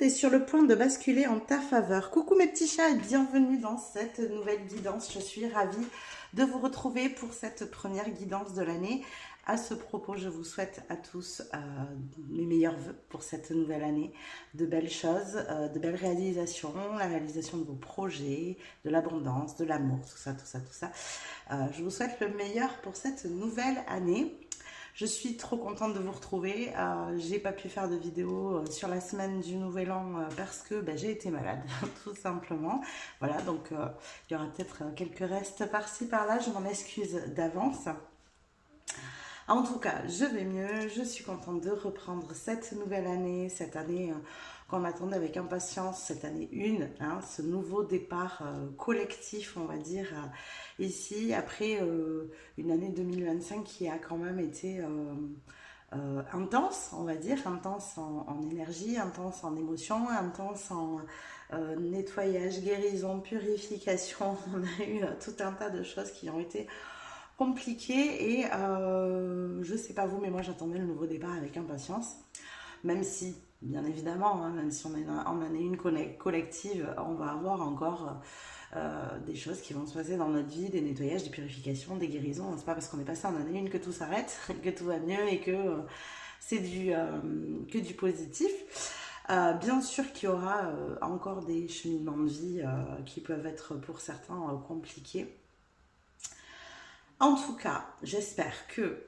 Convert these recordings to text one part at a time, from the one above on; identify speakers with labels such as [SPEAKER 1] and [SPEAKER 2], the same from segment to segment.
[SPEAKER 1] est sur le point de basculer en ta faveur. Coucou mes petits chats et bienvenue dans cette nouvelle guidance. Je suis ravie de vous retrouver pour cette première guidance de l'année. À ce propos, je vous souhaite à tous mes meilleurs vœux pour cette nouvelle année. De belles choses, de belles réalisations, la réalisation de vos projets, de l'abondance, de l'amour, tout ça, tout ça, tout ça. Je vous souhaite le meilleur pour cette nouvelle année. Je suis trop contente de vous retrouver. J'ai pas pu faire de vidéo sur la semaine du Nouvel An parce que j'ai été malade, tout simplement. Voilà, donc il y aura peut-être quelques restes par-ci par-là. Je m'en excuse d'avance. En tout cas, je vais mieux. Je suis contente de reprendre cette nouvelle année, cette année qu'on attendait avec impatience, cette année 1, hein, ce nouveau départ collectif, on va dire, ici, après une année 2025 qui a quand même été intense, on va dire, intense en énergie, intense en émotion, intense en nettoyage, guérison, purification. On a eu tout un tas de choses qui ont été compliquées et je sais pas vous, mais moi j'attendais le nouveau départ avec impatience, même si bien évidemment, hein, même si on est en année 1 collective, on va avoir encore des choses qui vont se passer dans notre vie, des nettoyages, des purifications, des guérisons. C'est pas parce qu'on est passé en année 1 que tout s'arrête, que tout va mieux et que c'est que du positif. Bien sûr qu'il y aura encore des cheminements de vie qui peuvent être pour certains compliqués. En tout cas, j'espère que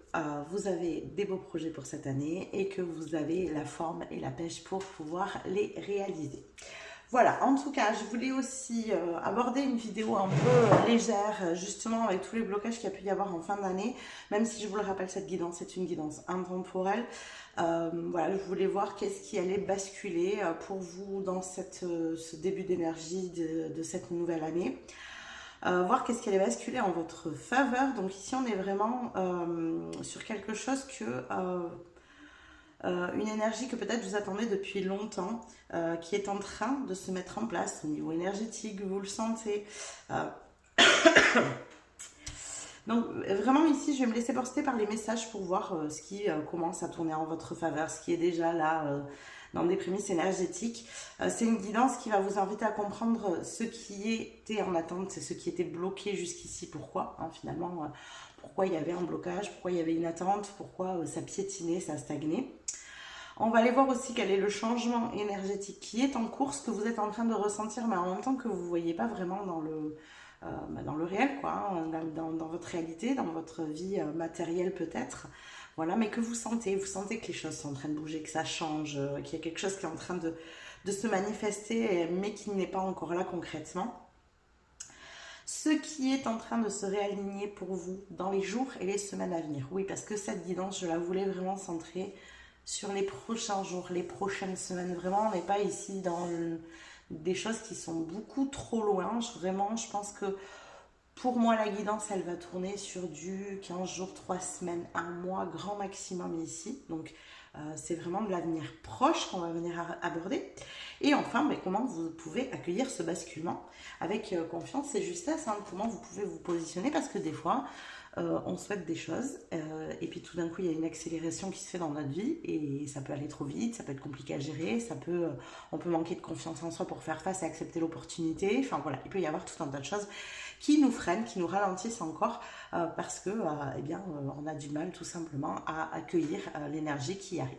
[SPEAKER 1] vous avez des beaux projets pour cette année et que vous avez la forme et la pêche pour pouvoir les réaliser. Voilà, en tout cas, je voulais aussi aborder une vidéo un peu légère, justement avec tous les blocages qu'il y a pu y avoir en fin d'année, même si je vous le rappelle, cette guidance, c'est une guidance intemporelle. Voilà, je voulais voir qu'est-ce qui allait basculer pour vous dans ce début d'énergie de cette nouvelle année. Voir qu'est-ce qui allait basculer en votre faveur. Donc ici, on est vraiment sur quelque chose que... une énergie que peut-être vous attendez depuis longtemps, qui est en train de se mettre en place au niveau énergétique, vous le sentez. Donc vraiment ici, je vais me laisser porter par les messages pour voir ce qui commence à tourner en votre faveur, ce qui est déjà là dans des prémices énergétiques. C'est une guidance qui va vous inviter à comprendre ce qui était en attente, c'est ce qui était bloqué jusqu'ici, pourquoi hein, finalement, pourquoi il y avait un blocage, pourquoi il y avait une attente, pourquoi ça piétinait, ça stagnait. On va aller voir aussi quel est le changement énergétique qui est en cours, ce que vous êtes en train de ressentir, mais en même temps que vous ne voyez pas vraiment dans le réel, quoi, hein, dans votre réalité, dans votre vie matérielle peut-être. Voilà, mais que vous sentez que les choses sont en train de bouger, que ça change, qu'il y a quelque chose qui est en train de se manifester, mais qui n'est pas encore là concrètement. Ce qui est en train de se réaligner pour vous dans les jours et les semaines à venir. Oui, parce que cette guidance, je la voulais vraiment centrer sur les prochains jours, les prochaines semaines. Vraiment, on n'est pas ici dans des choses qui sont beaucoup trop loin. Vraiment, je pense que pour moi, la guidance, elle va tourner sur du 15 jours, 3 semaines, 1 mois, grand maximum ici. Donc, c'est vraiment de l'avenir proche qu'on va venir aborder. Et enfin, comment vous pouvez accueillir ce basculement avec confiance et justesse. Hein, comment vous pouvez vous positionner, parce que des fois, on souhaite des choses et puis tout d'un coup, il y a une accélération qui se fait dans notre vie et ça peut aller trop vite, ça peut être compliqué à gérer, on peut manquer de confiance en soi pour faire face et accepter l'opportunité. Enfin voilà, il peut y avoir tout un tas de choses qui nous freinent, qui nous ralentissent encore parce que on a du mal tout simplement à accueillir l'énergie qui arrive.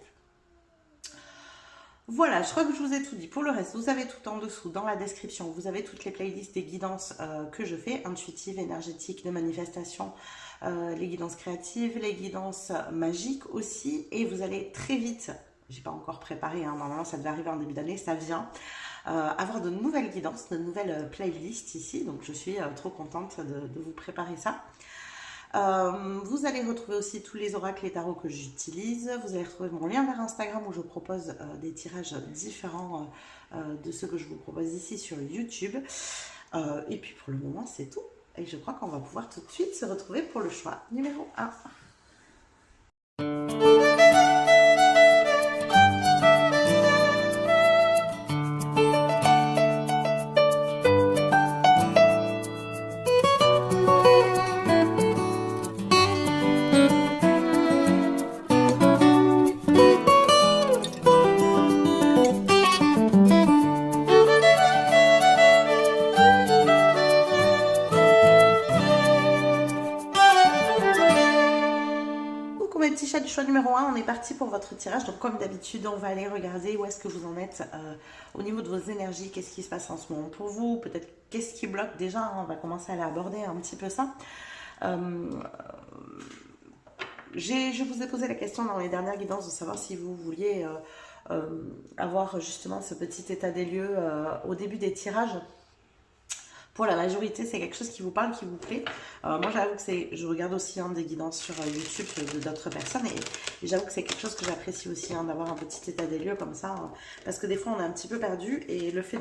[SPEAKER 1] Voilà, je crois que je vous ai tout dit. Pour le reste, vous avez tout en dessous dans la description. Vous avez toutes les playlists des guidances que je fais, intuitives, énergétiques, de manifestation, les guidances créatives, les guidances magiques aussi. Et vous allez très vite, j'ai pas encore préparé, hein, normalement ça devait arriver en début d'année, ça vient, avoir de nouvelles guidances, de nouvelles playlists ici. Donc je suis trop contente de vous préparer ça. Vous allez retrouver aussi tous les oracles et tarots que j'utilise. Vous allez retrouver mon lien vers Instagram où je propose des tirages différents de ceux que je vous propose ici sur YouTube. Et puis pour le moment, c'est tout. Et je crois qu'on va pouvoir tout de suite se retrouver pour le choix numéro 1. numéro 1, on est parti pour votre tirage. Donc comme d'habitude, on va aller regarder où est-ce que vous en êtes au niveau de vos énergies, qu'est-ce qui se passe en ce moment pour vous, peut-être qu'est-ce qui bloque déjà, hein, on va commencer à aller aborder un petit peu ça. Je vous ai posé la question dans les dernières guidances de savoir si vous vouliez avoir justement ce petit état des lieux au début des tirages. Pour la majorité, c'est quelque chose qui vous parle, qui vous plaît. Moi, j'avoue que je regarde aussi des guidances sur YouTube de d'autres personnes et j'avoue que c'est quelque chose que j'apprécie aussi, d'avoir un petit état des lieux comme ça. Parce que des fois, on est un petit peu perdu et le fait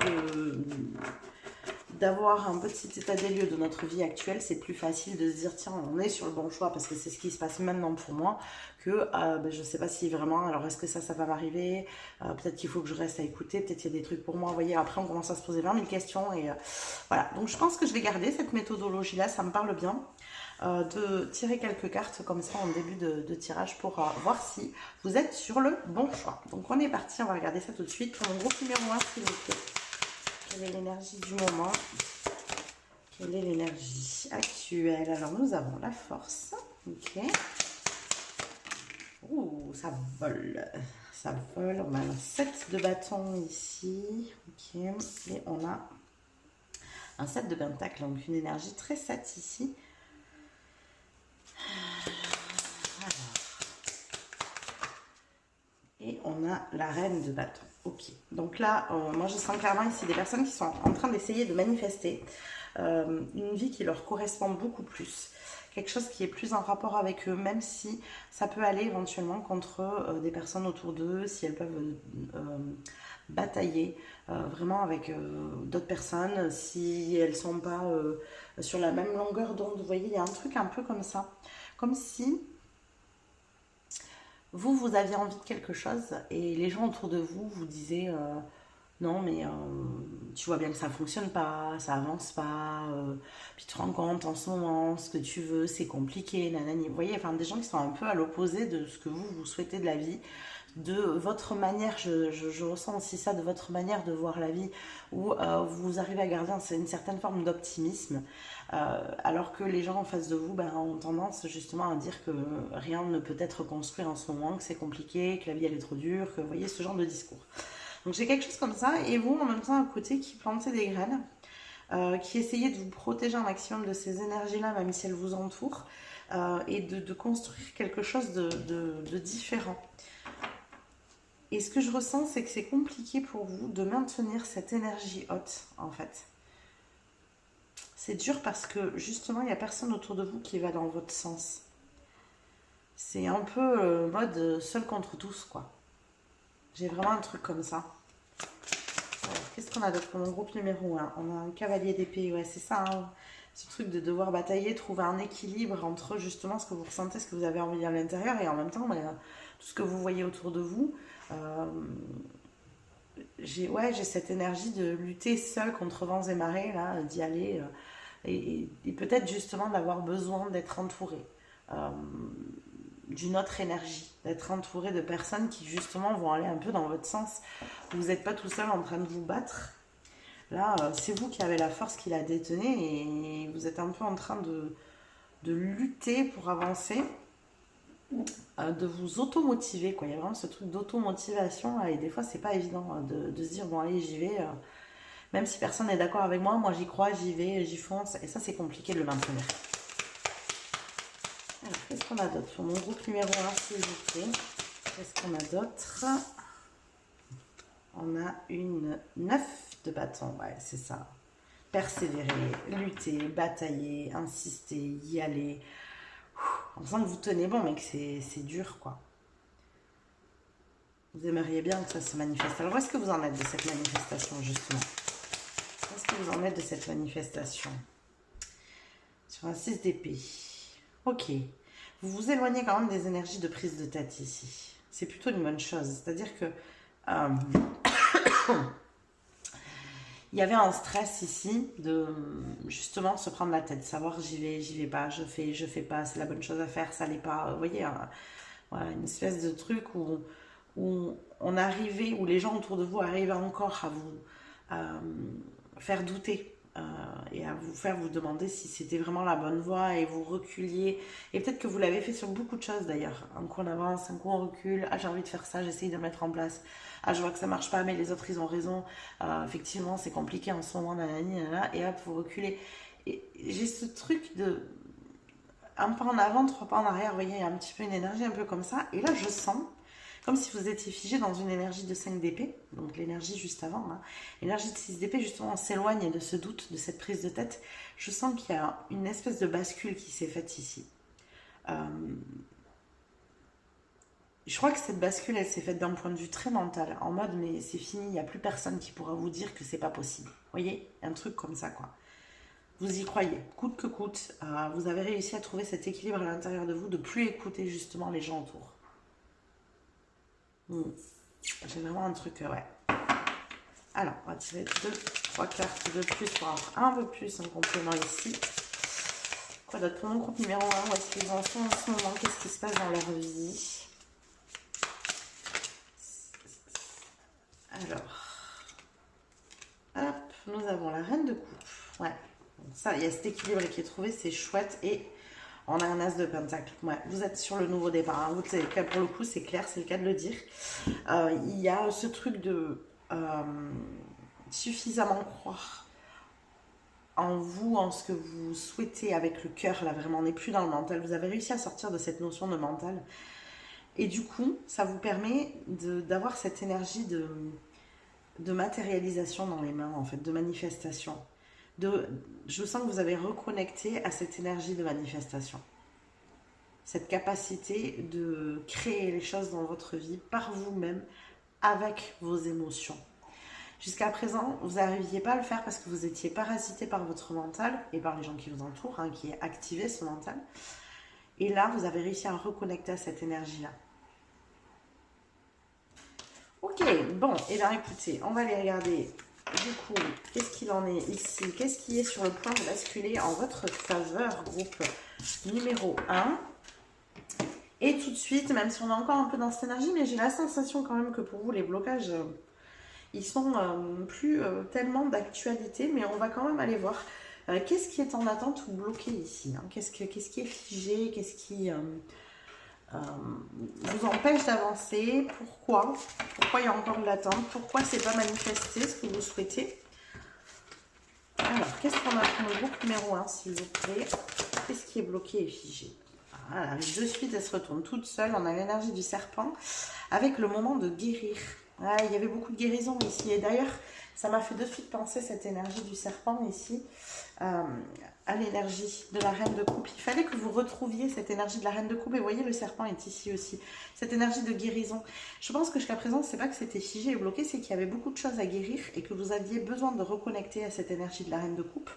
[SPEAKER 1] d'avoir un petit état des lieux de notre vie actuelle, c'est plus facile de se dire tiens, on est sur le bon choix parce que c'est ce qui se passe maintenant pour moi que je sais pas si vraiment, alors est-ce que ça va m'arriver, peut-être qu'il faut que je reste à écouter, peut-être qu'il y a des trucs pour moi, vous voyez, après on commence à se poser 20 000 questions et voilà, donc je pense que je vais garder cette méthodologie là, ça me parle bien. De tirer quelques cartes comme ça en début de tirage pour voir si vous êtes sur le bon choix. Donc on est parti, on va regarder ça tout de suite. Pour mon groupe numéro 1, s'il vous plaît. Quelle est l'énergie du moment? Quelle est l'énergie actuelle? Alors, nous avons la force. Ok. Ouh, ça vole. Ça vole. On a un 7 de bâton ici. Ok. Et on a un 7 de pentacle. Donc, une énergie très 7 ici. Alors. Et on a la reine de bâton. Ok, donc là, moi je sens clairement ici des personnes qui sont en train d'essayer de manifester une vie qui leur correspond beaucoup plus. Quelque chose qui est plus en rapport avec eux, même si ça peut aller éventuellement contre des personnes autour d'eux, si elles peuvent batailler vraiment avec d'autres personnes, si elles ne sont pas sur la même longueur d'onde. Vous voyez, il y a un truc un peu comme ça. Comme si vous aviez envie de quelque chose et les gens autour de vous vous disaient non mais tu vois bien que ça ne fonctionne pas, ça avance pas, puis tu te rends compte en ce moment ce que tu veux c'est compliqué, nanani. Vous voyez, enfin des gens qui sont un peu à l'opposé de ce que vous souhaitez de la vie, de votre manière, je ressens aussi ça, de votre manière de voir la vie, où vous arrivez à garder une certaine forme d'optimisme, alors que les gens en face de vous ont tendance justement à dire que rien ne peut être construit en ce moment, que c'est compliqué, que la vie elle est trop dure, que vous voyez ce genre de discours. Donc j'ai quelque chose comme ça, et vous en même temps à côté qui plantez des graines, qui essayez de vous protéger un maximum de ces énergies-là, même si elles vous entourent, et de construire quelque chose de différent. Et ce que je ressens, c'est que c'est compliqué pour vous de maintenir cette énergie haute, en fait. C'est dur parce que, justement, il n'y a personne autour de vous qui va dans votre sens. C'est un peu mode seul contre tous, quoi. J'ai vraiment un truc comme ça. Alors, qu'est-ce qu'on a d'autre pour mon groupe numéro 1? On a un cavalier d'épée, ouais, c'est ça, hein. Ce truc de devoir batailler, trouver un équilibre entre, justement, ce que vous ressentez, ce que vous avez envie à l'intérieur, et en même temps, tout ce que vous voyez autour de vous. J'ai cette énergie de lutter seule contre vents et marées, là, d'y aller, et peut-être justement d'avoir besoin d'être entourée d'une autre énergie, d'être entourée de personnes qui justement vont aller un peu dans votre sens. Vous n'êtes pas tout seul en train de vous battre. Là, c'est vous qui avez la force qui la détenez et vous êtes un peu en train de lutter pour avancer. De vous automotiver, quoi. Il y a vraiment ce truc d'automotivation et des fois c'est pas évident de se dire bon allez j'y vais, même si personne n'est d'accord avec moi j'y crois, j'y vais, j'y fonce, et ça c'est compliqué de le maintenir. Alors qu'est-ce qu'on a d'autre pour mon groupe numéro 1 s'il vous plaît? Qu'est-ce qu'on a d'autre? On a une 9 de bâton, ouais c'est ça. Persévérer, lutter, batailler, insister, y aller. On sent que vous tenez bon, mais que c'est dur, quoi. Vous aimeriez bien que ça se manifeste. Alors, où est-ce que vous en êtes de cette manifestation, justement? Où est-ce que vous en êtes de cette manifestation? Sur un 6 d'épée. Ok. Vous vous éloignez quand même des énergies de prise de tête ici. C'est plutôt une bonne chose. C'est-à-dire que... il y avait un stress ici de justement se prendre la tête, savoir j'y vais pas, je fais pas, c'est la bonne chose à faire, ça l'est pas. Vous voyez, voilà, une espèce de truc où on arrivait, où les gens autour de vous arrivaient encore à vous faire douter et à vous faire vous demander si c'était vraiment la bonne voie et vous reculiez. Et peut-être que vous l'avez fait sur beaucoup de choses d'ailleurs. Un coup on avance, un coup on recule. Ah, j'ai envie de faire ça, j'essaye de le mettre en place. Ah, je vois que ça marche pas, mais les autres ils ont raison. Effectivement, c'est compliqué en ce moment, nanani, nanana, et hop, vous reculez. Et j'ai ce truc de un pas en avant, trois pas en arrière. Vous voyez, il y a un petit peu une énergie un peu comme ça. Et là, je sens comme si vous étiez figé dans une énergie de 5 d'épée, donc l'énergie juste avant. Hein. L'énergie de 6 d'épée, justement, on s'éloigne de ce doute, de cette prise de tête. Je sens qu'il y a une espèce de bascule qui s'est faite ici. Je crois que cette bascule, elle s'est faite d'un point de vue très mental, en mode, mais c'est fini, il n'y a plus personne qui pourra vous dire que c'est pas possible. Vous voyez, un truc comme ça, quoi. Vous y croyez, coûte que coûte. Vous avez réussi à trouver cet équilibre à l'intérieur de vous, de plus écouter justement les gens autour. J'ai vraiment un truc, ouais. Alors, on va tirer 3 cartes de plus pour avoir un peu plus en complément ici. Quoi d'autre pour mon groupe numéro 1? Où est-ce qu'ils en sont en ce moment? Qu'est-ce qui se passe dans leur vie? Alors, hop, nous avons la reine de coupe. Ouais, ça, il y a cet équilibre qui est trouvé, c'est chouette. Et on a un as de pentacle. Ouais, vous êtes sur le nouveau départ. Hein. Vous savez, pour le coup, c'est clair, c'est le cas de le dire. Il y a ce truc de suffisamment croire en vous, en ce que vous souhaitez avec le cœur. Là, vraiment, on n'est plus dans le mental. Vous avez réussi à sortir de cette notion de mental. Et du coup, ça vous permet d'avoir cette énergie de matérialisation dans les mains, en fait, de manifestation. Je sens que vous avez reconnecté à cette énergie de manifestation. Cette capacité de créer les choses dans votre vie par vous-même, avec vos émotions. Jusqu'à présent, vous n'arriviez pas à le faire parce que vous étiez parasité par votre mental et par les gens qui vous entourent, hein, qui activaient ce mental. Et là, vous avez réussi à reconnecter à cette énergie-là. Ok, bon, et bien écoutez, on va aller regarder du coup, qu'est-ce qu'il en est ici? Qu'est-ce qui est sur le point de basculer en votre faveur, groupe numéro 1? Et tout de suite, même si on est encore un peu dans cette énergie, mais j'ai la sensation quand même que pour vous, les blocages, ils sont plus tellement d'actualité, mais on va quand même aller voir qu'est-ce qui est en attente ou bloqué ici, hein? Qu'est-ce qui est figé? Qu'est-ce qui vous empêche d'avancer? Pourquoi il y a encore de l'attente? Pourquoi c'est pas manifesté ce que vous souhaitez? Alors, qu'est-ce qu'on a pour le groupe numéro 1, s'il vous plaît? Qu'est-ce qui est bloqué et figé? Voilà, de suite, elle se retourne toute seule. On a l'énergie du serpent avec le moment de guérir. Ah, il y avait beaucoup de guérison ici. Et d'ailleurs, ça m'a fait de suite penser cette énergie du serpent ici à l'énergie de la reine de coupe. Il fallait que vous retrouviez cette énergie de la reine de coupe. Et vous voyez, le serpent est ici aussi. Cette énergie de guérison. Je pense que jusqu'à présent, c'est pas que c'était figé et bloqué, c'est qu'il y avait beaucoup de choses à guérir et que vous aviez besoin de reconnecter à cette énergie de la reine de coupe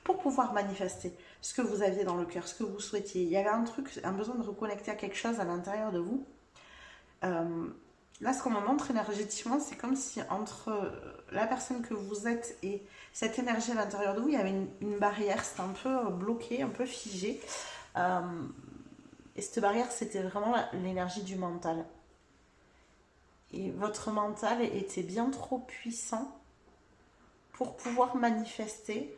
[SPEAKER 1] pour pouvoir manifester ce que vous aviez dans le cœur, ce que vous souhaitiez. Il y avait un besoin de reconnecter à quelque chose à l'intérieur de vous. Là, ce qu'on me montre énergétiquement, c'est comme si entre la personne que vous êtes et cette énergie à l'intérieur de vous, il y avait une barrière, c'était un peu bloqué, un peu figé. Et cette barrière, c'était vraiment l'énergie du mental. Et votre mental était bien trop puissant pour pouvoir manifester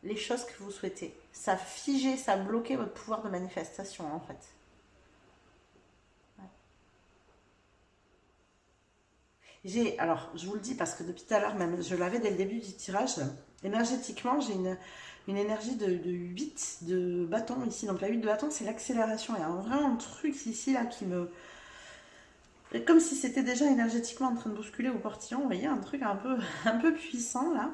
[SPEAKER 1] les choses que vous souhaitez. Ça figeait, ça bloquait votre pouvoir de manifestation, en fait. Alors, je vous le dis parce que depuis tout à l'heure, même je l'avais dès le début du tirage, énergétiquement, j'ai une énergie de 8 de bâton ici. Donc la 8 de bâton, c'est l'accélération. Il y a vraiment un truc ici, là, qui me... Comme si c'était déjà énergétiquement en train de bousculer au portillon. Vous voyez, un truc un peu puissant, là.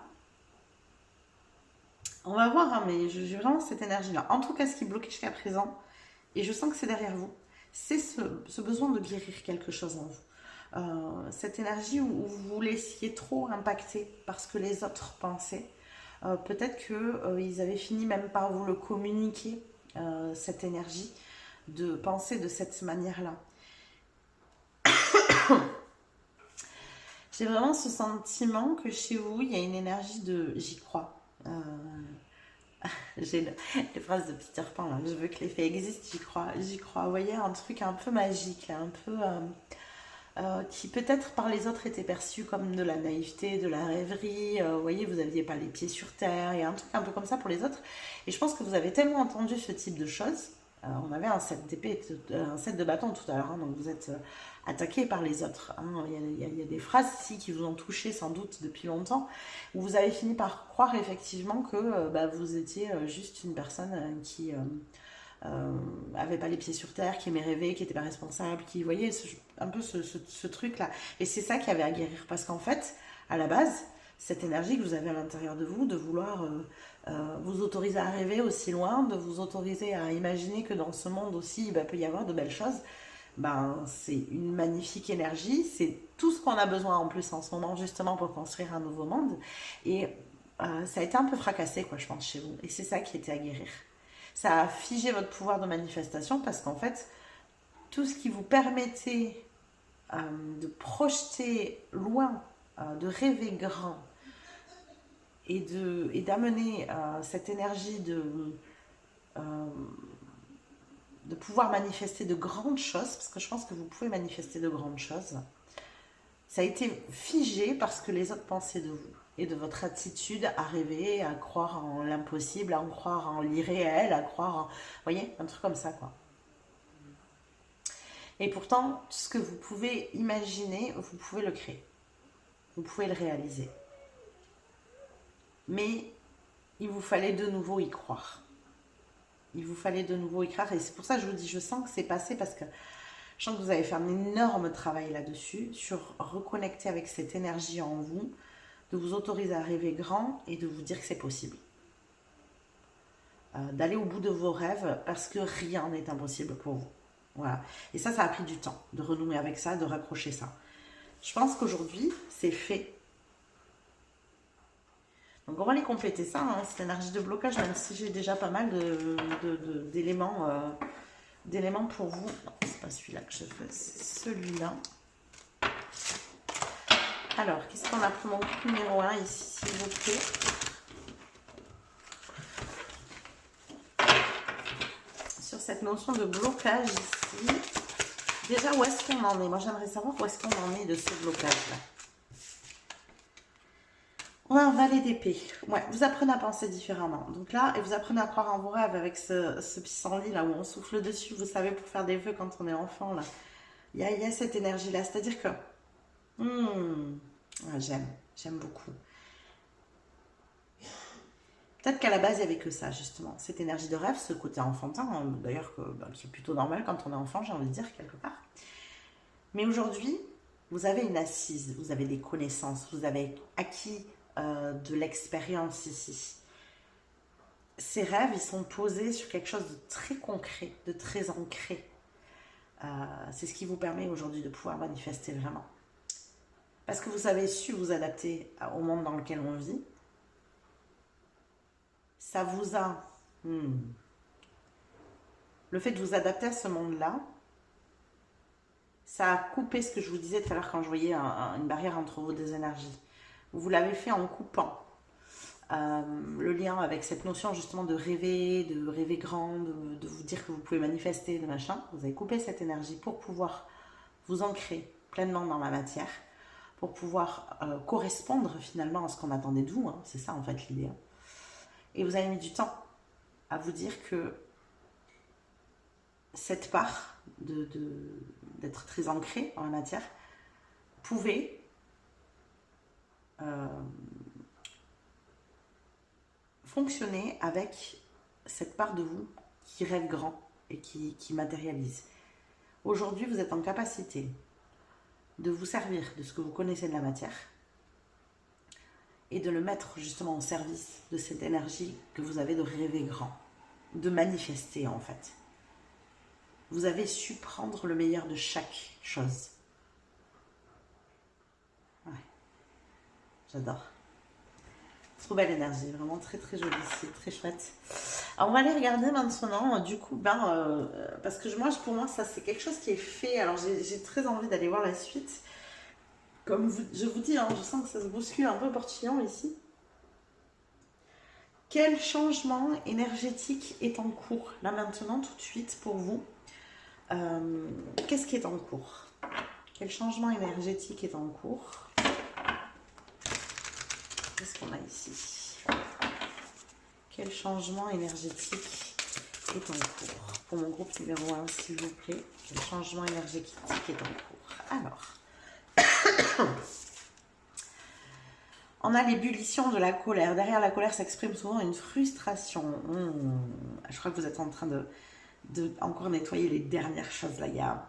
[SPEAKER 1] On va voir, hein, mais j'ai vraiment cette énergie-là. En tout cas, ce qui bloquait jusqu'à présent, et je sens que c'est derrière vous, c'est ce besoin de guérir quelque chose en vous. Cette énergie où vous vous laissiez trop impacter par ce que les autres pensaient. Peut-être qu'ils avaient fini même par vous le communiquer, cette énergie, de penser de cette manière-là. J'ai vraiment ce sentiment que chez vous, il y a une énergie de « j'y crois ». J'ai les phrases de Peter Pan là. Je veux que les faits existent, j'y crois. Vous voyez, un truc un peu magique là, un peu qui peut-être par les autres était perçu comme de la naïveté, de la rêverie. Vous voyez, vous n'aviez pas les pieds sur terre, et un truc un peu comme ça pour les autres. Et je pense que vous avez tellement entendu ce type de choses. On avait un set d'épée, un set de bâton tout à l'heure, hein, donc vous êtes attaqué par les autres. Hein. Il y a des phrases ici qui vous ont touché sans doute depuis longtemps, où vous avez fini par croire effectivement que vous étiez juste une personne qui avait pas les pieds sur terre, qui aimait rêver, qui n'était pas responsable, qui voyait un peu ce truc-là. Et c'est ça qu'il y avait à guérir, parce qu'en fait, à la base, cette énergie que vous avez à l'intérieur de vous, de vouloir vous autoriser à rêver aussi loin, de vous autoriser à imaginer que dans ce monde aussi, peut y avoir de belles choses, c'est une magnifique énergie, c'est tout ce qu'on a besoin en plus en ce moment justement pour construire un nouveau monde. Et ça a été un peu fracassé, quoi, je pense, chez vous. Et c'est ça qui était à guérir. Ça a figé votre pouvoir de manifestation parce qu'en fait, tout ce qui vous permettait de projeter loin, de rêver grand et d'amener cette énergie de pouvoir manifester de grandes choses, parce que je pense que vous pouvez manifester de grandes choses, ça a été figé parce que les autres pensaient de vous et de votre attitude à rêver, à croire en l'impossible, à en croire en l'irréel, à croire en... Vous voyez, un truc comme ça, quoi. Et pourtant, tout ce que vous pouvez imaginer, vous pouvez le créer. Vous pouvez le réaliser. Mais il vous fallait de nouveau y croire. Il vous fallait de nouveau y croire. Et c'est pour ça que je vous dis, je sens que c'est passé parce que je sens que vous avez fait un énorme travail là-dessus, sur reconnecter avec cette énergie en vous, de vous autoriser à rêver grand et de vous dire que c'est possible. D'aller au bout de vos rêves parce que rien n'est impossible pour vous. Voilà. Et ça a pris du temps de renouer avec ça, de raccrocher ça. Je pense qu'aujourd'hui, c'est fait. Donc on va aller compléter ça, hein, cette énergie de blocage, même si j'ai déjà pas mal d'éléments pour vous. Non, c'est pas celui-là que je fais, c'est celui-là. Alors, qu'est-ce qu'on a pour mon groupe numéro 1 ici, s'il vous plaît? Sur cette notion de blocage ici, déjà, où est-ce qu'on en est? Moi, j'aimerais savoir où est-ce qu'on en est de ce blocage-là. On a un valet d'épée. Ouais, vous apprenez à penser différemment. Donc là, et vous apprenez à croire en vos rêves avec ce pissenlit là où on souffle dessus, vous savez, pour faire des vœux quand on est enfant là. Il y a cette énergie-là, c'est-à-dire que... j'aime beaucoup. Peut-être qu'à la base, il n'y avait que ça, justement. Cette énergie de rêve, ce côté enfantin, hein, d'ailleurs, qui est plutôt normal quand on est enfant, j'ai envie de dire, quelque part. Mais aujourd'hui, vous avez une assise, vous avez des connaissances, vous avez acquis de l'expérience ici. Ces rêves, ils sont posés sur quelque chose de très concret, de très ancré. C'est ce qui vous permet aujourd'hui de pouvoir manifester vraiment. Parce que vous avez su vous adapter au monde dans lequel on vit. Ça vous a... Le fait de vous adapter à ce monde-là, ça a coupé ce que je vous disais tout à l'heure quand je voyais une barrière entre vos deux énergies. Vous l'avez fait en coupant le lien avec cette notion justement de rêver grand, de vous dire que vous pouvez manifester, de machin. Vous avez coupé cette énergie pour pouvoir vous ancrer pleinement dans la matière, pour pouvoir correspondre finalement à ce qu'on attendait de vous. Hein. C'est ça en fait l'idée. Hein. Et vous avez mis du temps à vous dire que cette part d'être très ancré dans la matière pouvait fonctionner avec cette part de vous qui rêve grand et qui matérialise. Aujourd'hui, vous êtes en capacité de vous servir de ce que vous connaissez de la matière et de le mettre justement au service de cette énergie que vous avez de rêver grand, de manifester en fait. Vous avez su prendre le meilleur de chaque chose. Ouais. J'adore. Trop belle énergie, vraiment très très jolie ici, très chouette. Alors on va aller regarder maintenant, du coup, parce que pour moi ça c'est quelque chose qui est fait, alors j'ai très envie d'aller voir la suite. Comme je vous dis, hein, je sens que ça se bouscule un peu portillon ici. Quel changement énergétique est en cours, là maintenant, tout de suite, pour vous? Qu'est-ce qui est en cours? Quel changement énergétique est en cours? Qu'est-ce qu'on a ici? Quel changement énergétique est en cours? Pour mon groupe numéro 1, s'il vous plaît. Quel changement énergétique est en cours? Alors, on a l'ébullition de la colère. Derrière la colère s'exprime souvent une frustration. Je crois que vous êtes en train de encore nettoyer les dernières choses. Là, il y a...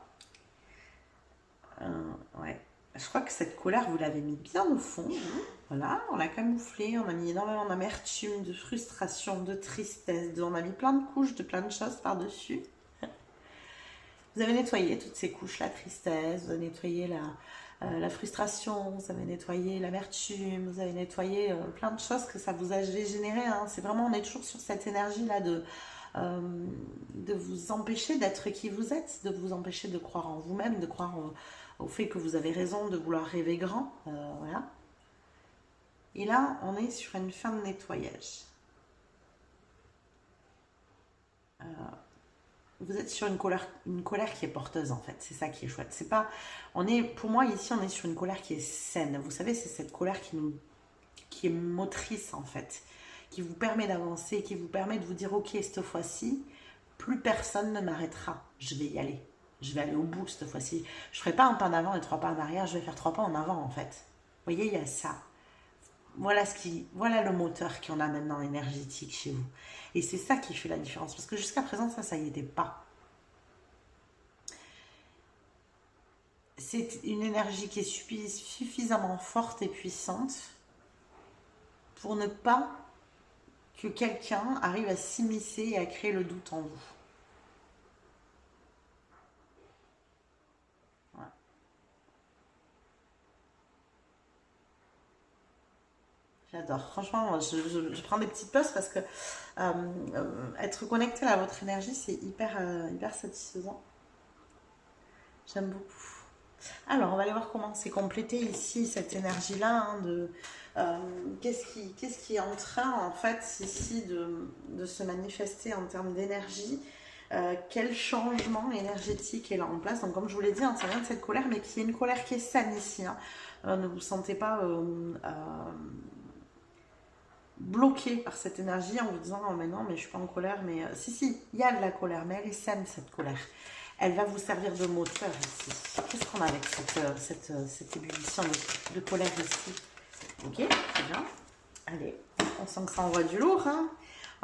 [SPEAKER 1] ouais. Je crois que cette colère, vous l'avez mis bien au fond. Hein. Voilà, on l'a camouflé. On a mis énormément d'amertume, de frustration, de tristesse. On a mis plein de couches, de plein de choses par-dessus. Vous avez nettoyé toutes ces couches, la tristesse, vous avez nettoyé la frustration, vous avez nettoyé l'amertume, vous avez nettoyé plein de choses que ça vous a généré. Hein. C'est vraiment, on est toujours sur cette énergie-là de vous empêcher d'être qui vous êtes, de vous empêcher de croire en vous-même, de croire au fait que vous avez raison, de vouloir rêver grand. Voilà. Et là, on est sur une fin de nettoyage. Vous êtes sur une colère qui est porteuse en fait, c'est ça qui est chouette. C'est pas, pour moi ici on est sur une colère qui est saine. Vous savez, c'est cette colère qui est motrice en fait, qui vous permet d'avancer, qui vous permet de vous dire ok, cette fois-ci, plus personne ne m'arrêtera, je vais y aller. Je vais aller au bout cette fois-ci. Je ne ferai pas un pas en avant et 3 pas en arrière, je vais faire 3 pas en avant en fait. Vous voyez, il y a ça. Voilà le moteur qu'on a maintenant énergétique chez vous. Et c'est ça qui fait la différence. Parce que jusqu'à présent, ça y était pas. C'est une énergie qui est suffisamment forte et puissante pour ne pas que quelqu'un arrive à s'immiscer et à créer le doute en vous. J'adore. Franchement, je prends des petites pauses parce que être connecté à votre énergie, c'est hyper satisfaisant. J'aime beaucoup. Alors, on va aller voir comment c'est complété ici, cette énergie-là. Qu'est-ce qui est en train, en fait, ici, de se manifester en termes d'énergie. Quel changement énergétique est là en place. Donc, comme je vous l'ai dit, ça vient de cette colère, mais qui est une colère qui est saine ici. Ne vous sentez pas... bloqué par cette énergie en vous disant oh mais non mais je suis pas en colère, mais si il y a de la colère, mais elle est saine cette colère, elle va vous servir de moteur ici. Qu'est-ce qu'on a avec cette ébullition de colère ici? Ok, très bien, allez, on sent que ça envoie du lourd, hein.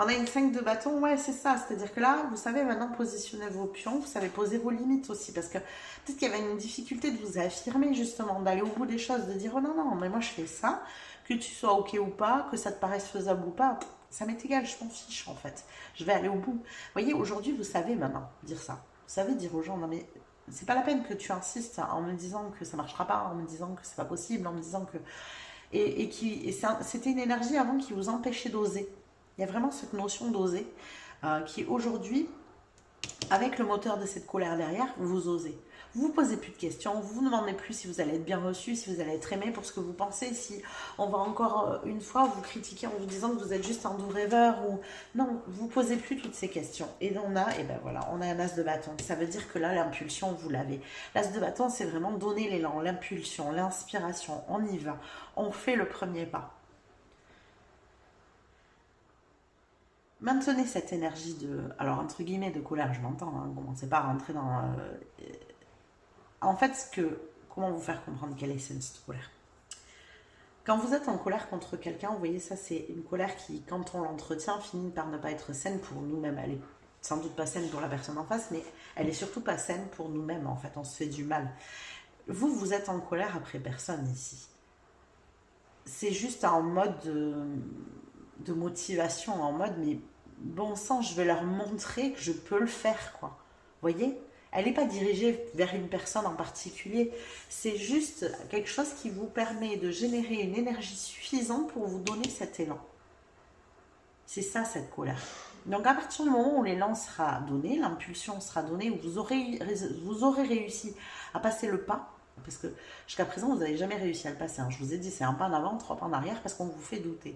[SPEAKER 1] On a une 5 de bâton, ouais c'est ça, c'est à dire que là vous savez maintenant positionner vos pions, vous savez poser vos limites aussi, parce que peut-être qu'il y avait une difficulté de vous affirmer justement, d'aller au bout des choses, de dire oh non mais moi je fais ça, que tu sois ok ou pas, que ça te paraisse faisable ou pas, ça m'est égal, je m'en fiche en fait. Je vais aller au bout. Vous voyez, aujourd'hui, vous savez maintenant dire ça. Vous savez dire aux gens, non mais c'est pas la peine que tu insistes en me disant que ça marchera pas, en me disant que c'est pas possible, en me disant que... C'était une énergie avant qui vous empêchait d'oser. Il y a vraiment cette notion d'oser qui aujourd'hui, avec le moteur de cette colère derrière, vous osez. Vous ne vous posez plus de questions, vous ne vous demandez plus si vous allez être bien reçu, si vous allez être aimé pour ce que vous pensez, si on va encore une fois vous critiquer en vous disant que vous êtes juste un doux rêveur ou... Non, vous ne posez plus toutes ces questions. Et on a un as de bâton. Ça veut dire que là, l'impulsion, vous l'avez. L'as de bâton, c'est vraiment donner l'élan, l'impulsion, l'inspiration. On y va, on fait le premier pas. Maintenez cette énergie de, alors entre guillemets de colère, je m'entends, hein, commencez pas à rentrer dans... en fait, comment vous faire comprendre quelle est cette colère? Quand vous êtes en colère contre quelqu'un, vous voyez, ça c'est une colère qui, quand on l'entretient, finit par ne pas être saine pour nous-mêmes. Elle est sans doute pas saine pour la personne en face, mais elle est surtout pas saine pour nous-mêmes, en fait, on se fait du mal. Vous êtes en colère après personne ici. C'est juste en mode de motivation, en mode mais bon sang, je vais leur montrer que je peux le faire, quoi. Vous voyez, elle n'est pas dirigée vers une personne en particulier, c'est juste quelque chose qui vous permet de générer une énergie suffisante pour vous donner cet élan. C'est ça cette colère. Donc à partir du moment où l'élan sera donné, l'impulsion sera donnée, où vous aurez réussi à passer le pas, parce que jusqu'à présent vous n'avez jamais réussi à le passer, hein. Je vous ai dit c'est un pas en avant, 3 pas en arrière parce qu'on vous fait douter.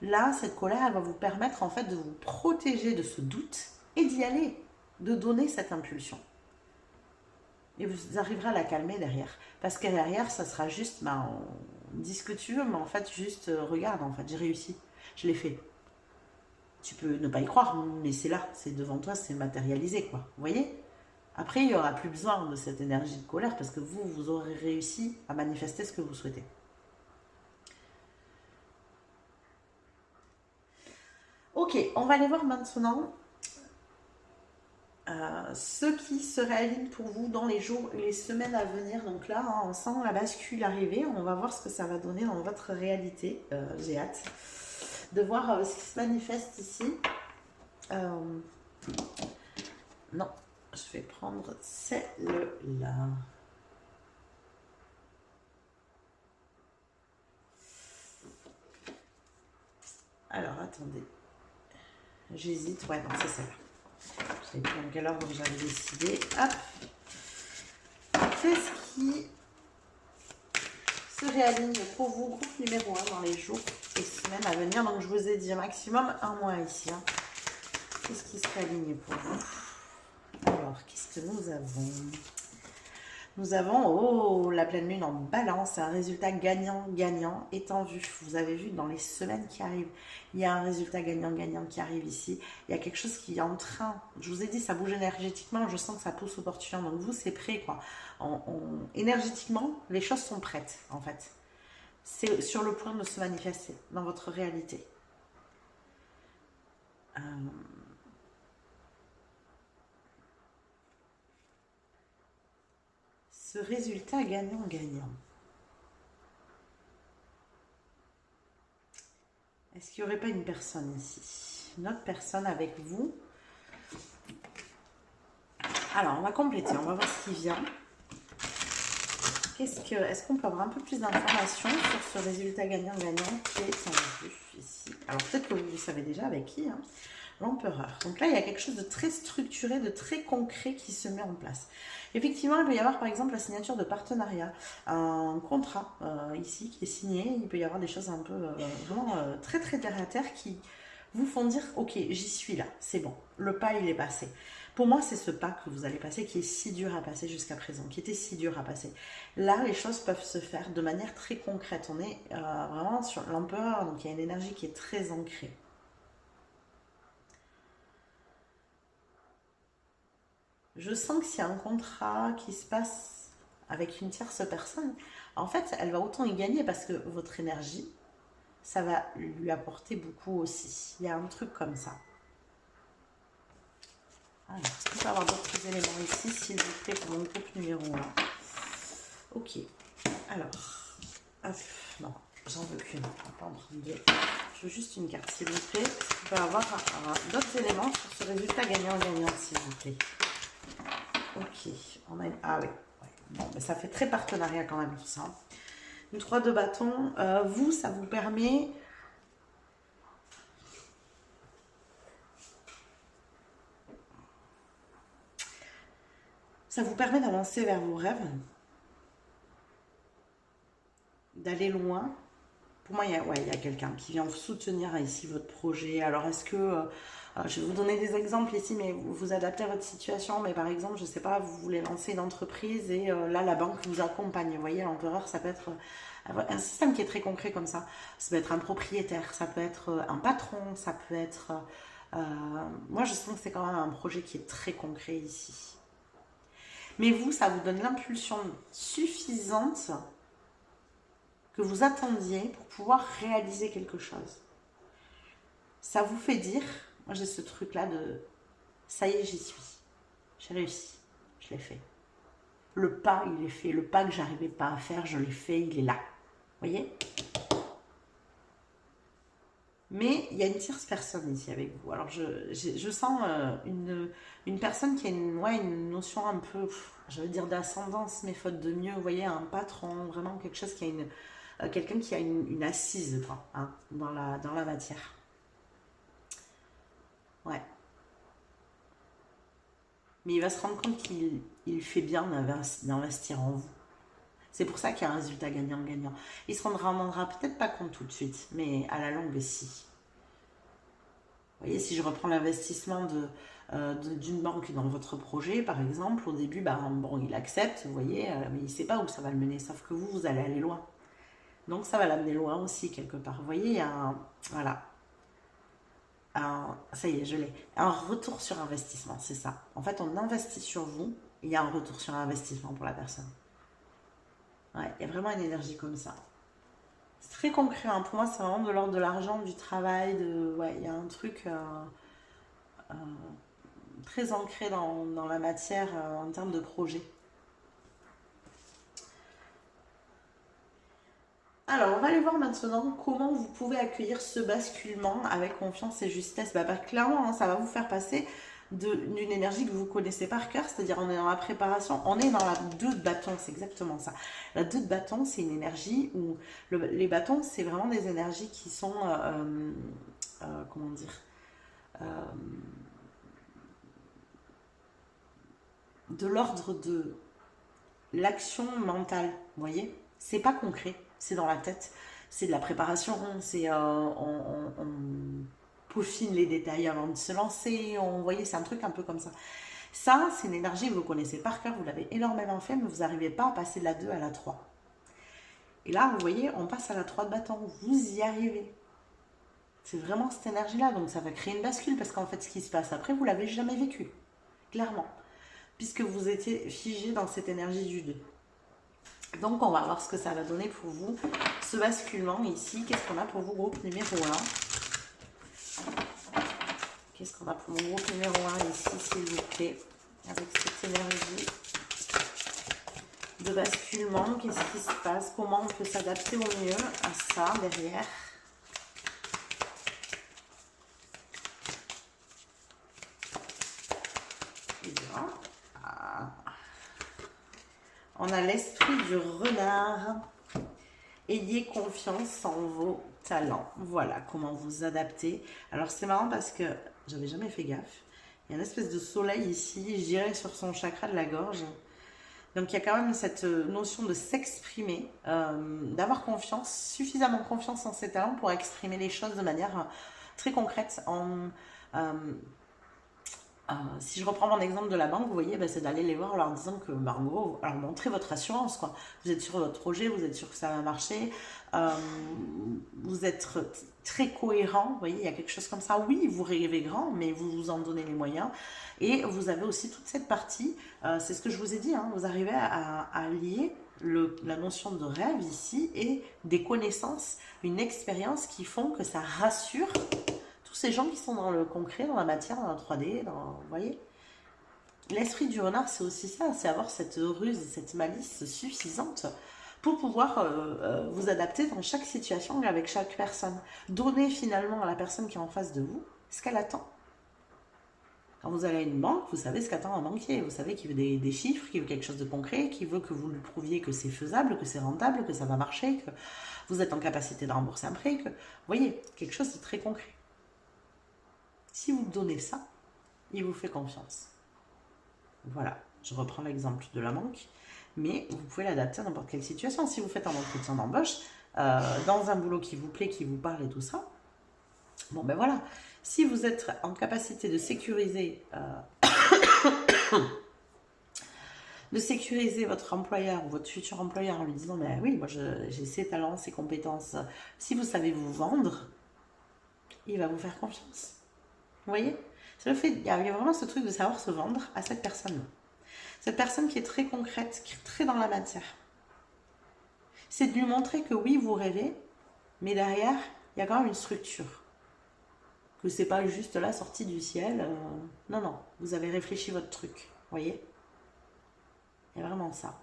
[SPEAKER 1] Là, cette colère, elle va vous permettre en fait de vous protéger de ce doute et d'y aller, de donner cette impulsion. Et vous arriverez à la calmer derrière. Parce que derrière, ça sera juste, ben, dis ce que tu veux, mais en fait, juste, regarde, en fait, j'ai réussi. Je l'ai fait. Tu peux ne pas y croire, mais c'est là, c'est devant toi, c'est matérialisé, quoi. Vous voyez? Après, il n'y aura plus besoin de cette énergie de colère parce que vous aurez réussi à manifester ce que vous souhaitez. Ok, on va aller voir maintenant ce qui se réaligne pour vous dans les jours et les semaines à venir. Donc là, hein, on sent la bascule arriver. On va voir ce que ça va donner dans votre réalité. J'ai hâte de voir ce qui se manifeste ici. Non, je vais prendre celle-là. Alors, attendez. J'hésite. Ouais, non, c'est celle-là. Je sais plus dans quel ordre j'avais décidé. Hop. Qu'est-ce qui se réaligne pour vous, groupe numéro 1, dans les jours et semaines à venir? Donc, je vous ai dit maximum un mois ici. Hein. Qu'est-ce qui se réaligne pour vous? Alors, qu'est-ce que nous avons? Nous avons, oh, la pleine lune en balance, un résultat gagnant-gagnant étant vu. Vous avez vu dans les semaines qui arrivent, il y a un résultat gagnant-gagnant qui arrive ici. Il y a quelque chose qui est en train, je vous ai dit, ça bouge énergétiquement, je sens que ça pousse au portillon. Donc vous, c'est prêt, quoi. Énergétiquement, les choses sont prêtes, en fait. C'est sur le point de se manifester dans votre réalité. Ce résultat gagnant-gagnant. Est-ce qu'il n'y aurait pas une personne ici? Une autre personne avec vous? Alors, on va compléter, on va voir ce qui vient. Est-ce qu'on peut avoir un peu plus d'informations sur ce résultat gagnant-gagnant qui est en vue ici? Alors, peut-être que vous le savez déjà avec qui, hein, l'empereur. Donc là, il y a quelque chose de très structuré, de très concret qui se met en place. Effectivement, il peut y avoir par exemple la signature de partenariat, un contrat ici qui est signé. Il peut y avoir des choses un peu vraiment très très terre à terre qui vous font dire ok, j'y suis là, c'est bon, le pas il est passé. Pour moi, c'est ce pas que vous allez passer qui est si dur à passer jusqu'à présent, qui était si dur à passer. Là, les choses peuvent se faire de manière très concrète. On est vraiment sur l'empereur, donc il y a une énergie qui est très ancrée. Je sens que s'il y a un contrat qui se passe avec une tierce personne, en fait, elle va autant y gagner parce que votre énergie, ça va lui apporter beaucoup aussi. Il y a un truc comme ça. Alors, est-ce qu'on peut avoir d'autres éléments ici, s'il vous plaît, pour mon groupe numéro 1? Ok. Alors, hop, non, j'en veux qu'une. On va en prendre deux. Je veux juste une carte, s'il vous plaît. On peut avoir d'autres éléments sur ce résultat gagnant-gagnant, s'il vous plaît. Ok, on a une... Ah oui, ouais. Bon, mais ça fait très partenariat quand même tout ça. Une 3 de bâton, vous, ça vous permet... Ça vous permet d'avancer vers vos rêves, d'aller loin. Pour moi, il y a quelqu'un qui vient soutenir ici votre projet. Alors, est-ce que... je vais vous donner des exemples ici, mais vous adaptez à votre situation. Mais par exemple, je ne sais pas, vous voulez lancer une entreprise et là, la banque vous accompagne. Vous voyez, l'empereur, ça peut être un système qui est très concret comme ça. Ça peut être un propriétaire, ça peut être un patron, ça peut être... moi, je sens que c'est quand même un projet qui est très concret ici. Mais vous, ça vous donne l'impulsion suffisante que vous attendiez pour pouvoir réaliser quelque chose. Ça vous fait dire, moi j'ai ce truc-là de ça y est, j'y suis. J'ai réussi, je l'ai fait. Le pas, il est fait. Le pas que j'arrivais pas à faire, je l'ai fait, il est là. Vous voyez? Mais il y a une tierce personne ici avec vous. Alors je sens une personne qui a une notion un peu, je veux dire d'ascendance, mais faute de mieux. Vous voyez, un patron, vraiment quelque chose qui a une... quelqu'un qui a une assise quoi, hein, dans la matière. Ouais. Mais il va se rendre compte qu'il fait bien d'investir en vous. C'est pour ça qu'il y a un résultat gagnant-gagnant. Il ne se rendra peut-être pas compte tout de suite, mais à la longue, si. Vous voyez, si je reprends l'investissement d'une banque dans votre projet, par exemple, au début, ben, bon, il accepte, vous voyez, mais il ne sait pas où ça va le mener, sauf que vous allez aller loin. Donc ça va l'amener loin aussi, quelque part. Vous voyez, il y a un, voilà, ça y est, je l'ai. Un retour sur investissement, c'est ça. En fait, on investit sur vous, il y a un retour sur investissement pour la personne. Ouais, il y a vraiment une énergie comme ça. C'est très concret, hein. Pour moi, c'est vraiment de l'ordre de l'argent, du travail, ouais, il y a un truc euh, très ancré dans la matière en termes de projet. Alors, on va aller voir maintenant comment vous pouvez accueillir ce basculement avec confiance et justesse. Bah, clairement, hein, ça va vous faire passer d'une énergie que vous connaissez par cœur, c'est-à-dire on est dans la préparation, on est dans la 2 de bâton, c'est exactement ça. La 2 de bâton, c'est une énergie où les bâtons, c'est vraiment des énergies qui sont, comment dire, euh, de l'ordre de l'action mentale, vous voyez. C'est pas concret, c'est dans la tête, c'est de la préparation, c'est on peaufine les détails avant de se lancer, vous voyez, c'est un truc un peu comme ça. Ça, c'est une énergie que vous connaissez par cœur, vous l'avez énormément fait, mais vous n'arrivez pas à passer de la 2 à la 3. Et là, vous voyez, on passe à la 3 de bâton, vous y arrivez. C'est vraiment cette énergie-là, donc ça va créer une bascule, parce qu'en fait, ce qui se passe après, vous ne l'avez jamais vécu, clairement, puisque vous étiez figé dans cette énergie du 2. Donc, on va voir ce que ça va donner pour vous, ce basculement ici. Qu'est-ce qu'on a pour vous, groupe numéro 1? Qu'est-ce qu'on a pour mon groupe numéro 1 ici, s'il vous plaît, avec cette énergie de basculement? Qu'est-ce qui se passe? Comment on peut s'adapter au mieux à ça derrière? Et bien, on a l'esprit du renard. Ayez confiance en vos talents. Voilà comment vous adapter. Alors c'est marrant parce que j'avais jamais fait gaffe. Il y a une espèce de soleil ici, je dirais sur son chakra de la gorge. Donc il y a quand même cette notion de s'exprimer, d'avoir confiance, suffisamment confiance en ses talents pour exprimer les choses de manière très concrète. Si je reprends mon exemple de la banque, vous voyez, c'est d'aller les voir en leur disant que, en gros, alors montrez votre assurance, quoi. Vous êtes sûr de votre projet, vous êtes sûr que ça va marcher, vous êtes très cohérent, vous voyez, il y a quelque chose comme ça. Oui, vous rêvez grand, mais vous vous en donnez les moyens. Et vous avez aussi toute cette partie, c'est ce que je vous ai dit, hein, vous arrivez à lier la notion de rêve ici et des connaissances, une expérience qui font que ça rassure ces gens qui sont dans le concret, dans la matière, dans la 3D, vous voyez. L'esprit du renard, c'est aussi ça, c'est avoir cette ruse et cette malice suffisante pour pouvoir vous adapter dans chaque situation et avec chaque personne. Donner finalement à la personne qui est en face de vous ce qu'elle attend. Quand vous allez à une banque, vous savez ce qu'attend un banquier. Vous savez qu'il veut des chiffres, qu'il veut quelque chose de concret, qu'il veut que vous lui prouviez que c'est faisable, que c'est rentable, que ça va marcher, que vous êtes en capacité de rembourser un prêt, que, vous voyez, quelque chose de très concret. Si vous donnez ça, il vous fait confiance. Voilà, je reprends l'exemple de la banque, mais vous pouvez l'adapter à n'importe quelle situation. Si vous faites un entretien d'embauche, dans un boulot qui vous plaît, qui vous parle et tout ça, bon ben voilà, si vous êtes en capacité de sécuriser, votre employeur ou votre futur employeur en lui disant, ben oui, moi j'ai ces talents, ces compétences, si vous savez vous vendre, il va vous faire confiance. Vous voyez, c'est le fait, il y a vraiment ce truc de savoir se vendre à cette personne-là. Cette personne qui est très concrète, qui est très dans la matière. C'est de lui montrer que oui, vous rêvez, mais derrière, il y a quand même une structure. Que c'est pas juste la sortie du ciel. Non, non, vous avez réfléchi votre truc. Vous voyez, il y a vraiment ça.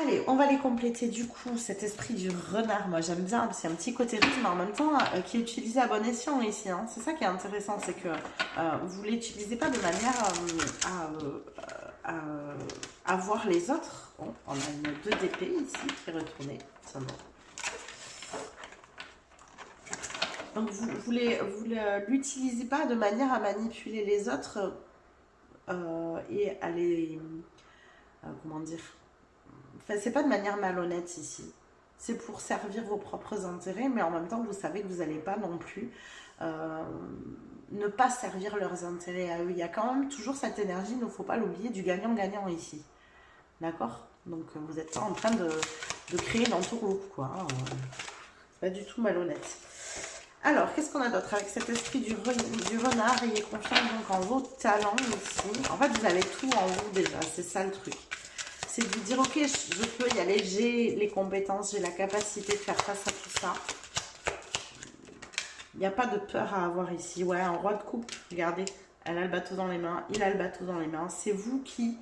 [SPEAKER 1] Allez, on va les compléter du coup, cet esprit du renard. Moi j'aime bien, parce qu'il y a un petit côté rythme en même temps qui est utilisé à bon escient ici. Hein. C'est ça qui est intéressant, c'est que vous ne l'utilisez pas de manière à voir les autres. Bon, on a une 2 d'épée ici qui est retournée. Ça donc vous l'utilisez pas de manière à manipuler les autres et à les... comment dire, enfin, c'est pas de manière malhonnête ici. c'est pour servir vos propres intérêts, mais en même temps, vous savez que vous n'allez pas non plus ne pas servir leurs intérêts à eux. Il y a quand même toujours cette énergie, il ne faut pas l'oublier, du gagnant-gagnant ici. D'accord? Donc, vous n'êtes pas en train de créer une entourloupe, quoi. Hein. C'est pas du tout malhonnête. Alors, qu'est-ce qu'on a d'autre avec cet esprit du renard? Ayez confiance donc en vos talents ici. En fait, vous avez tout en vous déjà, c'est ça le truc. C'est de vous dire, ok, je peux y aller, j'ai les compétences, j'ai la capacité de faire face à tout ça. Il n'y a pas de peur à avoir ici. Ouais, un roi de coupe, regardez, elle a le bateau dans les mains, il a le bateau dans les mains. C'est vous qui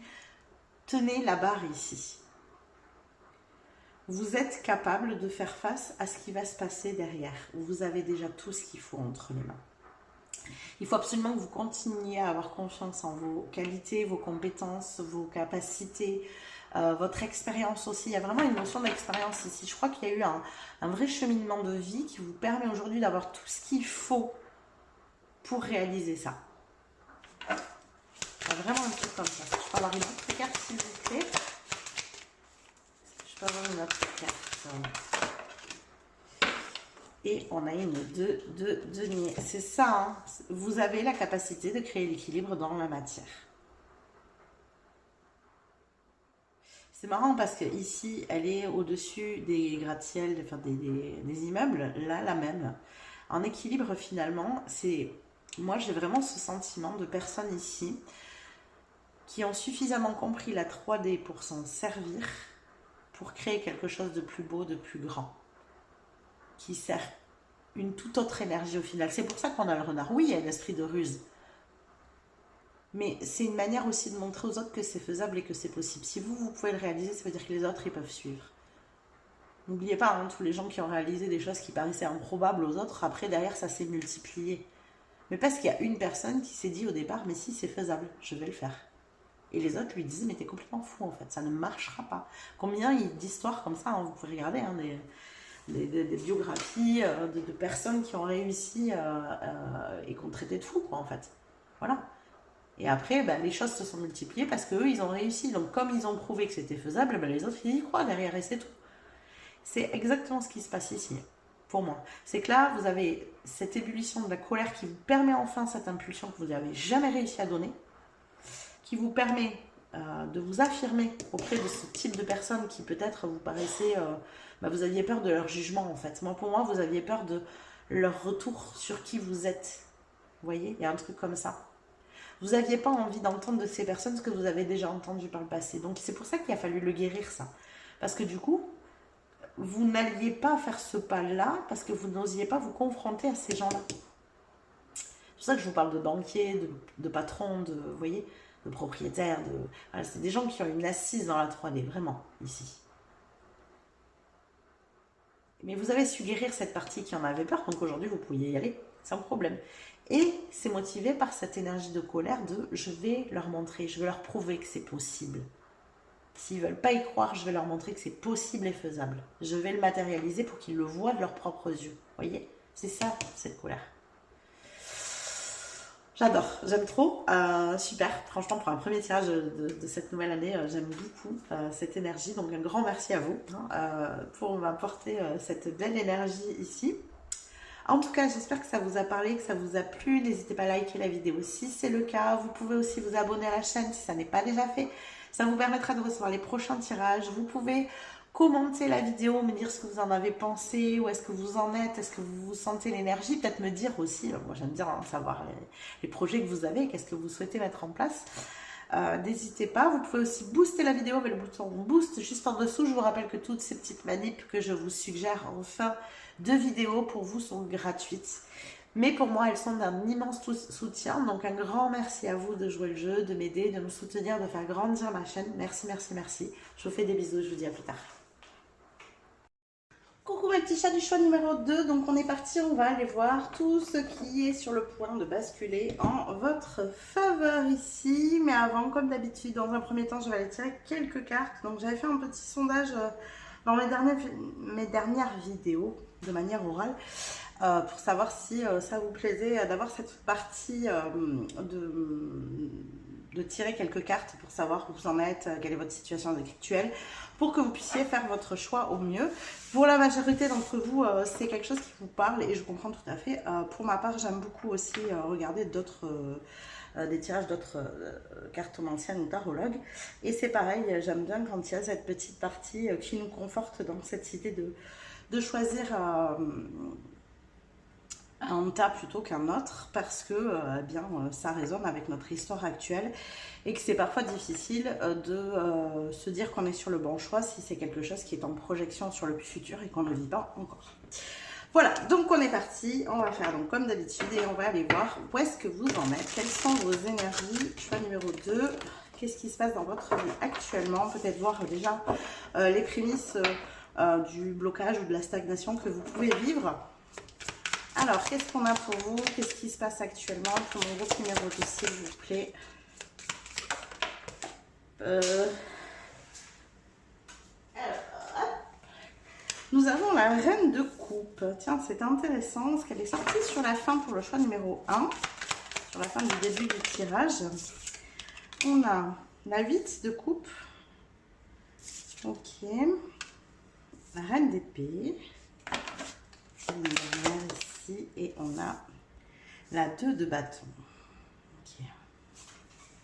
[SPEAKER 1] tenez la barre ici. Vous êtes capable de faire face à ce qui va se passer derrière. Vous avez déjà tout ce qu'il faut entre les mains. Il faut absolument que vous continuiez à avoir confiance en vos qualités, vos compétences, vos capacités, votre expérience aussi. Il y a vraiment une notion d'expérience ici. Je crois qu'il y a eu un vrai cheminement de vie qui vous permet aujourd'hui d'avoir tout ce qu'il faut pour réaliser ça. Il y a vraiment un truc comme ça. Je peux avoir une autre carte s'il vous plaît. Je peux avoir une autre carte. Et on a une de denier. C'est ça, hein. Vous avez la capacité de créer l'équilibre dans la matière. C'est marrant parce que ici, elle est au-dessus des gratte-ciel, enfin des immeubles, là, la même. En équilibre, finalement, c'est... Moi, j'ai vraiment ce sentiment de personnes ici qui ont suffisamment compris la 3D pour s'en servir, pour créer quelque chose de plus beau, de plus grand, qui sert une toute autre énergie au final. C'est pour ça qu'on a le renard. Oui, il y a l'esprit de ruse, mais c'est une manière aussi de montrer aux autres que c'est faisable et que c'est possible. Si vous pouvez le réaliser, ça veut dire que les autres, ils peuvent suivre. N'oubliez pas, hein, tous les gens qui ont réalisé des choses qui paraissaient improbables aux autres, après, derrière, ça s'est multiplié. Mais parce qu'il y a une personne qui s'est dit au départ, mais si, c'est faisable, je vais le faire. Et les autres lui disent, mais t'es complètement fou en fait, ça ne marchera pas. Combien d'histoires comme ça, hein, vous pouvez regarder, hein, des biographies de personnes qui ont réussi et qu'on traitait de fous, quoi, en fait. Voilà. Et après, ben, les choses se sont multipliées parce qu'eux, ils ont réussi. Donc, comme ils ont prouvé que c'était faisable, ben, les autres, ils y croient derrière et c'est tout. C'est exactement ce qui se passe ici, pour moi. C'est que là, vous avez cette ébullition de la colère qui vous permet enfin cette impulsion que vous n'avez jamais réussi à donner, qui vous permet de vous affirmer auprès de ce type de personnes qui peut-être vous paraissaient... vous aviez peur de leur jugement en fait. Pour moi, vous aviez peur de leur retour sur qui vous êtes. Vous voyez, il y a un truc comme ça. Vous n'aviez pas envie d'entendre de ces personnes ce que vous avez déjà entendu par le passé. Donc c'est pour ça qu'il a fallu le guérir ça. Parce que du coup, vous n'alliez pas faire ce pas-là parce que vous n'osiez pas vous confronter à ces gens-là. C'est pour ça que je vous parle de banquiers, de patrons, vous voyez, de propriétaires. Voilà, c'est des gens qui ont une assise dans la 3D, vraiment, ici. Mais vous avez su guérir cette partie qui en avait peur, donc aujourd'hui vous pouviez y aller sans problème. Et c'est motivé par cette énergie de colère de je vais leur montrer, je vais leur prouver que c'est possible. S'ils ne veulent pas y croire, je vais leur montrer que c'est possible et faisable. Je vais le matérialiser pour qu'ils le voient de leurs propres yeux. Vous voyez, c'est ça cette colère. J'adore, j'aime trop, super, franchement pour un premier tirage de cette nouvelle année, j'aime beaucoup cette énergie, donc un grand merci à vous pour m'apporter cette belle énergie ici. En tout cas, j'espère que ça vous a parlé, que ça vous a plu, n'hésitez pas à liker la vidéo si c'est le cas, vous pouvez aussi vous abonner à la chaîne si ça n'est pas déjà fait, ça vous permettra de recevoir les prochains tirages, vous pouvez commenter la vidéo, me dire ce que vous en avez pensé, où est-ce que vous en êtes, est-ce que vous sentez l'énergie, peut-être me dire aussi, moi j'aime bien savoir les projets que vous avez, qu'est-ce que vous souhaitez mettre en place. N'hésitez pas, vous pouvez aussi booster la vidéo avec le bouton boost juste en dessous. Je vous rappelle que toutes ces petites manips que je vous suggère en fin de vidéo pour vous sont gratuites. Mais pour moi, elles sont d'un immense soutien. Donc un grand merci à vous de jouer le jeu, de m'aider, de me soutenir, de faire grandir ma chaîne. Merci, merci, merci. Je vous fais des bisous, je vous dis à plus tard. Coucou mes petits chats du choix numéro 2, donc on est parti, on va aller voir tout ce qui est sur le point de basculer en votre faveur ici. Mais avant, comme d'habitude, dans un premier temps, je vais aller tirer quelques cartes. Donc j'avais fait un petit sondage dans mes dernières vidéos de manière orale pour savoir si ça vous plaisait d'avoir cette partie de tirer quelques cartes pour savoir où vous en êtes, quelle est votre situation actuelle, pour que vous puissiez faire votre choix au mieux. Pour la majorité d'entre vous, c'est quelque chose qui vous parle et je comprends tout à fait. Pour ma part, j'aime beaucoup aussi regarder des tirages d'autres cartomanciennes ou tarologues. Et c'est pareil, j'aime bien quand il y a cette petite partie qui nous conforte dans cette idée de choisir un tas plutôt qu'un autre parce que ça résonne avec notre histoire actuelle et que c'est parfois difficile de se dire qu'on est sur le bon choix si c'est quelque chose qui est en projection sur le futur et qu'on ne vit pas encore. Voilà, donc on est parti, on va faire donc comme d'habitude et on va aller voir où est-ce que vous en êtes, quelles sont vos énergies. Choix numéro 2, qu'est-ce qui se passe dans votre vie actuellement, peut-être voir déjà les prémices du blocage ou de la stagnation que vous pouvez vivre. Alors, qu'est-ce qu'on a pour vous? Qu'est-ce qui se passe actuellement pour mon groupe numéro 2, s'il vous plaît? Nous avons la reine de coupe. Tiens, c'est intéressant parce qu'elle est sortie sur la fin pour le choix numéro 1. Sur la fin du début du tirage. On a la 8 de coupe. Ok. La reine d'épée. Ici. Et on a la 2 de bâton.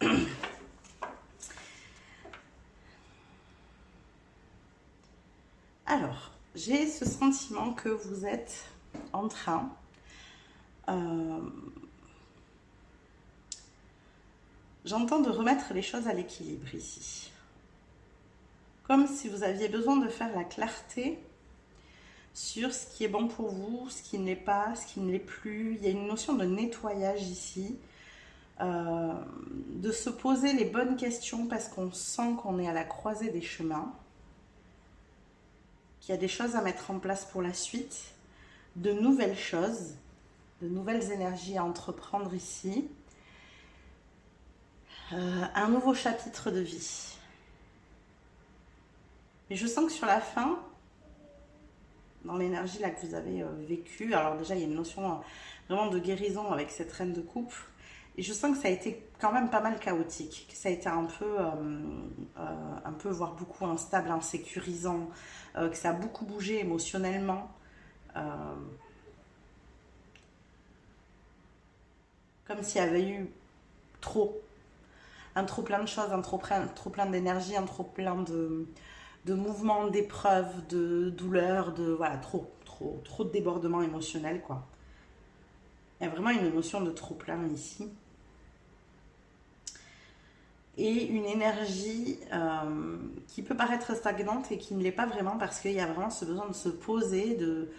[SPEAKER 1] Ok. Alors, j'ai ce sentiment que vous êtes en train j'entends de remettre les choses à l'équilibre ici. Comme si vous aviez besoin de faire la clarté sur ce qui est bon pour vous, ce qui ne l'est pas, ce qui ne l'est plus. Il y a une notion de nettoyage ici, de se poser les bonnes questions parce qu'on sent qu'on est à la croisée des chemins, qu'il y a des choses à mettre en place pour la suite, de nouvelles choses, de nouvelles énergies à entreprendre ici, un nouveau chapitre de vie. Mais je sens que sur la fin, dans l'énergie là que vous avez vécue, alors déjà il y a une notion vraiment de guérison avec cette reine de coupe, et je sens que ça a été quand même pas mal chaotique, que ça a été un peu voire beaucoup instable, insécurisant, que ça a beaucoup bougé émotionnellement. Comme s'il y avait eu un trop plein de choses, un trop plein d'énergie, un trop plein de mouvements, d'épreuves, de douleurs, voilà, trop de débordements émotionnels, quoi. Il y a vraiment une émotion de trop plein ici. Et une énergie qui peut paraître stagnante et qui ne l'est pas vraiment parce qu'il y a vraiment ce besoin de se poser, de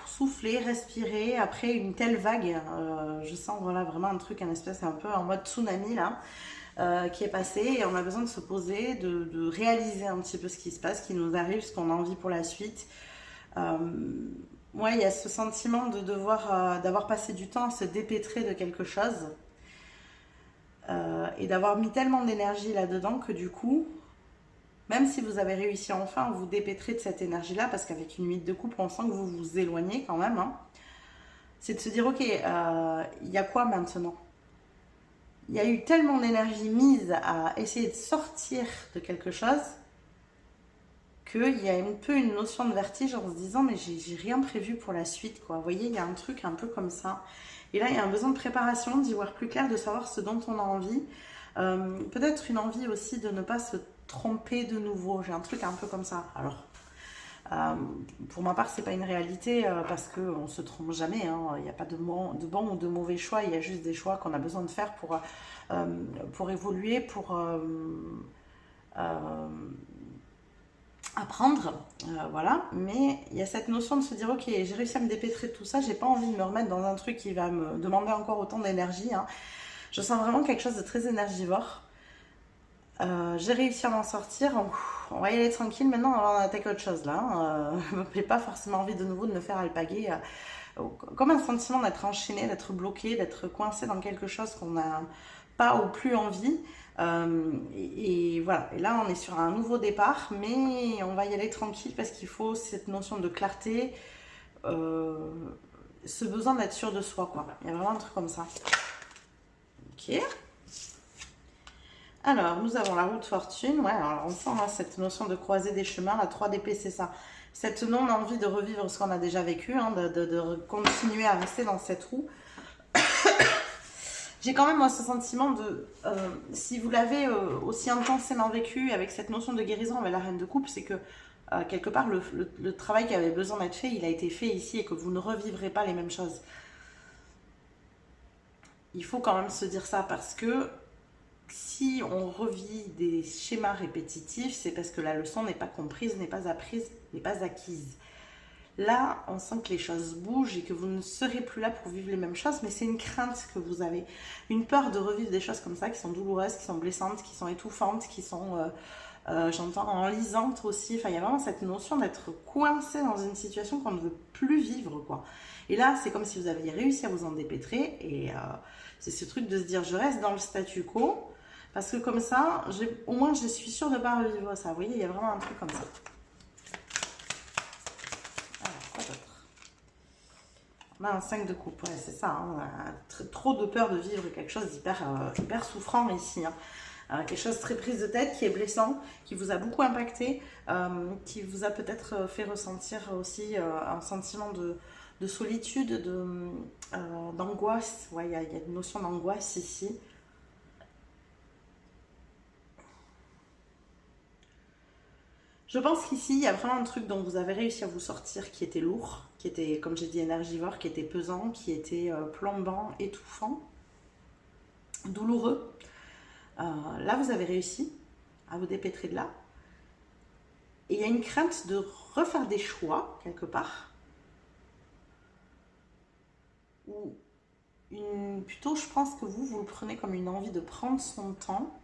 [SPEAKER 1] souffler, respirer après une telle vague. Je sens voilà, vraiment un truc, un espèce un peu en mode tsunami là, qui est passé et on a besoin de se poser, de réaliser un petit peu ce qui se passe, ce qui nous arrive, ce qu'on a envie pour la suite. Ouais, il y a ce sentiment de d'avoir passé du temps à se dépêtrer de quelque chose. Et d'avoir mis tellement d'énergie là-dedans que du coup, même si vous avez réussi enfin à vous dépêtrer de cette énergie-là, parce qu'avec une 8 de coupe, on sent que vous vous éloignez quand même, hein, c'est de se dire, ok, il y a quoi maintenant? Il y a eu tellement d'énergie mise à essayer de sortir de quelque chose qu'il y a un peu une notion de vertige en se disant, mais j'ai rien prévu pour la suite, quoi. Vous voyez, il y a un truc un peu comme ça. Et là, il y a un besoin de préparation, d'y voir plus clair, de savoir ce dont on a envie. Peut-être une envie aussi de ne pas se tromper de nouveau. J'ai un truc un peu comme ça. Alors, pour ma part, c'est pas une réalité parce qu'on ne se trompe jamais. Hein. Il n'y a pas de bon ou de mauvais choix. Il y a juste des choix qu'on a besoin de faire pour évoluer, pour apprendre, voilà, mais il y a cette notion de se dire, ok, j'ai réussi à me dépêtrer de tout ça, j'ai pas envie de me remettre dans un truc qui va me demander encore autant d'énergie, hein. Je sens vraiment quelque chose de très énergivore. J'ai réussi à m'en sortir, on va y aller tranquille, maintenant on va attaquer autre chose là, j'ai pas forcément envie de nouveau de me faire alpaguer, comme un sentiment d'être enchaîné, d'être bloqué, d'être coincé dans quelque chose qu'on n'a pas ou plus envie. Et voilà, et là on est sur un nouveau départ, mais on va y aller tranquille parce qu'il faut cette notion de clarté, ce besoin d'être sûr de soi, quoi. Il y a vraiment un truc comme ça. Ok. Alors, nous avons la roue de fortune. Ouais, alors on sent hein, cette notion de croiser des chemins. La 3DP, c'est ça. Cette non-envie de revivre ce qu'on a déjà vécu, hein, de continuer à rester dans cette roue. J'ai quand même moi ce sentiment de, si vous l'avez aussi intensément vécu avec cette notion de guérison avec la reine de coupe, c'est que quelque part le travail qui avait besoin d'être fait, il a été fait ici et que vous ne revivrez pas les mêmes choses. Il faut quand même se dire ça parce que si on revit des schémas répétitifs, c'est parce que la leçon n'est pas comprise, n'est pas apprise, n'est pas acquise. Là, on sent que les choses bougent et que vous ne serez plus là pour vivre les mêmes choses, mais c'est une crainte que vous avez. Une peur de revivre des choses comme ça, qui sont douloureuses, qui sont blessantes, qui sont étouffantes, qui sont, j'entends, enlisantes aussi. Enfin, il y a vraiment cette notion d'être coincé dans une situation qu'on ne veut plus vivre, quoi. Et là, c'est comme si vous aviez réussi à vous en dépêtrer. Et c'est ce truc de se dire, je reste dans le statu quo, parce que comme ça, au moins, je suis sûre de ne pas revivre ça. Vous voyez, il y a vraiment un truc comme ça. On a un 5 de coupe, ouais, c'est ça. Hein, trop de peur de vivre quelque chose d'hyper souffrant ici. Hein. Quelque chose de très prise de tête, qui est blessant, qui vous a beaucoup impacté, qui vous a peut-être fait ressentir aussi un sentiment de solitude, d'angoisse. Ouais, il y a une notion d'angoisse ici. Je pense qu'ici, il y a vraiment un truc dont vous avez réussi à vous sortir qui était lourd, qui était, comme j'ai dit, énergivore, qui était pesant, qui était plombant, étouffant, douloureux. Là, vous avez réussi à vous dépêtrer de là. Et il y a une crainte de refaire des choix, quelque part. Ou plutôt, je pense que vous le prenez comme une envie de prendre son temps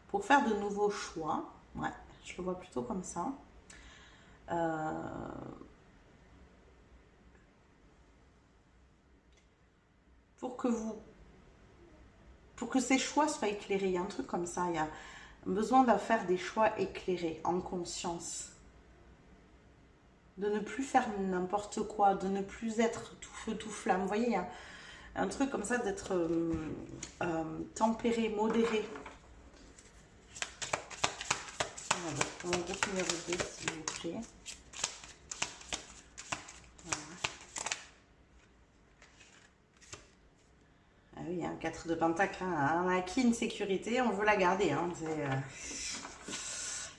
[SPEAKER 1] pour faire de nouveaux choix. Ouais, je le vois plutôt comme ça. Pour que ces choix soient éclairés. Il y a un truc comme ça, il y a besoin de faire des choix éclairés, en conscience. De ne plus faire n'importe quoi, de ne plus être tout feu, tout flamme. Vous voyez, il y a un truc comme ça d'être tempéré, modéré. Mon groupe numéro 2, s'il vous plaît. Voilà. Ah oui, un 4 de pentacle, hein. On a acquis une sécurité, on veut la garder. Hein.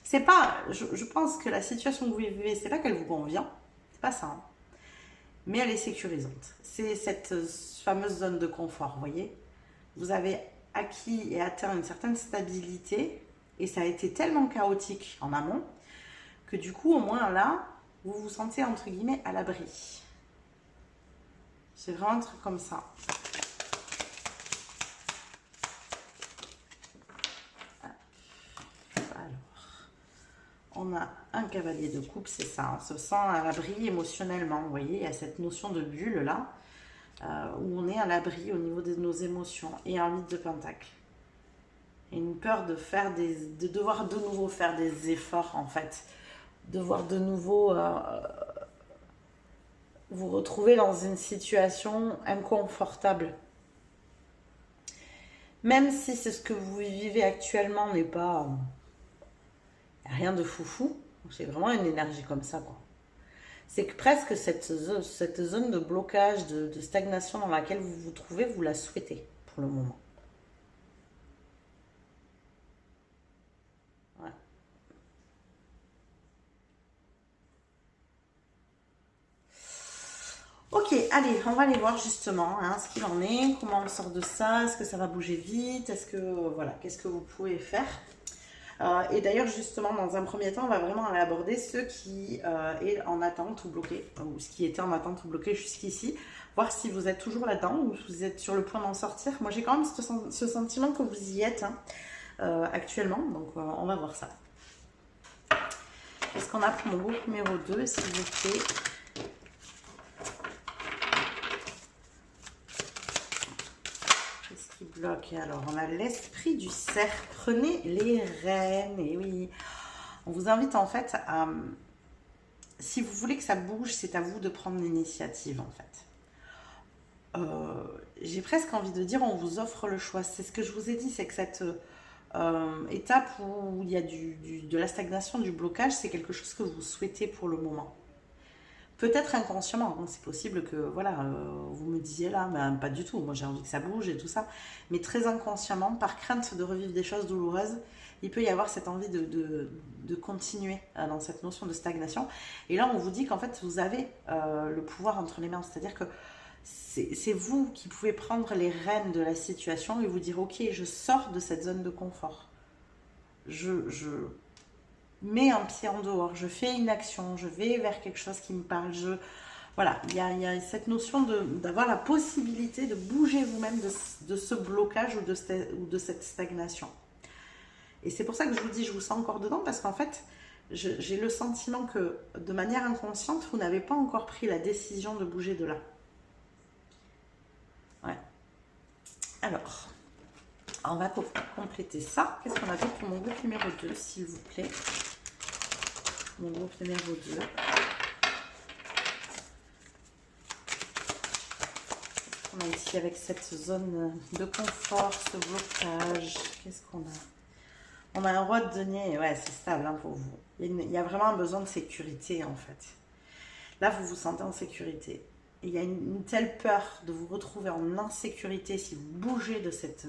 [SPEAKER 1] C'est pas, je pense que la situation que vous vivez, c'est pas qu'elle vous convient, c'est pas ça. Hein. Mais elle est sécurisante. C'est cette fameuse zone de confort, vous voyez. Vous avez acquis et atteint une certaine stabilité et ça a été tellement chaotique en amont que du coup, au moins là, vous vous sentez entre guillemets à l'abri. C'est vraiment un truc comme ça. On a un cavalier de coupe, c'est ça, on se sent à l'abri émotionnellement, vous voyez, il y a cette notion de bulle là, où on est à l'abri au niveau de nos émotions, et un 8 de pentacle. Et une peur de devoir de nouveau faire des efforts en fait, devoir de nouveau vous retrouver dans une situation inconfortable. Même si c'est ce que vous vivez actuellement n'est pas... rien de foufou, c'est vraiment une énergie comme ça, quoi. C'est que presque cette zone de blocage, de stagnation dans laquelle vous vous trouvez, vous la souhaitez pour le moment. Ouais. Ok, allez, on va aller voir justement hein, ce qu'il en est, comment on sort de ça, est-ce que ça va bouger vite, est-ce que, voilà, qu'est-ce que vous pouvez faire. Et d'ailleurs, justement, dans un premier temps, on va vraiment aller aborder ceux qui est en attente ou bloqué, ou ce qui était en attente ou bloqué jusqu'ici, voir si vous êtes toujours là-dedans ou si vous êtes sur le point d'en sortir. Moi, j'ai quand même ce sentiment que vous y êtes hein, actuellement, donc on va voir ça. Qu'est-ce qu'on a pour mon groupe numéro 2, s'il vous plaît? Bloc. Alors, on a l'esprit du cerf. Prenez les rênes. Et oui, on vous invite en fait à... Si vous voulez que ça bouge, c'est à vous de prendre l'initiative en fait. J'ai presque envie de dire, on vous offre le choix. C'est ce que je vous ai dit, c'est que cette étape où il y a de la stagnation, du blocage, c'est quelque chose que vous souhaitez pour le moment. Peut-être inconsciemment, hein, c'est possible que voilà, vous me disiez là, mais pas du tout, moi j'ai envie que ça bouge et tout ça, mais très inconsciemment, par crainte de revivre des choses douloureuses, il peut y avoir cette envie de continuer dans cette notion de stagnation. Et là, on vous dit qu'en fait, vous avez le pouvoir entre les mains, c'est-à-dire que c'est vous qui pouvez prendre les rênes de la situation et vous dire, ok, je sors de cette zone de confort. Je mets un pied en dehors, je fais une action, je vais vers quelque chose qui me parle. Voilà, il y a cette notion d'avoir la possibilité de bouger vous-même de ce blocage ou de cette stagnation. Et c'est pour ça que je vous dis, je vous sens encore dedans, parce qu'en fait, j'ai le sentiment que de manière inconsciente, vous n'avez pas encore pris la décision de bouger de là. Ouais. Alors, on va compléter ça. Qu'est-ce qu'on a fait pour mon groupe numéro 2, s'il vous plaît? Mon groupe numéro 2. On a ici avec cette zone de confort, ce blocage. Qu'est-ce qu'on a? On a un roi de denier. Ouais, c'est stable hein, pour vous. Il y a vraiment un besoin de sécurité en fait. Là, vous vous sentez en sécurité. Et il y a une telle peur de vous retrouver en insécurité si vous bougez de cette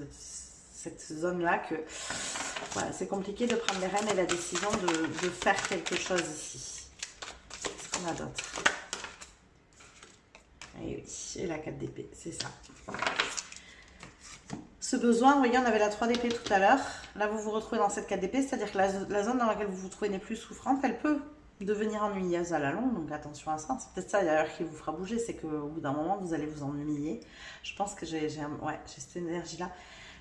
[SPEAKER 1] zone-là que voilà, c'est compliqué de prendre les rênes et la décision de faire quelque chose ici. Qu'est-ce qu'on a d'autre? Et oui, et la 4 d'épée, c'est ça. Ce besoin, vous voyez, on avait la 3 d'épée tout à l'heure. Là, vous vous retrouvez dans cette 4 d'épée, c'est-à-dire que la zone dans laquelle vous vous trouvez n'est plus souffrante, elle peut devenir ennuyeuse à la longue, donc attention à ça. C'est peut-être ça d'ailleurs qui vous fera bouger, c'est qu'au bout d'un moment, vous allez vous ennuyer. Je pense que j'ai cette énergie-là.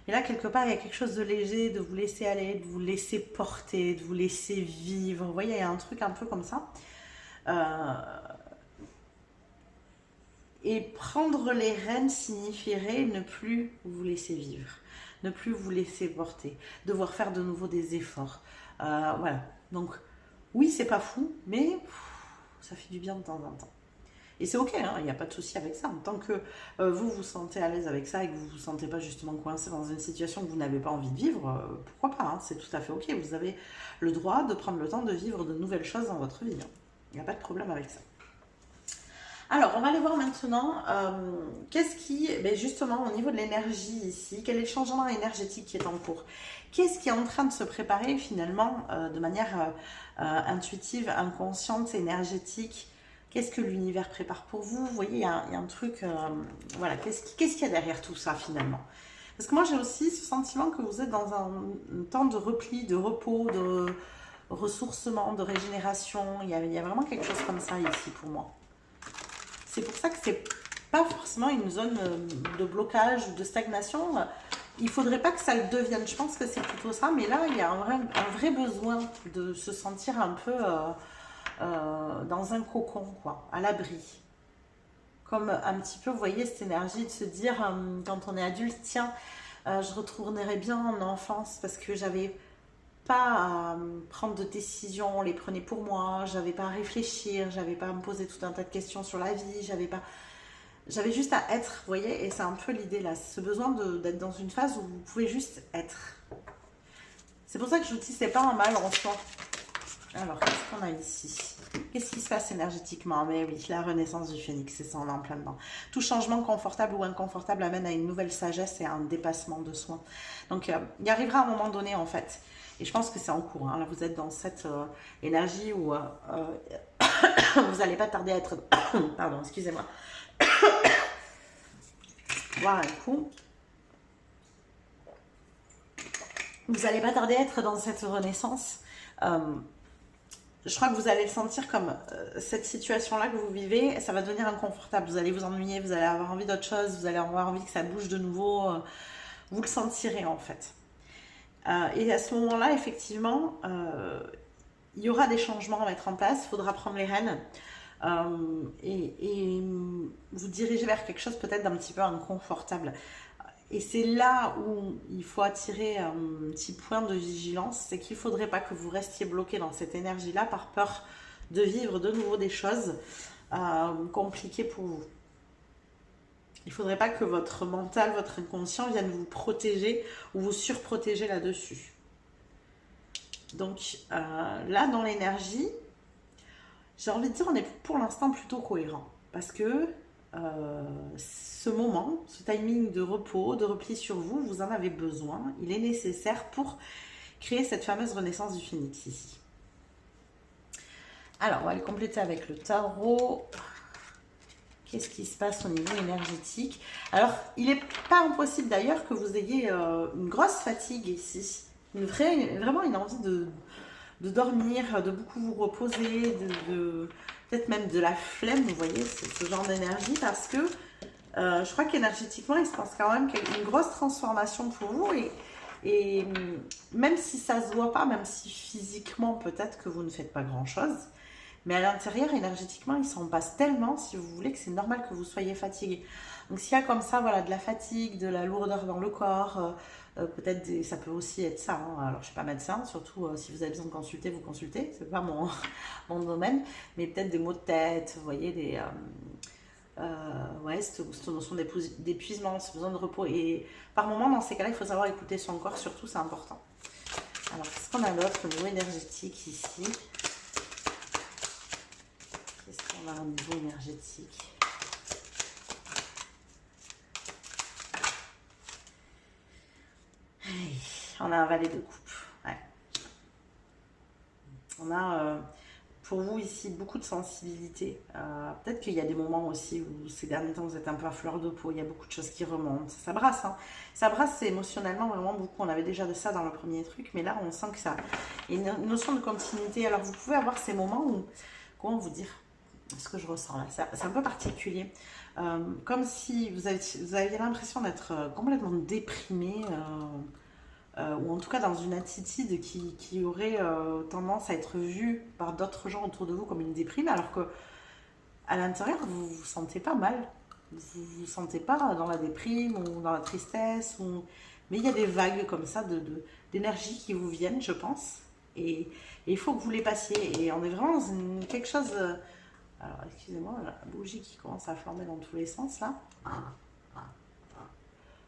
[SPEAKER 1] Mais là, quelque part, il y a quelque chose de léger, de vous laisser aller, de vous laisser porter, de vous laisser vivre. Vous voyez, il y a un truc un peu comme ça. Et prendre les rênes signifierait ne plus vous laisser vivre, ne plus vous laisser porter, devoir faire de nouveau des efforts. Voilà. Donc, oui, c'est pas fou, mais ça fait du bien de temps en temps. Et c'est ok, hein, il n'y a pas de souci avec ça. Tant que vous vous sentez à l'aise avec ça et que vous ne vous sentez pas justement coincé dans une situation que vous n'avez pas envie de vivre, pourquoi pas, hein, c'est tout à fait ok. Vous avez le droit de prendre le temps de vivre de nouvelles choses dans votre vie. Il n'y a pas de problème avec ça. Alors, on va aller voir maintenant qu'est-ce qui, justement, au niveau de l'énergie ici, quel est le changement énergétique qui est en cours? Qu'est-ce qui est en train de se préparer finalement de manière intuitive, inconsciente, énergétique? Qu'est-ce que l'univers prépare pour vous? Vous voyez, il y a un truc, voilà, qu'est-ce qu'il y a derrière tout ça finalement? Parce que moi, j'ai aussi ce sentiment que vous êtes dans un temps de repli, de repos, de ressourcement, de régénération. Il y a vraiment quelque chose comme ça ici pour moi. C'est pour ça que c'est pas forcément une zone de blocage ou de stagnation. Il faudrait pas que ça le devienne. Je pense que c'est plutôt ça. Mais là, il y a un vrai besoin de se sentir un peu dans un cocon, quoi, à l'abri. Comme un petit peu, vous voyez, cette énergie de se dire, quand on est adulte, tiens, je retournerai bien en enfance parce que j'avais pas à prendre de décisions, on les prenait pour moi, j'avais pas à réfléchir, j'avais pas à me poser tout un tas de questions sur la vie, j'avais juste à être, vous voyez, et c'est un peu l'idée là, ce besoin d'être dans une phase où vous pouvez juste être. C'est pour ça que je vous dis, c'est pas un mal en soi. Alors, qu'est-ce qu'on a ici? Qu'est-ce qui se passe énergétiquement? Mais oui, la renaissance du phénix, c'est ça, on est en plein dedans. Tout changement confortable ou inconfortable amène à une nouvelle sagesse et à un dépassement de soi. Donc, il arrivera un moment donné, en fait. Et je pense que c'est en cours. Hein. Là, vous êtes dans cette énergie où vous n'allez pas tarder à être... Pardon, excusez-moi. Boire un coup. Vous n'allez pas tarder à être dans cette renaissance. Je crois que vous allez le sentir comme cette situation-là que vous vivez, ça va devenir inconfortable. Vous allez vous ennuyer, vous allez avoir envie d'autre chose, vous allez avoir envie que ça bouge de nouveau. Vous le sentirez en fait. Et à ce moment-là, effectivement, il y aura des changements à mettre en place. Il faudra prendre les rênes et vous diriger vers quelque chose peut-être d'un petit peu inconfortable. Et c'est là où il faut attirer un petit point de vigilance, c'est qu'il ne faudrait pas que vous restiez bloqué dans cette énergie-là par peur de vivre de nouveau des choses compliquées pour vous. Il ne faudrait pas que votre mental, votre inconscient vienne vous protéger ou vous surprotéger là-dessus. Donc là, dans l'énergie, j'ai envie de dire, on est pour l'instant plutôt cohérent. Parce que ce moment, ce timing de repos, de repli sur vous, vous en avez besoin. Il est nécessaire pour créer cette fameuse renaissance du phénix ici. Alors, on va le compléter avec le tarot. Qu'est-ce qui se passe au niveau énergétique? Alors, il n'est pas impossible d'ailleurs que vous ayez une grosse fatigue ici. Vraiment une envie de dormir, de beaucoup vous reposer, peut-être même de la flemme, vous voyez, ce genre d'énergie, parce que je crois qu'énergétiquement, il se passe quand même une grosse transformation pour vous, et même si ça se voit pas, même si physiquement, peut-être que vous ne faites pas grand-chose, mais à l'intérieur, énergétiquement, il s'en passe tellement, si vous voulez, que c'est normal que vous soyez fatigué. Donc s'il y a comme ça, voilà, de la fatigue, de la lourdeur dans le corps, peut-être ça peut aussi être ça. Hein. Alors je ne suis pas médecin, surtout si vous avez besoin de consulter, vous consultez. C'est pas mon domaine, mais peut-être des maux de tête, vous voyez, ouais, cette notion d'épuisement, ce besoin de repos. Et par moment, dans ces cas-là, il faut savoir écouter son corps, surtout, c'est important. Alors qu'est-ce qu'on a d'autre au niveau énergétique ici? Qu'est-ce qu'on a au niveau énergétique? On a un valet de coupe. Ouais. On a pour vous ici beaucoup de sensibilité. Peut-être qu'il y a des moments aussi où ces derniers temps vous êtes un peu à fleur de peau. Il y a beaucoup de choses qui remontent. Ça brasse. Hein. Ça brasse émotionnellement vraiment beaucoup. On avait déjà de ça dans le premier truc. Mais là on sent que ça. Il y a une notion de continuité. Alors vous pouvez avoir ces moments où. Comment vous dire ce que je ressens là? C'est un peu particulier. Comme si vous aviez l'impression d'être complètement déprimé. Ou en tout cas dans une attitude qui aurait tendance à être vue par d'autres gens autour de vous comme une déprime, alors que à l'intérieur vous vous sentez pas mal, vous vous sentez pas dans la déprime ou dans la tristesse, mais il y a des vagues comme ça d'énergie qui vous viennent, je pense, et il faut que vous les passiez, et on est vraiment dans quelque chose. Alors excusez-moi, la bougie qui commence à flamber dans tous les sens là.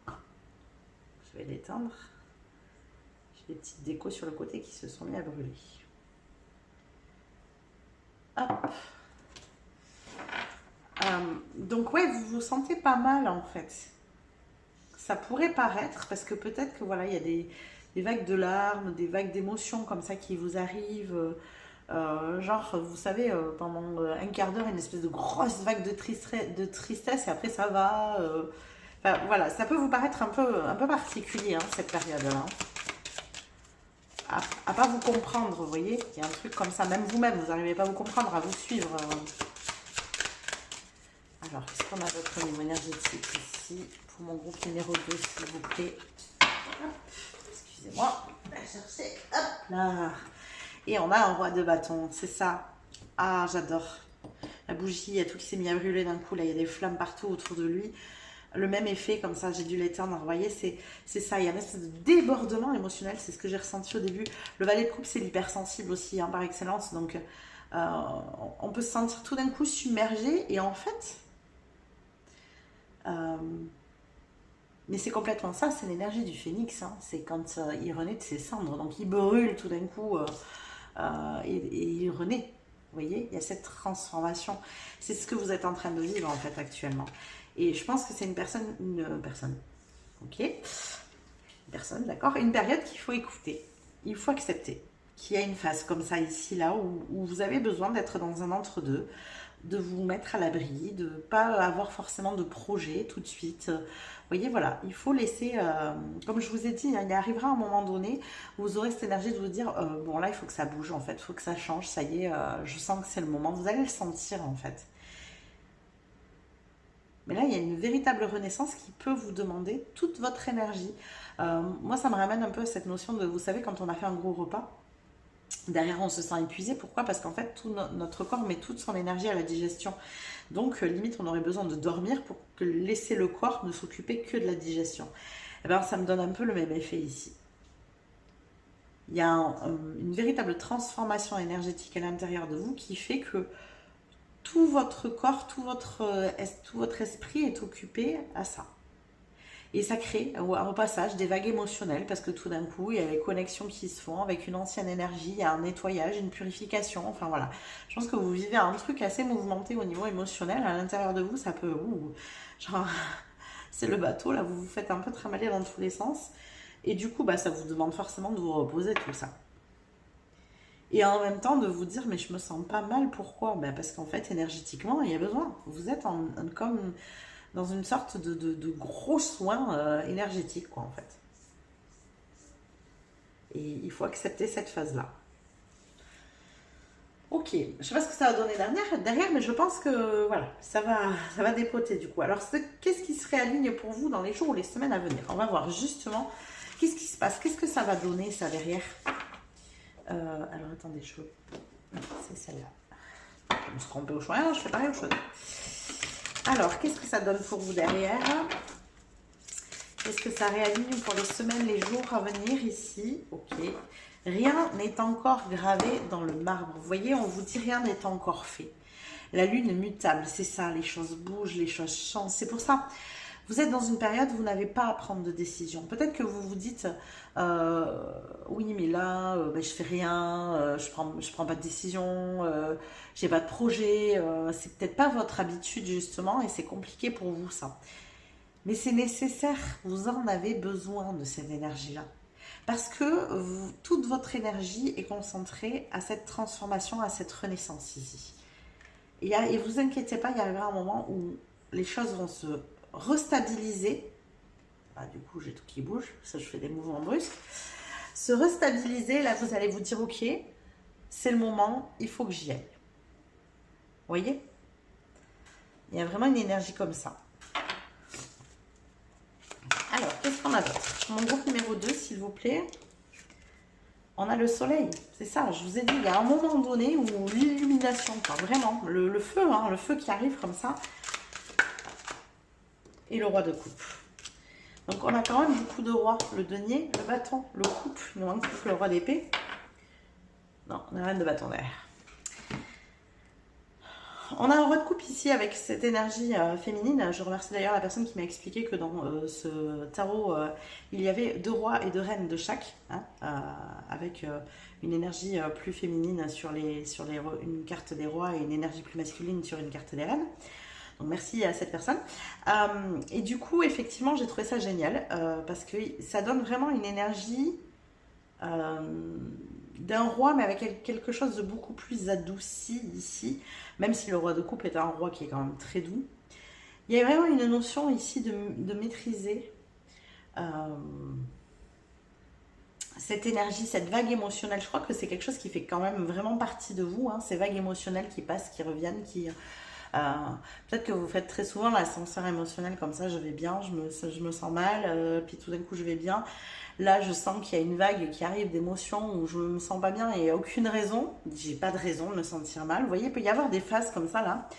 [SPEAKER 1] Je vais l'éteindre. Des petites décos sur le côté qui se sont mis à brûler. Hop. Donc ouais, vous vous sentez pas mal en fait. Ça pourrait paraître, parce que peut-être que voilà, il y a des vagues de larmes, des vagues d'émotions comme ça qui vous arrivent. Genre, vous savez, pendant un quart d'heure, une espèce de grosse vague de tristesse et après ça va. Enfin, voilà, ça peut vous paraître un peu particulier hein, cette période-là. À pas vous comprendre, vous voyez, il y a un truc comme ça, même vous-même, vous n'arrivez pas à vous comprendre, à vous suivre. Alors, qu'est-ce qu'on a d'autre au niveau énergétique ici, pour mon groupe numéro 2, s'il vous plaît. Excusez-moi, je vais chercher, hop là. Et on a un roi de bâton, c'est ça. Ah, j'adore. La bougie, il y a tout qui s'est mis à brûler d'un coup, là, il y a des flammes partout autour de lui. Le même effet, comme ça, j'ai dû l'éteindre. Vous voyez, c'est ça. Il y a un espèce de débordement émotionnel. C'est ce que j'ai ressenti au début. Le valet de coupe, c'est l'hypersensible aussi, hein, par excellence. Donc, on peut se sentir tout d'un coup submergé. Et en fait, mais c'est complètement ça. C'est l'énergie du phénix. Hein. C'est quand il renaît de ses cendres. Donc, il brûle tout d'un coup et il renaît. Vous voyez, il y a cette transformation. C'est ce que vous êtes en train de vivre, en fait, actuellement. Et je pense que c'est une personne, ok, une personne, d'accord, une période qu'il faut écouter, il faut accepter qu'il y a une phase comme ça ici, là, où vous avez besoin d'être dans un entre-deux, de vous mettre à l'abri, de ne pas avoir forcément de projet tout de suite. Vous voyez, voilà, il faut laisser, comme je vous ai dit, il arrivera un moment donné où vous aurez cette énergie de vous dire, bon là, il faut que ça bouge, en fait, il faut que ça change, ça y est, je sens que c'est le moment, vous allez le sentir, en fait. Mais là, il y a une véritable renaissance qui peut vous demander toute votre énergie. Moi, ça me ramène un peu à cette notion de, vous savez, quand on a fait un gros repas, derrière, on se sent épuisé. Pourquoi? Parce qu'en fait, tout notre corps met toute son énergie à la digestion. Donc, limite, on aurait besoin de dormir pour laisser le corps ne s'occuper que de la digestion. Et bien, ça me donne un peu le même effet ici. Il y a une véritable transformation énergétique à l'intérieur de vous qui fait que tout votre corps, tout votre esprit est occupé à ça. Et ça crée au passage des vagues émotionnelles parce que tout d'un coup, il y a les connexions qui se font avec une ancienne énergie, il y a un nettoyage, une purification, enfin voilà. Je pense que vous vivez un truc assez mouvementé au niveau émotionnel. À l'intérieur de vous, ça peut... genre, c'est le bateau, là, vous vous faites un peu trimballer dans tous les sens. Et du coup, bah, ça vous demande forcément de vous reposer tout ça. Et en même temps de vous dire, mais je me sens pas mal, pourquoi? Bah, parce qu'en fait, énergétiquement, il y a besoin. Vous êtes comme dans une sorte de gros soin énergétique, quoi, en fait. Et il faut accepter cette phase-là. Ok, je sais pas ce que ça va donner derrière, mais je pense que voilà, ça va dépoter du coup. Alors, qu'est-ce qui se réaligne pour vous dans les jours ou les semaines à venir? On va voir justement qu'est-ce qui se passe, qu'est-ce que ça va donner ça derrière. Alors attendez, c'est celle-là. Je me suis trompée au choix, je fais pareil au choix. Alors, qu'est-ce que ça donne pour vous derrière? Qu'est-ce que ça réaligne pour les semaines, les jours à venir ici? Ok. Rien n'est encore gravé dans le marbre. Vous voyez, on vous dit rien n'est encore fait. La lune est mutable, c'est ça, les choses bougent, les choses changent. C'est pour ça, vous êtes dans une période où vous n'avez pas à prendre de décision. Peut-être que vous vous dites, oui, mais là, ben, je fais rien, je prends pas de décision, j'ai pas de projet. C'est peut-être pas votre habitude justement, et c'est compliqué pour vous ça. Mais c'est nécessaire, vous en avez besoin de cette énergie-là. Parce que toute votre énergie est concentrée à cette transformation, à cette renaissance ici. Et vous inquiétez pas, il y arrivera un moment où les choses vont se restabiliser. Ah, du coup, j'ai tout qui bouge, ça je fais des mouvements brusques. Se restabiliser, là vous allez vous dire, ok, c'est le moment, il faut que j'y aille. Vous voyez? Il y a vraiment une énergie comme ça. Alors, qu'est-ce qu'on a d'autre? Mon groupe numéro 2, s'il vous plaît. On a le soleil. C'est ça, je vous ai dit, il y a un moment donné où l'illumination, vraiment, le feu, hein, le feu qui arrive comme ça. Et le roi de coupe. Donc, on a quand même beaucoup de rois. Le denier, le bâton, le coupe. Il nous manque plus que le roi d'épée. Non, on a la reine de bâton derrière. On a un roi de coupe ici avec cette énergie féminine. Je remercie d'ailleurs la personne qui m'a expliqué que dans ce tarot, il y avait 2 rois et 2 reines de chaque, hein, avec une énergie plus féminine sur une carte des rois et une énergie plus masculine sur une carte des reines. Donc merci à cette personne. Et du coup, effectivement, j'ai trouvé ça génial parce que ça donne vraiment une énergie d'un roi, mais avec quelque chose de beaucoup plus adouci ici, même si le roi de coupe est un roi qui est quand même très doux. Il y a vraiment une notion ici de maîtriser cette énergie, cette vague émotionnelle. Je crois que c'est quelque chose qui fait quand même vraiment partie de vous, hein, ces vagues émotionnelles qui passent, qui reviennent, peut-être que vous faites très souvent l'ascenseur émotionnel comme ça, je vais bien, je me sens mal, puis tout d'un coup je vais bien. Là, je sens qu'il y a une vague qui arrive d'émotions où je me sens pas bien et il n'y a aucune raison. J'ai pas de raison de me sentir mal. Vous voyez, il peut y avoir des phases comme ça, là,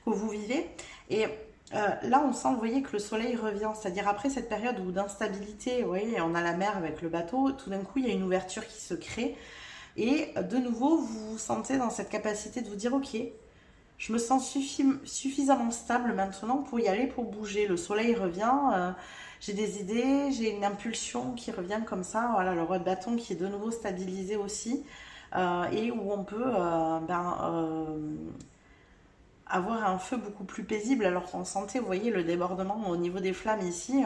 [SPEAKER 1] que vous vivez. Et là, on sent, vous voyez, que le soleil revient. C'est-à-dire après cette période d'instabilité, vous voyez, on a la mer avec le bateau. Tout d'un coup, il y a une ouverture qui se crée. Et de nouveau, vous vous sentez dans cette capacité de vous dire, ok, je me sens suffisamment stable maintenant pour y aller, pour bouger. Le soleil revient... j'ai des idées, j'ai une impulsion qui revient comme ça. Voilà, le roi de bâton qui est de nouveau stabilisé aussi. Et où on peut avoir un feu beaucoup plus paisible. Alors qu'on sentait, vous voyez, le débordement au niveau des flammes ici,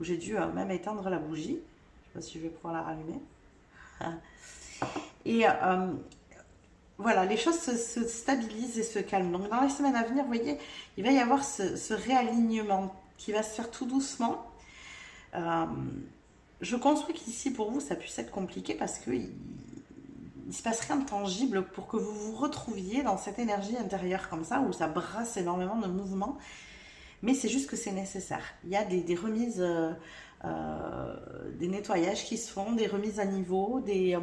[SPEAKER 1] où j'ai dû même éteindre la bougie. Je ne sais pas si je vais pouvoir la rallumer. Et voilà, les choses se stabilisent et se calment. Donc dans les semaines à venir, vous voyez, il va y avoir ce réalignement qui va se faire tout doucement. Je construis qu'ici, pour vous, ça puisse être compliqué parce qu'il ne se passe rien de tangible pour que vous vous retrouviez dans cette énergie intérieure comme ça, où ça brasse énormément de mouvements. Mais c'est juste que c'est nécessaire. Il y a des remises, des nettoyages qui se font, des remises à niveau, et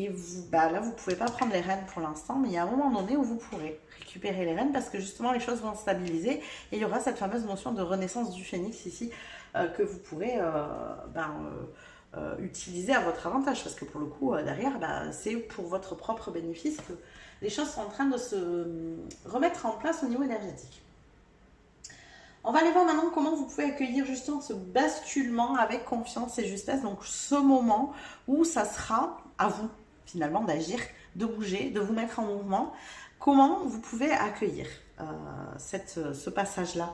[SPEAKER 1] vous, là, vous ne pouvez pas prendre les rênes pour l'instant, mais il y a un moment donné où vous pourrez récupérer les rênes parce que justement les choses vont se stabiliser et il y aura cette fameuse notion de renaissance du phénix ici que vous pourrez utiliser à votre avantage. Parce que pour le coup, derrière, bah, c'est pour votre propre bénéfice que les choses sont en train de se remettre en place au niveau énergétique. On va aller voir maintenant comment vous pouvez accueillir justement ce basculement avec confiance et justesse. Donc ce moment où ça sera à vous finalement d'agir, de bouger, de vous mettre en mouvement. Comment vous pouvez accueillir ce passage-là.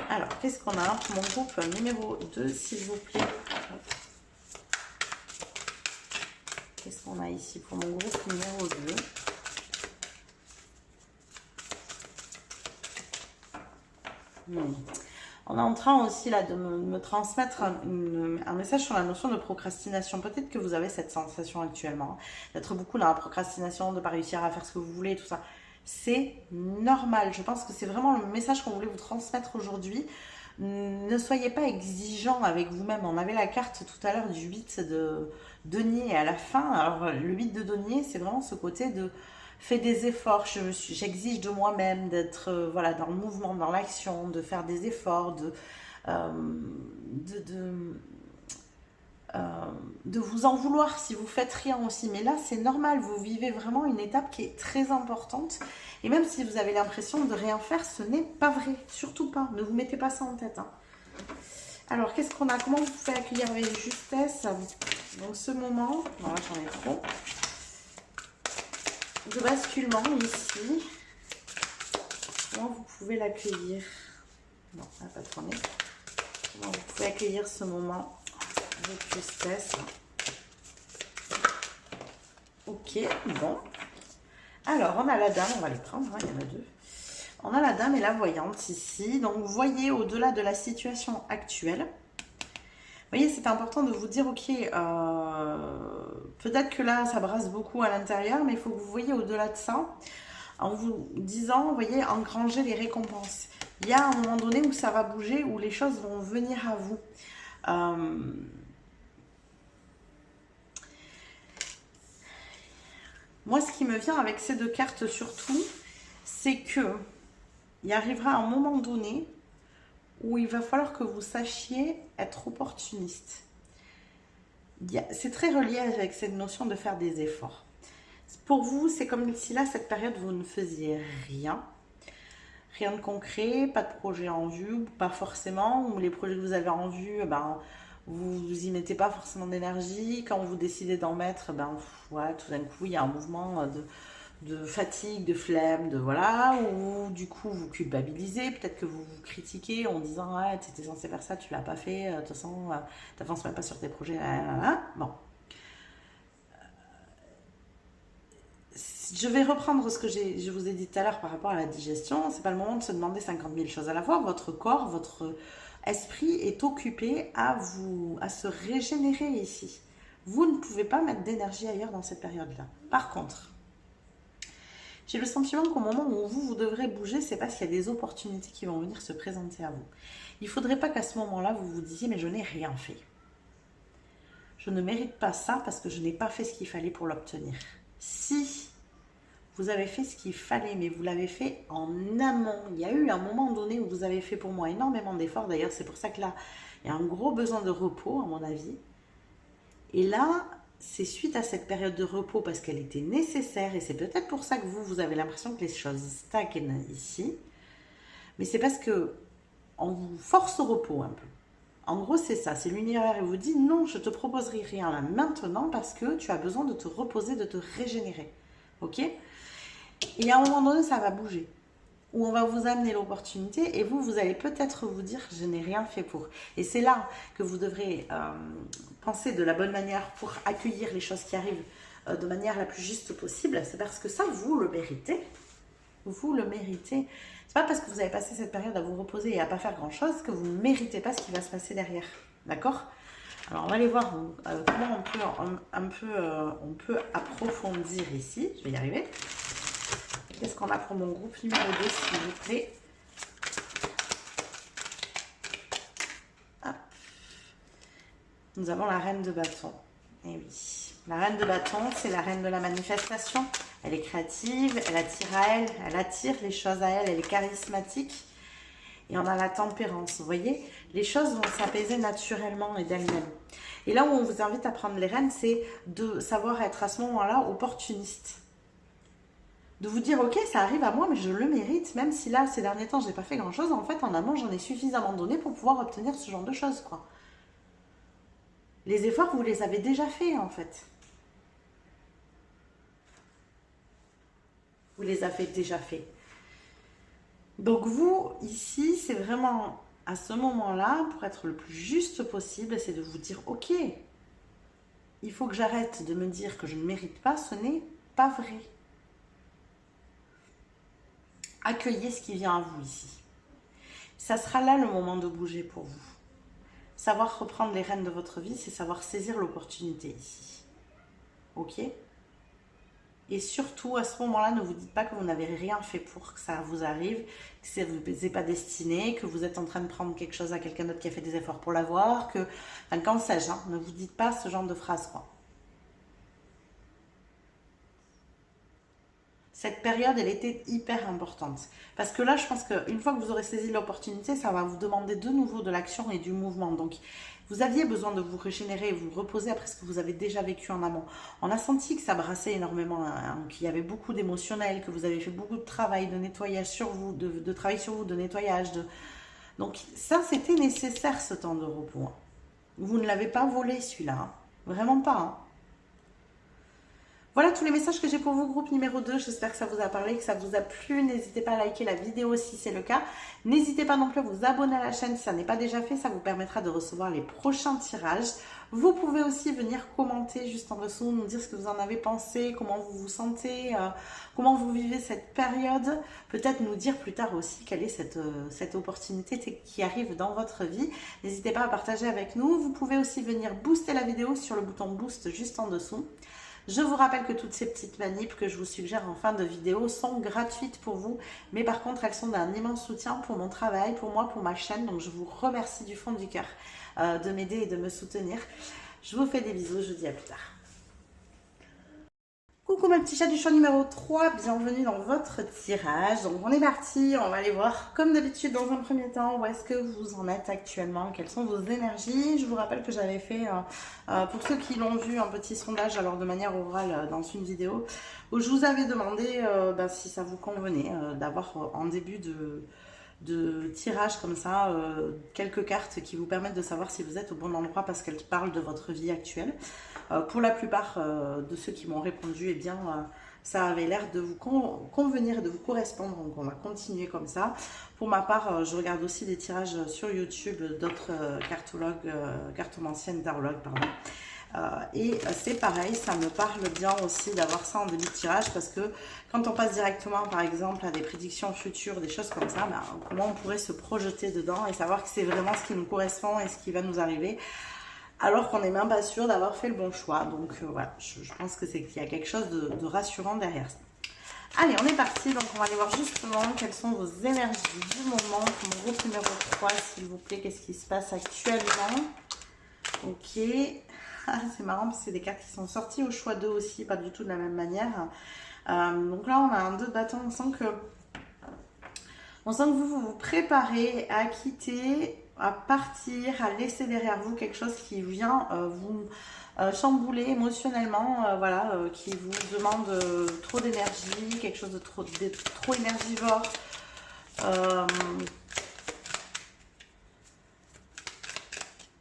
[SPEAKER 1] Alors, qu'est-ce qu'on a pour mon groupe numéro 2, s'il vous plaît? Qu'est-ce qu'on a ici pour mon groupe numéro 2? On est en train aussi là de me transmettre un message sur la notion de procrastination. Peut-être que vous avez cette sensation actuellement, d'être beaucoup dans la procrastination, de ne pas réussir à faire ce que vous voulez, tout ça. C'est normal. Je pense que c'est vraiment le message qu'on voulait vous transmettre aujourd'hui. Ne soyez pas exigeant avec vous-même. On avait la carte tout à l'heure du 8 de denier à la fin. Alors le 8 de denier, c'est vraiment ce côté de fais des efforts, j'exige de moi-même d'être voilà, dans le mouvement, dans l'action, de faire des efforts, de vous en vouloir si vous faites rien aussi. Mais là, c'est normal, vous vivez vraiment une étape qui est très importante. Et même si vous avez l'impression de rien faire, ce n'est pas vrai, surtout pas. Ne vous mettez pas ça en tête. Hein. Alors, qu'est-ce qu'on a? Comment vous pouvez accueillir avec justesse donc ce moment? Non, là, j'en ai trop. De basculement ici. Comment vous pouvez l'accueillir? Non, ça n'a pas tourné. Comment vous pouvez accueillir ce moment avec justesse? Ok, bon. Alors, on a la dame, on va les prendre, hein, il y en a deux. On a la dame et la voyante ici. Donc, vous voyez au-delà de la situation actuelle. Vous voyez, c'est important de vous dire, ok, peut-être que là, ça brasse beaucoup à l'intérieur, mais il faut que vous voyez au-delà de ça, en vous disant, vous voyez, engranger les récompenses. Il y a un moment donné où ça va bouger, où les choses vont venir à vous. Moi, ce qui me vient avec ces deux cartes surtout, c'est que il arrivera un moment donné où il va falloir que vous sachiez être opportuniste. C'est très relié avec cette notion de faire des efforts. Pour vous, c'est comme si là, cette période, vous ne faisiez rien. Rien de concret, pas de projet en vue, pas forcément. Ou les projets que vous avez en vue, ben, vous y mettez pas forcément d'énergie. Quand vous décidez d'en mettre, ben, ouais, tout d'un coup, il y a un mouvement de fatigue, de flemme, de voilà, ou du coup vous culpabilisez, peut-être que vous vous critiquez en disant ouais, tu étais censé faire ça, tu l'as pas fait, de toute façon, tu n'avances même pas sur tes projets, bon. Je vais reprendre ce que je vous ai dit tout à l'heure par rapport à la digestion. C'est pas le moment de se demander 50 000 choses à la fois. Votre corps, votre esprit est occupé à se régénérer ici. Vous ne pouvez pas mettre d'énergie ailleurs dans cette période-là. Par contre, j'ai le sentiment qu'au moment où vous devrez bouger, c'est parce qu'il y a des opportunités qui vont venir se présenter à vous. Il ne faudrait pas qu'à ce moment-là, vous vous disiez, mais je n'ai rien fait. Je ne mérite pas ça parce que je n'ai pas fait ce qu'il fallait pour l'obtenir. Si vous avez fait ce qu'il fallait, mais vous l'avez fait en amont, il y a eu un moment donné où vous avez fait pour moi énormément d'efforts. D'ailleurs, c'est pour ça que là, il y a un gros besoin de repos, à mon avis. Et là, c'est suite à cette période de repos parce qu'elle était nécessaire et c'est peut-être pour ça que vous avez l'impression que les choses stagnent ici. Mais c'est parce que on vous force au repos un peu. En gros, c'est ça. C'est l'univers qui vous dit non, je te proposerai rien là maintenant parce que tu as besoin de te reposer, de te régénérer. Ok? Et à un moment donné, ça va bouger. Où on va vous amener l'opportunité et vous allez peut-être vous dire je n'ai rien fait pour. Et c'est là que vous devrez penser de la bonne manière pour accueillir les choses qui arrivent de manière la plus juste possible. C'est parce que ça, vous le méritez. Vous le méritez. C'est pas parce que vous avez passé cette période à vous reposer et à pas faire grand-chose que vous ne méritez pas ce qui va se passer derrière. D'accord? Alors, on va aller voir comment on peut approfondir ici. Je vais y arriver. Qu'est-ce qu'on a pour mon groupe numéro 2, s'il vous plaît? Hop. Nous avons la reine de bâton. Et oui, la reine de bâton, c'est la reine de la manifestation. Elle est créative, elle attire à elle, elle attire les choses à elle, elle est charismatique. Et on a la tempérance, vous voyez? Les choses vont s'apaiser naturellement et d'elles-mêmes. Et là où on vous invite à prendre les rênes, c'est de savoir être à ce moment-là opportuniste. De vous dire, ok, ça arrive à moi, mais je le mérite, même si là, ces derniers temps, je n'ai pas fait grand-chose. En fait, en amont, j'en ai suffisamment donné pour pouvoir obtenir ce genre de choses, quoi. Les efforts, vous les avez déjà faits, en fait. Vous les avez déjà faits. Donc vous, ici, c'est vraiment à ce moment-là, pour être le plus juste possible, c'est de vous dire, ok, il faut que j'arrête de me dire que je ne mérite pas, ce n'est pas vrai. Accueillez ce qui vient à vous ici. Ça sera là le moment de bouger pour vous. Savoir reprendre les rênes de votre vie, c'est savoir saisir l'opportunité ici. Ok? Et surtout, à ce moment-là, ne vous dites pas que vous n'avez rien fait pour que ça vous arrive, que ça ne vous est pas destiné, que vous êtes en train de prendre quelque chose à quelqu'un d'autre qui a fait des efforts pour l'avoir, que... Enfin, quand sais-je, hein, ne vous dites pas ce genre de phrase, quoi. Cette période, elle était hyper importante. Parce que là, je pense qu'une fois que vous aurez saisi l'opportunité, ça va vous demander de nouveau de l'action et du mouvement. Donc, vous aviez besoin de vous régénérer et vous reposer après ce que vous avez déjà vécu en amont. On a senti que ça brassait énormément, hein, qu'il y avait beaucoup d'émotionnel, que vous avez fait beaucoup de travail, de nettoyage sur vous, de travail sur vous, de nettoyage. Donc, ça, c'était nécessaire, ce temps de repos. Hein. Vous ne l'avez pas volé, celui-là. Hein. Vraiment pas. Hein. Voilà tous les messages que j'ai pour vous, groupe numéro 2. J'espère que ça vous a parlé, que ça vous a plu. N'hésitez pas à liker la vidéo si c'est le cas. N'hésitez pas non plus à vous abonner à la chaîne si ça n'est pas déjà fait. Ça vous permettra de recevoir les prochains tirages. Vous pouvez aussi venir commenter juste en dessous, nous dire ce que vous en avez pensé, comment vous vous sentez, comment vous vivez cette période. Peut-être nous dire plus tard aussi quelle est cette opportunité qui arrive dans votre vie. N'hésitez pas à partager avec nous. Vous pouvez aussi venir booster la vidéo sur le bouton boost juste en dessous. Je vous rappelle que toutes ces petites manips que je vous suggère en fin de vidéo sont gratuites pour vous, mais par contre elles sont d'un immense soutien pour mon travail, pour moi, pour ma chaîne, donc je vous remercie du fond du cœur de m'aider et de me soutenir. Je vous fais des bisous, je vous dis à plus tard. Coucou mes petits chats du choix numéro 3, bienvenue dans votre tirage. Donc on est parti, on va aller voir comme d'habitude dans un premier temps où est-ce que vous en êtes actuellement, quelles sont vos énergies. Je vous rappelle que j'avais fait, pour ceux qui l'ont vu, un petit sondage alors de manière orale dans une vidéo où je vous avais demandé si ça vous convenait d'avoir en début de tirage comme ça, quelques cartes qui vous permettent de savoir si vous êtes au bon endroit parce qu'elles parlent de votre vie actuelle. Pour la plupart de ceux qui m'ont répondu, eh bien, ça avait l'air de vous convenir, de vous correspondre, donc on va continuer comme ça. Pour ma part, je regarde aussi des tirages sur YouTube d'autres cartologues, cartomanciennes, tarologues, pardon. Et c'est pareil, ça me parle bien aussi d'avoir ça en début de tirage parce que quand on passe directement par exemple à des prédictions futures, des choses comme ça, comment on pourrait se projeter dedans et savoir que c'est vraiment ce qui nous correspond et ce qui va nous arriver alors qu'on n'est même pas sûr d'avoir fait le bon choix. Donc voilà, je pense que c'est qu'il y a quelque chose de rassurant derrière ça. Allez, on est parti, donc on va aller voir justement quelles sont vos énergies du moment pour mon groupe numéro 3, s'il vous plaît, qu'est-ce qui se passe actuellement. Ok. Ah, c'est marrant parce que c'est des cartes qui sont sorties au choix 2 aussi, pas du tout de la même manière. Donc là, on a un 2 de bâton. On sent que vous vous préparez à quitter, à partir, à laisser derrière vous quelque chose qui vient vous chambouler émotionnellement, qui vous demande trop d'énergie, quelque chose de trop énergivore.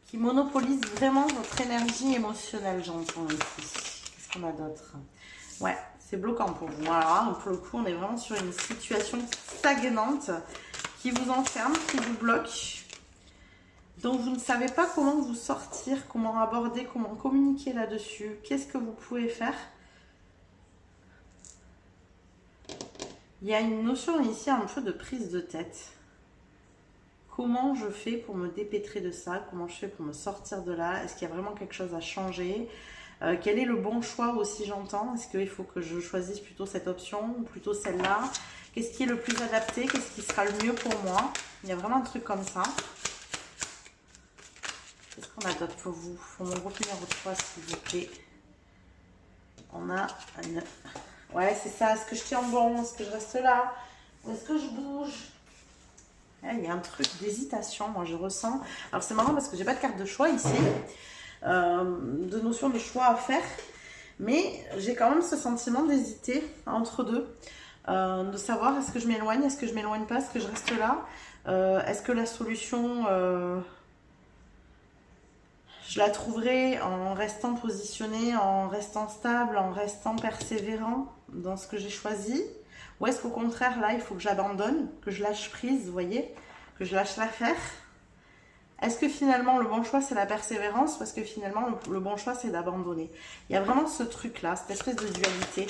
[SPEAKER 1] Qui monopolise vraiment votre énergie émotionnelle, j'entends ici. Qu'est-ce qu'on a d'autre? Ouais, c'est bloquant pour vous. Alors, pour le coup, on est vraiment sur une situation stagnante qui vous enferme, qui vous bloque. Donc, vous ne savez pas comment vous sortir, comment aborder, comment communiquer là-dessus. Qu'est-ce que vous pouvez faire? Il y a une notion ici un peu de prise de tête. Comment je fais pour me dépêtrer de ça? Comment je fais pour me sortir de là? Est-ce qu'il y a vraiment quelque chose à changer? Quel est le bon choix aussi, j'entends? Est-ce qu'il faut que je choisisse plutôt cette option ou plutôt celle-là? Qu'est-ce qui est le plus adapté? Qu'est-ce qui sera le mieux pour moi? Il y a vraiment un truc comme ça. Qu'est-ce qu'on a d'autre pour vous? Pour mon groupe numéro 3, s'il vous plaît. On a une... Ouais, c'est ça. Est-ce que je tiens bon? Est-ce que je reste là? Ou est-ce que je bouge? Il y a un truc d'hésitation, moi je ressens. Alors c'est marrant parce que j'ai pas de carte de choix ici, de notion de choix à faire, mais j'ai quand même ce sentiment d'hésiter entre deux, de savoir est-ce que je m'éloigne, est-ce que je m'éloigne pas, est-ce que je reste là, est-ce que la solution, je la trouverai en restant positionnée, en restant stable, en restant persévérant dans ce que j'ai choisi, ou est-ce qu'au contraire là il faut que j'abandonne, que je lâche prise, vous voyez, que je lâche l'affaire. Est-ce que finalement le bon choix c'est la persévérance ou est-ce que finalement le bon choix c'est d'abandonner? Il y a vraiment ce truc là, cette espèce de dualité.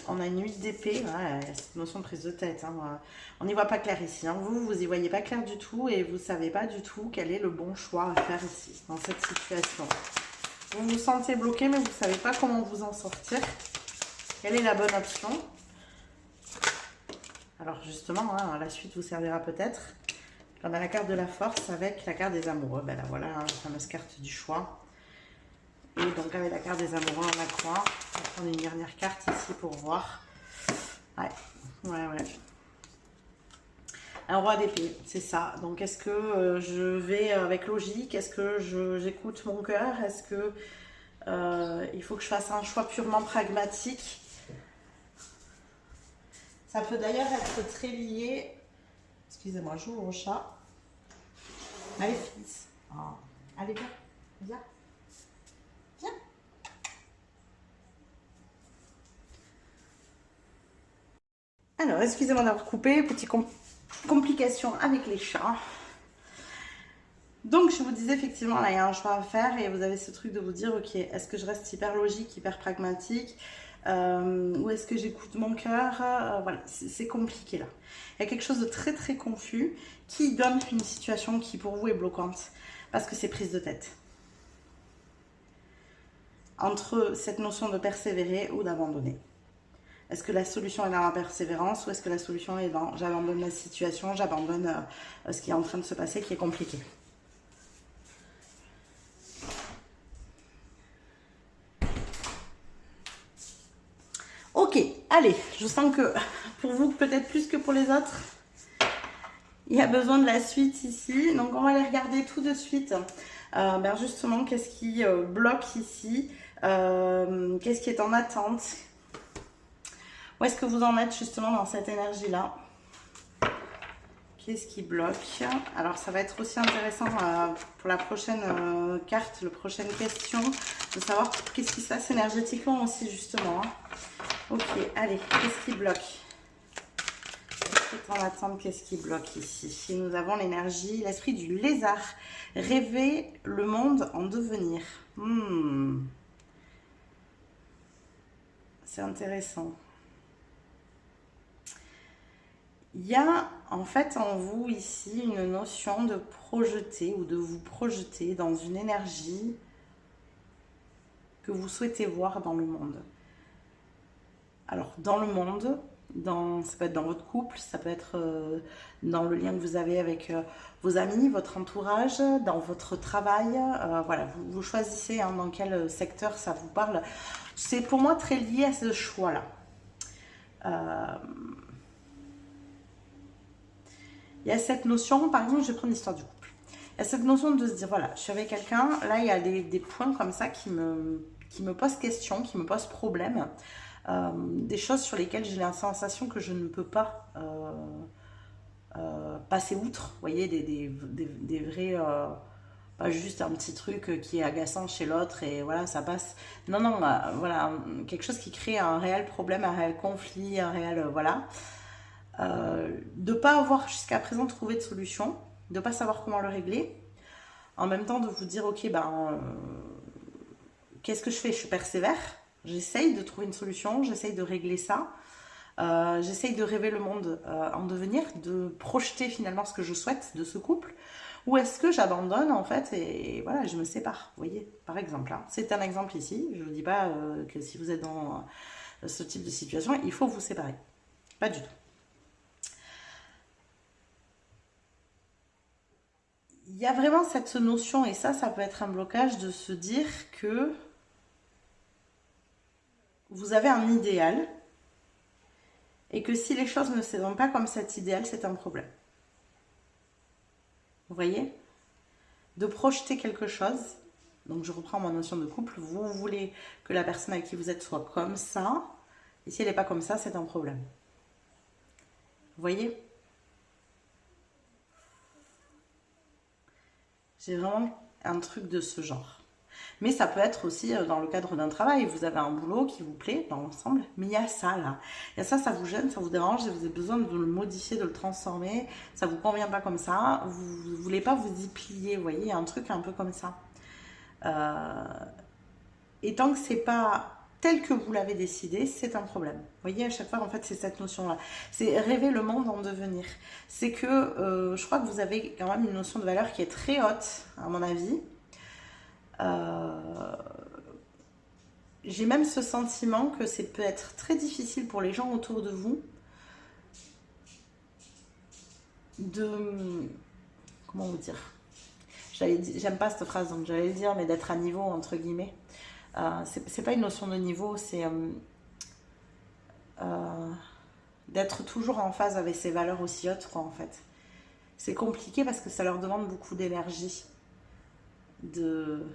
[SPEAKER 1] On a une 8 d'épée, ouais, cette notion de prise de tête. Hein. On n'y voit pas clair ici. Hein. Vous y voyez pas clair du tout et vous savez pas du tout quel est le bon choix à faire ici, dans cette situation. Vous vous sentez bloqué mais vous savez pas comment vous en sortir. Quelle est la bonne option? Alors justement, hein, la suite vous servira peut-être. On a la carte de la force avec la carte des amoureux. Ben là, voilà, hein, la fameuse carte du choix. Et donc, avec la carte des amoureux en la croix, on va prendre une dernière carte ici pour voir. Ouais. Un roi d'épée, c'est ça. Donc, est-ce que je vais avec logique? Est-ce que j'écoute mon cœur? Est-ce que il faut que je fasse un choix purement pragmatique? Ça peut d'ailleurs être très lié. Excusez-moi, j'ouvre au chat. Allez, fils. Oh. Allez, viens. Viens. Viens. Alors, excusez-moi d'avoir coupé. Petite complication avec les chats. Donc, je vous disais effectivement, là, il y a un choix à faire et vous avez ce truc de vous dire, ok, est-ce que je reste hyper logique, hyper pragmatique ou est-ce que j'écoute mon cœur? Voilà, c'est compliqué là. Il y a quelque chose de très très confus qui donne une situation qui pour vous est bloquante parce que c'est prise de tête. Entre cette notion de persévérer ou d'abandonner. Est-ce que la solution est dans la persévérance ou est-ce que la solution est dans j'abandonne la situation, j'abandonne ce qui est en train de se passer qui est compliqué? Ok, allez, je sens que pour vous, peut-être plus que pour les autres, il y a besoin de la suite ici. Donc, on va aller regarder tout de suite. Ben justement, qu'est-ce qui bloque ici? Qu'est-ce qui est en attente? Où est-ce que vous en êtes justement dans cette énergie-là? Qu'est-ce qui bloque? Alors, ça va être aussi intéressant pour la prochaine carte, la prochaine question, de savoir qu'est-ce qui se passe énergétiquement aussi justement. Hein. Ok, allez, qu'est-ce qui bloque? Qu'est-ce qui est en attente? Qu'est-ce qui bloque ici? Et nous avons l'énergie, l'esprit du lézard. Rêver le monde en devenir. C'est intéressant. Il y a en fait en vous ici une notion de projeter ou de vous projeter dans une énergie que vous souhaitez voir dans le monde. Alors, dans le monde, ça peut être dans votre couple, ça peut être dans le lien que vous avez avec vos amis, votre entourage, dans votre travail. Voilà, vous choisissez hein, dans quel secteur ça vous parle. C'est pour moi très lié à ce choix-là. Il y a cette notion, par exemple, je vais prendre l'histoire du couple. Il y a cette notion de se dire, voilà, je suis avec quelqu'un, là, il y a des points comme ça qui me posent question, qui me posent problème. Des choses sur lesquelles j'ai la sensation que je ne peux pas passer outre. Vous voyez, des vrais... pas juste un petit truc qui est agaçant chez l'autre et voilà, ça passe. Non, non, voilà, quelque chose qui crée un réel problème, un réel conflit, un réel... voilà. De ne pas avoir jusqu'à présent trouvé de solution, de ne pas savoir comment le régler, en même temps de vous dire ok ben qu'est-ce que je fais? Je persévère, j'essaye de trouver une solution, j'essaye de régler ça, j'essaye de rêver le monde en devenir, de projeter finalement ce que je souhaite de ce couple, ou est-ce que j'abandonne en fait et voilà je me sépare, vous voyez, par exemple hein. C'est un exemple ici, je ne vous dis pas que si vous êtes dans ce type de situation il faut vous séparer, pas du tout. Il y a vraiment cette notion, et ça peut être un blocage, de se dire que vous avez un idéal et que si les choses ne se font pas comme cet idéal, c'est un problème. Vous voyez? De projeter quelque chose. Donc je reprends ma notion de couple. Vous voulez que la personne avec qui vous êtes soit comme ça. Et si elle n'est pas comme ça, c'est un problème. Vous voyez? J'ai vraiment un truc de ce genre. Mais ça peut être aussi dans le cadre d'un travail. Vous avez un boulot qui vous plaît dans l'ensemble, mais il y a ça là. Il y a ça, ça vous gêne, ça vous dérange et vous avez besoin de le modifier, de le transformer. Ça vous convient pas comme ça. Vous ne voulez pas vous y plier, vous voyez, il y a un truc un peu comme ça. Et tant que c'est pas tel que vous l'avez décidé, c'est un problème. Vous voyez, à chaque fois, en fait, c'est cette notion-là. C'est rêver le monde en devenir. C'est que je crois que vous avez quand même une notion de valeur qui est très haute, à mon avis. J'ai même ce sentiment que c'est peut être très difficile pour les gens autour de vous de... Comment vous dire? J'aime pas cette phrase, donc j'allais le dire, mais d'être à niveau, entre guillemets. C'est pas une notion de niveau, c'est d'être toujours en phase avec ses valeurs aussi hautes, quoi, en fait. C'est compliqué parce que ça leur demande beaucoup d'énergie de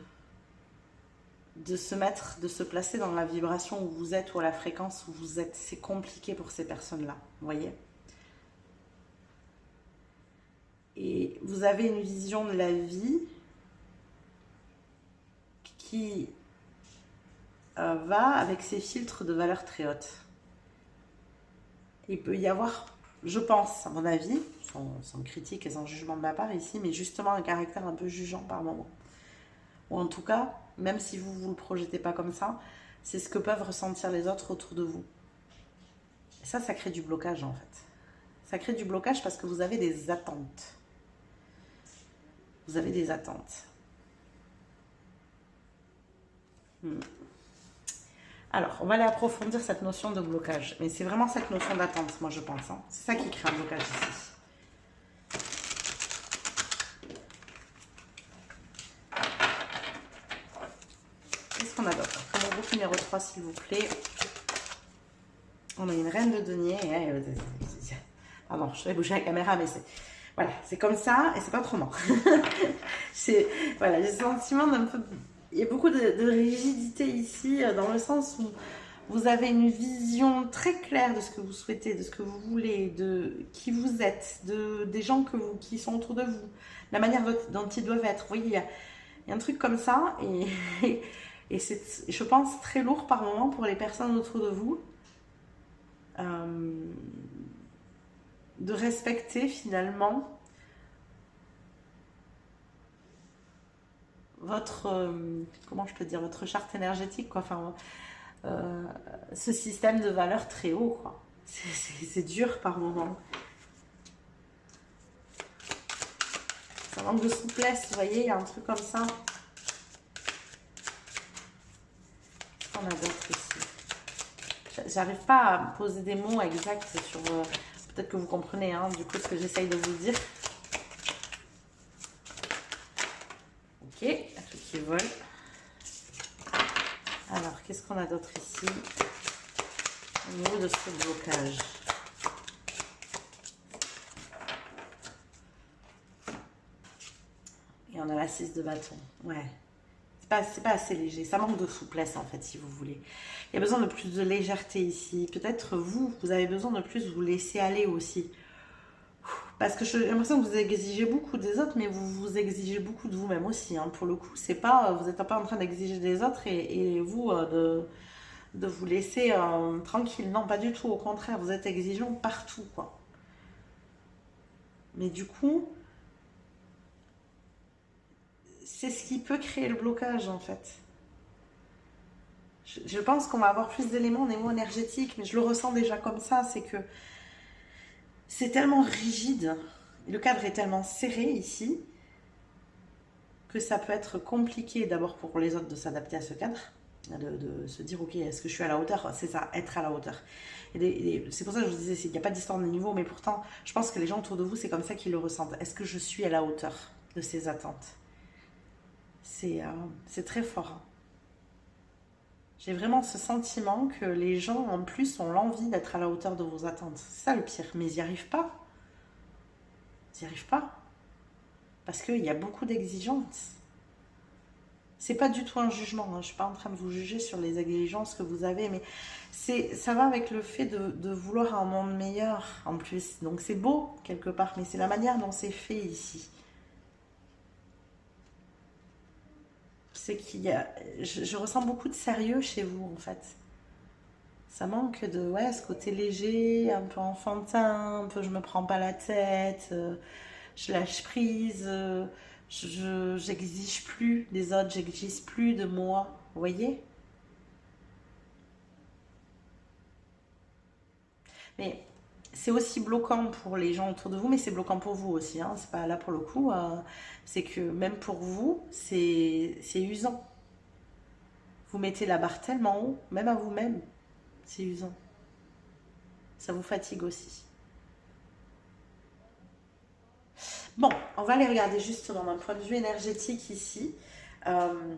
[SPEAKER 1] se mettre, de se placer dans la vibration où vous êtes ou à la fréquence où vous êtes. C'est compliqué pour ces personnes-là, vous voyez. Et vous avez une vision de la vie qui va avec ces filtres de valeur très haute. Il peut y avoir, je pense, à mon avis, sans critique et sans jugement de ma part ici, mais justement un caractère un peu jugeant par moment. Ou en tout cas, même si vous ne vous le projetez pas comme ça, c'est ce que peuvent ressentir les autres autour de vous. Et ça crée du blocage en fait. Ça crée du blocage parce que vous avez des attentes. Vous avez des attentes. Alors, on va aller approfondir cette notion de blocage. Mais c'est vraiment cette notion d'attente, moi je pense. Hein. C'est ça qui crée un blocage ici. Qu'est-ce qu'on a d'autre? Pour mon groupe numéro 3, s'il vous plaît. On a une reine de denier. Pardon, je vais bouger la caméra, mais c'est... Voilà, c'est comme ça et c'est pas autrement. Voilà, j'ai le sentiment d'un peu... Il y a beaucoup de rigidité ici, dans le sens où vous avez une vision très claire de ce que vous souhaitez, de ce que vous voulez, de qui vous êtes, des gens qui sont autour de vous, la manière dont ils doivent être. Vous voyez, il y a un truc comme ça et c'est, je pense, très lourd par moment pour les personnes autour de vous. De respecter finalement votre, comment je peux dire, votre charte énergétique, quoi. Enfin, ce système de valeurs très haut, quoi. C'est dur par moment. Ça manque de souplesse, vous voyez, il y a un truc comme ça. Qu'est-ce qu'on a d'autre ici? J'arrive pas à poser des mots exacts sur... peut-être que vous comprenez, hein, du coup, ce que j'essaye de vous dire. Ok, un truc qui vole. Alors, qu'est-ce qu'on a d'autre ici au niveau de ce blocage? Et on a la 6 de bâton. Ouais. C'est pas assez léger. Ça manque de souplesse, en fait, si vous voulez. Il y a besoin de plus de légèreté ici. Peut-être vous avez besoin de plus vous laisser aller aussi. Parce que j'ai l'impression que vous exigez beaucoup des autres, mais vous exigez beaucoup de vous-même aussi. Hein. Pour le coup, c'est pas, vous n'êtes pas en train d'exiger des autres et vous de vous laisser tranquille. Non, pas du tout. Au contraire, vous êtes exigeant partout, quoi. Mais du coup, c'est ce qui peut créer le blocage, en fait. Je pense qu'on va avoir plus d'éléments au niveau énergétique, mais je le ressens déjà comme ça. C'est que c'est tellement rigide, le cadre est tellement serré ici, que ça peut être compliqué d'abord pour les autres de s'adapter à ce cadre, de se dire ok, est-ce que je suis à la hauteur? C'est ça, être à la hauteur. C'est pour ça que je vous disais, il n'y a pas d'histoire de niveau, mais pourtant, je pense que les gens autour de vous, c'est comme ça qu'ils le ressentent. Est-ce que je suis à la hauteur de ces attentes? C'est très fort. Hein. J'ai vraiment ce sentiment que les gens, en plus, ont l'envie d'être à la hauteur de vos attentes. C'est ça le pire, mais ils n'y arrivent pas. Ils n'y arrivent pas. Parce qu'il y a beaucoup d'exigences. C'est pas du tout un jugement, hein. Je suis pas en train de vous juger sur les exigences que vous avez, mais ça va avec le fait de vouloir un monde meilleur en plus. Donc c'est beau quelque part, mais c'est la manière dont c'est fait ici. C'est qu'il y a, je ressens beaucoup de sérieux chez vous en fait. Ça manque de, ouais, ce côté léger, un peu enfantin, un peu je me prends pas la tête, je lâche prise, j'exige plus des autres, j'exige plus de moi, vous voyez? Mais c'est aussi bloquant pour les gens autour de vous, mais c'est bloquant pour vous aussi, hein. C'est pas là pour le coup, c'est que même pour vous, c'est usant. Vous mettez la barre tellement haut, même à vous-même, c'est usant. Ça vous fatigue aussi. Bon, on va aller regarder justement d'un point de vue énergétique ici. Euh,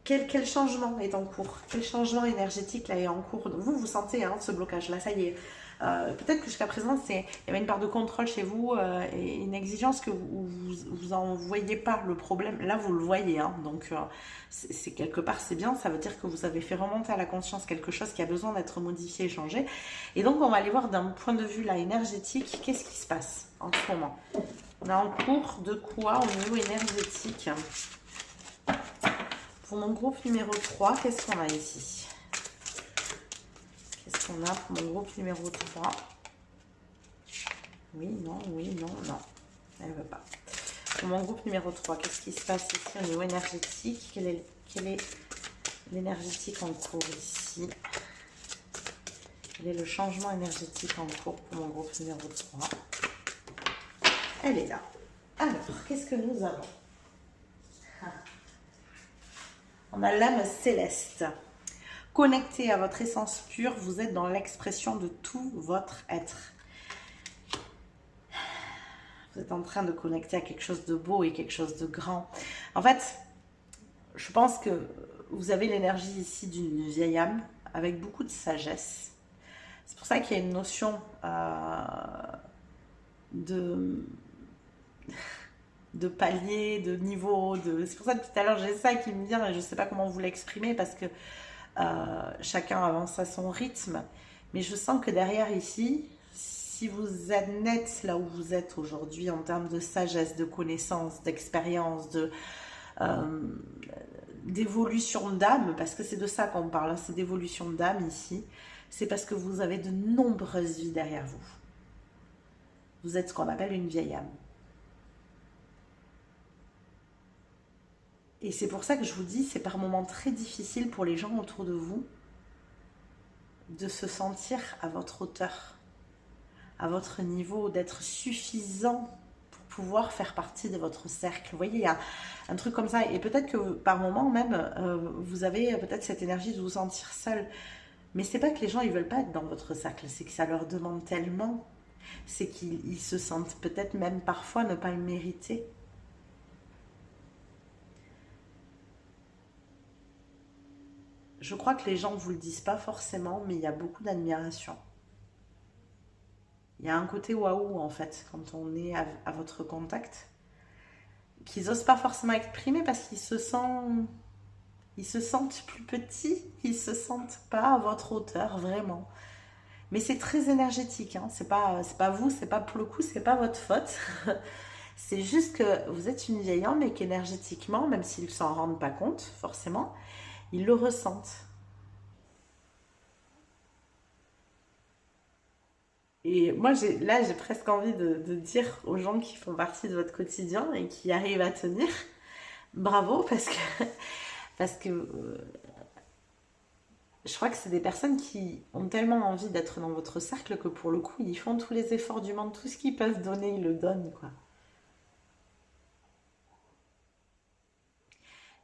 [SPEAKER 1] quel changement est en cours? Quel changement énergétique là est en cours? Vous, vous sentez hein, ce blocage là, ça y est. Peut-être que jusqu'à présent, il y avait une part de contrôle chez vous et une exigence que vous en voyez pas le problème. Là, vous le voyez. Hein, donc, c'est quelque part, c'est bien. Ça veut dire que vous avez fait remonter à la conscience quelque chose qui a besoin d'être modifié et changé. Et donc, on va aller voir d'un point de vue là énergétique, qu'est-ce qui se passe en ce moment. On est en cours de quoi au niveau énergétique? Pour mon groupe numéro 3, qu'est-ce qu'on a ici? Qu'est-ce qu'on a pour mon groupe numéro 3? Oui, non, non. Elle ne veut pas. Pour mon groupe numéro 3, qu'est-ce qui se passe ici au niveau énergétique? Quel est l'énergétique en cours ici? Quel est le changement énergétique en cours pour mon groupe numéro 3? Elle est là. Alors, qu'est-ce que nous avons? On a l'âme céleste. Connecté à votre essence pure, vous êtes dans l'expression de tout votre être. Vous êtes en train de connecter à quelque chose de beau et quelque chose de grand. En fait, je pense que vous avez l'énergie ici d'une vieille âme avec beaucoup de sagesse. C'est pour ça qu'il y a une notion de palier, de niveau. C'est pour ça que tout à l'heure j'ai ça qui me vient et je ne sais pas comment vous l'exprimer parce que chacun avance à son rythme. Mais je sens que derrière ici, si vous êtes net là où vous êtes aujourd'hui en termes de sagesse, de connaissance, d'expérience, d'évolution d'âme, parce que c'est de ça qu'on parle, c'est d'évolution d'âme ici, c'est parce que vous avez de nombreuses vies derrière vous. Vous êtes ce qu'on appelle une vieille âme. Et c'est pour ça que je vous dis, c'est par moments très difficile pour les gens autour de vous de se sentir à votre hauteur, à votre niveau, d'être suffisant pour pouvoir faire partie de votre cercle. Vous voyez, il y a un truc comme ça. Et peut-être que par moment même, vous avez peut-être cette énergie de vous sentir seul. Mais c'est pas que les gens ils veulent pas être dans votre cercle, c'est que ça leur demande tellement. C'est qu'ils se sentent peut-être même parfois ne pas le mériter. Je crois que les gens ne vous le disent pas forcément, mais il y a beaucoup d'admiration. Il y a un côté waouh en fait, quand on est à votre contact, qu'ils n'osent pas forcément exprimer parce ils se sentent plus petits, ils se sentent pas à votre hauteur vraiment. Mais c'est très énergétique, hein. C'est pas vous, c'est pas pour le coup, c'est pas votre faute. C'est juste que vous êtes une vieille âme et qu'énergétiquement, même s'ils ne s'en rendent pas compte forcément, ils le ressentent. Et moi, là, j'ai presque envie de dire aux gens qui font partie de votre quotidien et qui arrivent à tenir, bravo, parce que je crois que c'est des personnes qui ont tellement envie d'être dans votre cercle que pour le coup, ils font tous les efforts du monde, tout ce qu'ils peuvent donner, ils le donnent, quoi.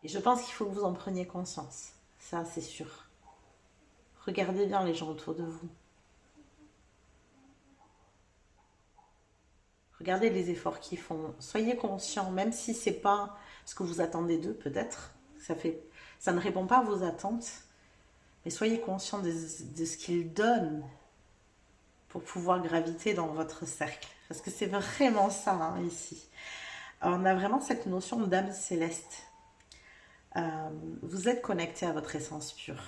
[SPEAKER 1] Et je pense qu'il faut que vous en preniez conscience, ça, c'est sûr. Regardez bien les gens autour de vous. Regardez les efforts qu'ils font. Soyez conscients, même si c'est pas ce que vous attendez d'eux, peut-être. Ça ne répond pas à vos attentes. Mais soyez conscients de ce qu'ils donnent pour pouvoir graviter dans votre cercle. Parce que c'est vraiment ça, hein, ici. on a vraiment cette notion d'âme céleste. Vous êtes connecté à votre essence pure.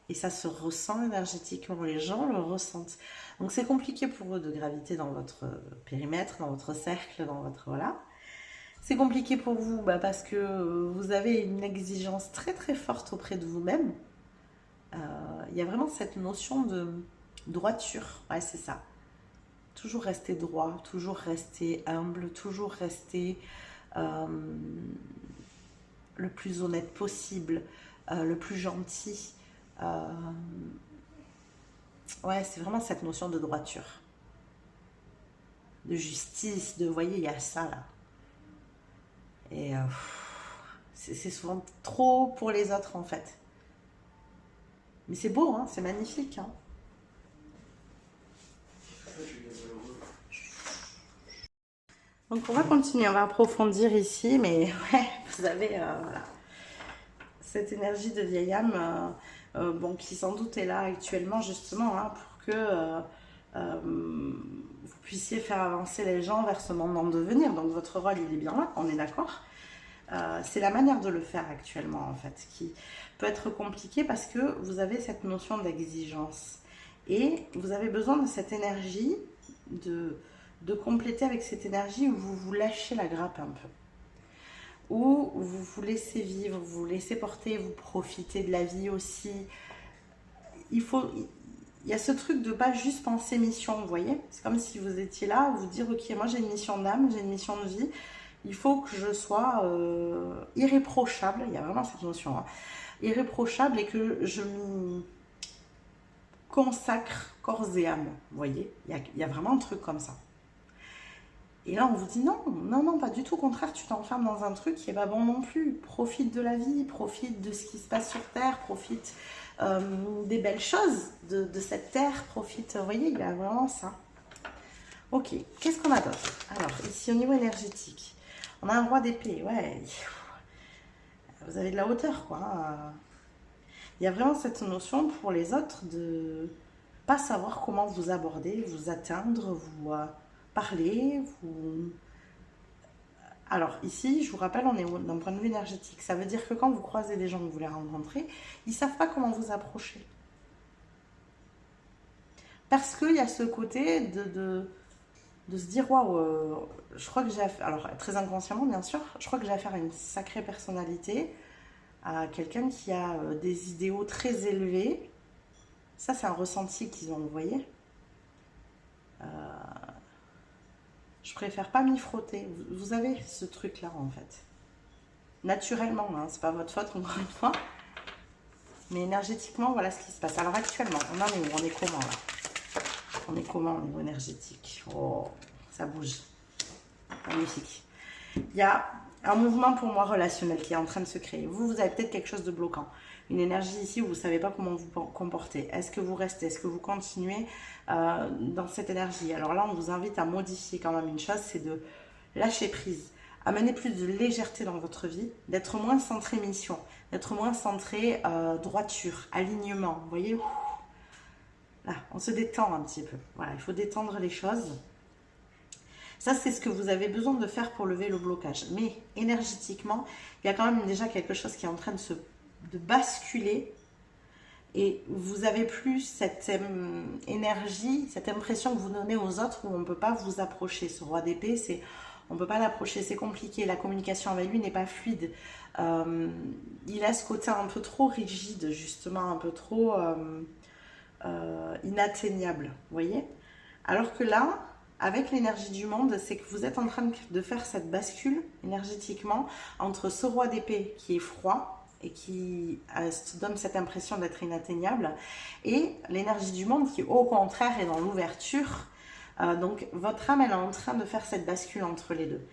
[SPEAKER 1] Et ça se ressent énergétiquement, les gens le ressentent. Donc c'est compliqué pour eux de graviter dans votre périmètre, dans votre cercle, dans votre... Voilà. C'est compliqué pour vous parce que vous avez une exigence très très forte auprès de vous-même. Il y a vraiment cette notion de droiture. Ouais, c'est ça. Toujours rester droit, toujours rester humble, toujours rester le plus honnête possible, le plus gentil. Ouais, c'est vraiment cette notion de droiture, de justice, de, vous voyez, il y a ça là. Et c'est souvent trop pour les autres en fait. Mais c'est beau, hein, c'est magnifique. Hein. Donc on va continuer, on va approfondir ici, mais ouais, vous avez voilà, cette énergie de vieille âme, bon, qui sans doute est là actuellement justement hein, pour que vous puissiez faire avancer les gens vers ce monde en devenir. Donc votre rôle il est bien là, on est d'accord. C'est la manière de le faire actuellement en fait qui peut être compliqué parce que vous avez cette notion d'exigence et vous avez besoin de cette énergie de compléter avec cette énergie où vous vous lâchez la grappe un peu, où vous vous laissez vivre, vous vous laissez porter, vous profitez de la vie aussi. Il y a ce truc de pas juste penser mission, vous voyez. C'est comme si vous étiez là, vous dire ok, moi j'ai une mission d'âme, j'ai une mission de vie. Il faut que je sois irréprochable, il y a vraiment cette notion, hein, irréprochable et que je m'y consacre corps et âme, vous voyez. Il y a vraiment un truc comme ça. Et là, on vous dit non, non, non, pas du tout. Au contraire, tu t'enfermes dans un truc qui n'est pas bon non plus. Profite de la vie, profite de ce qui se passe sur Terre, profite des belles choses de cette Terre, profite. Vous voyez, il y a vraiment ça. Ok, qu'est-ce qu'on a d'autre? Alors, ici, au niveau énergétique, on a un roi d'épée. Ouais, vous avez de la hauteur, quoi. Il y a vraiment cette notion pour les autres de pas savoir comment vous aborder, vous atteindre, vous... parler, vous... Alors ici, je vous rappelle, on est d'un point de vue énergétique. Ça veut dire que quand vous croisez des gens que vous les rencontrez, ils ne savent pas comment vous approcher. Parce qu'il y a ce côté de se dire, waouh, je crois que j'ai affaire... Alors très inconsciemment, bien sûr, je crois que j'ai affaire à une sacrée personnalité, à quelqu'un qui a des idéaux très élevés. Ça, c'est un ressenti qu'ils ont, vous voyez. Je préfère pas m'y frotter. Vous avez ce truc-là, en fait. Naturellement, hein, c'est pas votre faute, encore une fois. Mais énergétiquement, voilà ce qui se passe. Alors actuellement, on en est où? On est comment, là? On est comment au niveau énergétique? Oh, ça bouge. Magnifique. Il y a un mouvement pour moi relationnel qui est en train de se créer. Vous avez peut-être quelque chose de bloquant. Une énergie ici où vous ne savez pas comment vous comporter. Est-ce que vous restez? Est-ce que vous continuez dans cette énergie? Alors là, on vous invite à modifier quand même une chose, c'est de lâcher prise. Amener plus de légèreté dans votre vie, d'être moins centré mission, d'être moins centré droiture, alignement. Vous voyez? Là, on se détend un petit peu. Voilà, il faut détendre les choses. Ça, c'est ce que vous avez besoin de faire pour lever le blocage. Mais énergétiquement, il y a quand même déjà quelque chose qui est en train de basculer. Et vous avez plus cette énergie, cette impression que vous donnez aux autres où on ne peut pas vous approcher. Ce roi d'épée, c'est on ne peut pas l'approcher, c'est compliqué. La communication avec lui n'est pas fluide. Il a ce côté un peu trop rigide, justement, un peu trop inatteignable. Vous voyez? Alors que là, avec l'énergie du monde, c'est que vous êtes en train de faire cette bascule énergétiquement entre ce roi d'épée qui est froid et qui donne cette impression d'être inatteignable et l'énergie du monde qui au contraire est dans l'ouverture. Donc votre âme elle est en train de faire cette bascule entre les deux.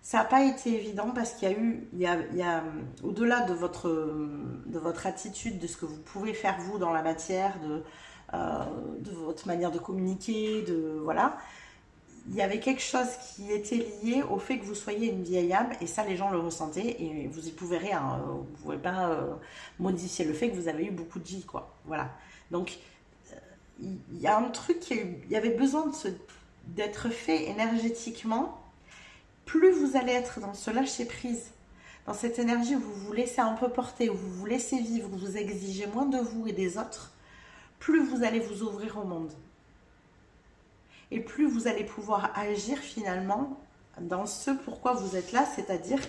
[SPEAKER 1] Ça n'a pas été évident parce qu'il y a au-delà de votre attitude, de ce que vous pouvez faire vous dans la matière, de votre manière de communiquer, voilà. Il y avait quelque chose qui était lié au fait que vous soyez une vieille âme et ça les gens le ressentaient et vous y pouvez rien, vous ne pouvez pas modifier le fait que vous avez eu beaucoup de vie, quoi. Voilà. Donc il y a un truc il y avait besoin d'être fait énergétiquement plus vous allez être dans ce lâcher-prise, dans cette énergie où vous vous laissez un peu porter, où vous vous laissez vivre, où vous exigez moins de vous et des autres, plus vous allez vous ouvrir au monde. Et plus vous allez pouvoir agir finalement dans ce pourquoi vous êtes là, c'est-à-dire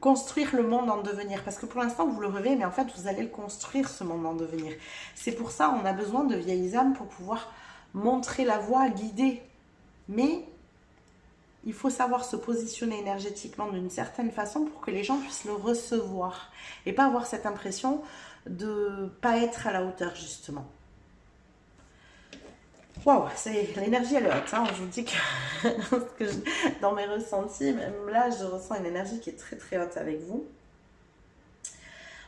[SPEAKER 1] construire le monde en devenir. Parce que pour l'instant, vous le rêvez, mais en fait, vous allez le construire, ce monde en devenir. C'est pour ça on a besoin de vieilles âmes pour pouvoir montrer la voie, guider. Mais il faut savoir se positionner énergétiquement d'une certaine façon pour que les gens puissent le recevoir. Et pas avoir cette impression de ne pas être à la hauteur, justement. Waouh, l'énergie elle est haute, hein. Je vous dis que, dans mes ressentis, même là, je ressens une énergie qui est très très haute avec vous.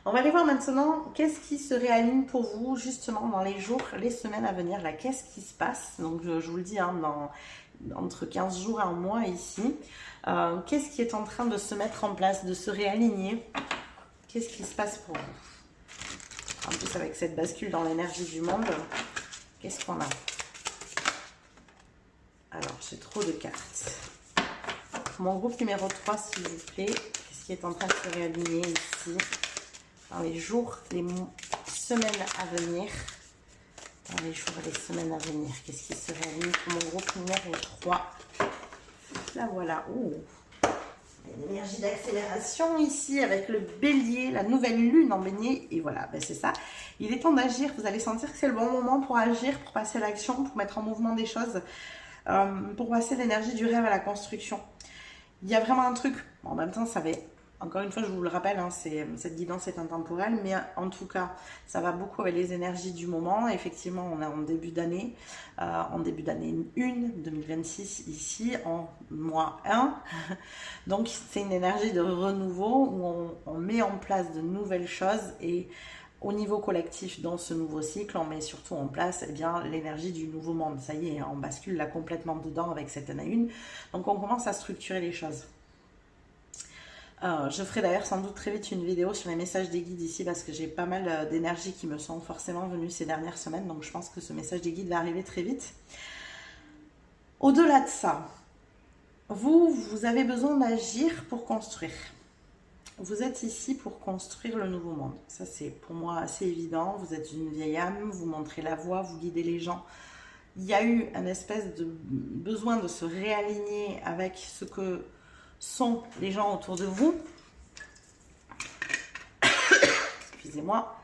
[SPEAKER 1] On va aller voir maintenant qu'est-ce qui se réaligne pour vous justement dans les jours, les semaines à venir. Là, qu'est-ce qui se passe? Donc, je vous le dis, hein, entre 15 jours et un mois ici. Qu'est-ce qui est en train de se mettre en place, de se réaligner? Qu'est-ce qui se passe pour vous? En plus, avec cette bascule dans l'énergie du monde, qu'est-ce qu'on a? Alors, j'ai trop de cartes. Mon groupe numéro 3, s'il vous plaît. Qu'est-ce qui est en train de se réaligner ici? Dans les jours, les semaines à venir. Dans les jours et les semaines à venir. Qu'est-ce qui se réaligne pour mon groupe numéro 3? Là, voilà. Ouh. Une énergie d'accélération ici avec le bélier, la nouvelle lune en bélier. Et voilà, ben c'est ça. Il est temps d'agir. Vous allez sentir que c'est le bon moment pour agir, pour passer à l'action, pour mettre en mouvement des choses. Pour passer l'énergie du rêve à la construction. Il y a vraiment un truc, en même temps ça va, encore une fois je vous le rappelle, hein, cette guidance est intemporelle, mais en tout cas ça va beaucoup avec les énergies du moment. Effectivement on est en début d'année, 1, 2026 ici, en mois 1, donc c'est une énergie de renouveau où on met en place de nouvelles choses et au niveau collectif, dans ce nouveau cycle, on met surtout en place l'énergie du nouveau monde. Ça y est, on bascule là complètement dedans avec cette année 1. Donc on commence à structurer les choses. Je ferai d'ailleurs sans doute très vite une vidéo sur les messages des guides ici parce que j'ai pas mal d'énergie qui me sont forcément venues ces dernières semaines. Donc je pense que ce message des guides va arriver très vite. Au-delà de ça, vous avez besoin d'agir pour construire. Vous êtes ici pour construire le nouveau monde. Ça, c'est pour moi assez évident. Vous êtes une vieille âme, vous montrez la voie, vous guidez les gens. Il y a eu un espèce de besoin de se réaligner avec ce que sont les gens autour de vous. Excusez-moi.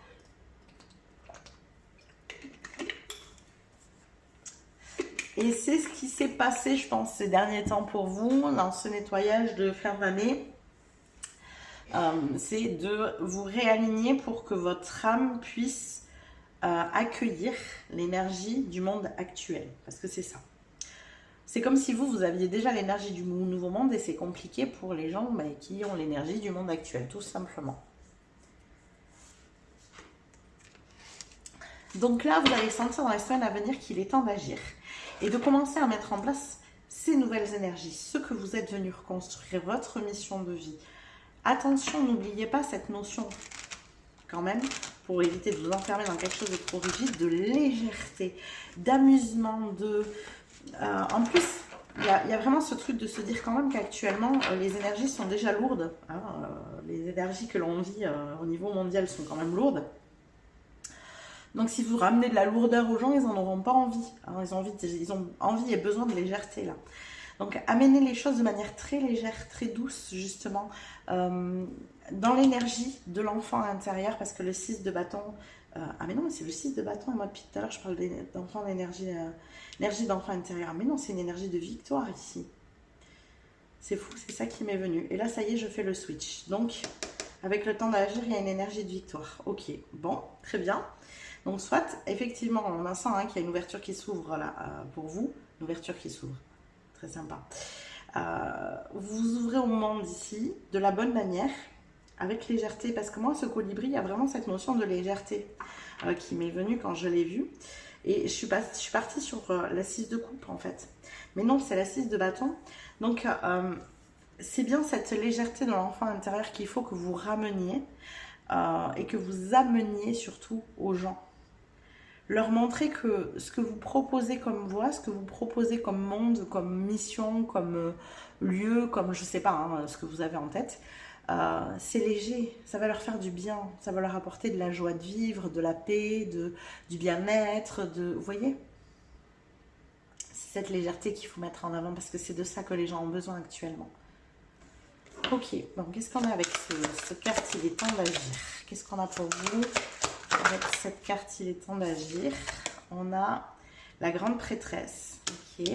[SPEAKER 1] Et c'est ce qui s'est passé, je pense, ces derniers temps pour vous, dans ce nettoyage de fin d'année. C'est de vous réaligner pour que votre âme puisse accueillir l'énergie du monde actuel. Parce que c'est ça. C'est comme si vous aviez déjà l'énergie du nouveau monde et c'est compliqué pour les gens qui ont l'énergie du monde actuel, tout simplement. Donc là, vous allez sentir dans les semaines à venir qu'il est temps d'agir et de commencer à mettre en place ces nouvelles énergies, ce que vous êtes venu reconstruire, votre mission de vie. Attention, n'oubliez pas cette notion, quand même, pour éviter de vous enfermer dans quelque chose de trop rigide, de légèreté, d'amusement, en plus, il y a vraiment ce truc de se dire quand même qu'actuellement, les énergies sont déjà lourdes. Hein, les énergies que l'on vit au niveau mondial sont quand même lourdes. Donc si vous ramenez de la lourdeur aux gens, ils n'en auront pas envie. Hein, ils ont envie et besoin de légèreté là. Donc, amenez les choses de manière très légère, très douce, justement, dans l'énergie de l'enfant intérieur, parce que le 6 de bâton... ah, mais non, c'est le 6 de bâton, et moi, depuis tout à l'heure, je parle d'enfant, d'énergie d'enfant intérieur. Mais non, c'est une énergie de victoire, ici. C'est fou, c'est ça qui m'est venu. Et là, ça y est, je fais le switch. Donc, avec le temps d'agir, il y a une énergie de victoire. Ok, bon, très bien. Donc, soit, effectivement, on sent qu'il y a une ouverture qui s'ouvre, là, pour vous. Une ouverture qui s'ouvre. Très sympa. Vous vous ouvrez au monde ici de la bonne manière, avec légèreté, parce que moi, ce colibri, il y a vraiment cette notion de légèreté qui m'est venue quand je l'ai vu. Et je suis partie sur la 6 de coupe, en fait. Mais non, c'est la 6 de bâton. Donc, c'est bien cette légèreté de l'enfant intérieur qu'il faut que vous rameniez et que vous ameniez surtout aux gens. Leur montrer que ce que vous proposez comme voie, ce que vous proposez comme monde, comme mission, comme lieu, comme je sais pas, hein, ce que vous avez en tête, c'est léger, ça va leur faire du bien, ça va leur apporter de la joie de vivre, de la paix, du bien-être, vous voyez? C'est cette légèreté qu'il faut mettre en avant parce que c'est de ça que les gens ont besoin actuellement. Ok, bon, qu'est-ce qu'on a avec ce carte, il est temps d'agir. Qu'est-ce qu'on a pour vous avec cette carte, il est temps d'agir. On a la grande prêtresse. Ok,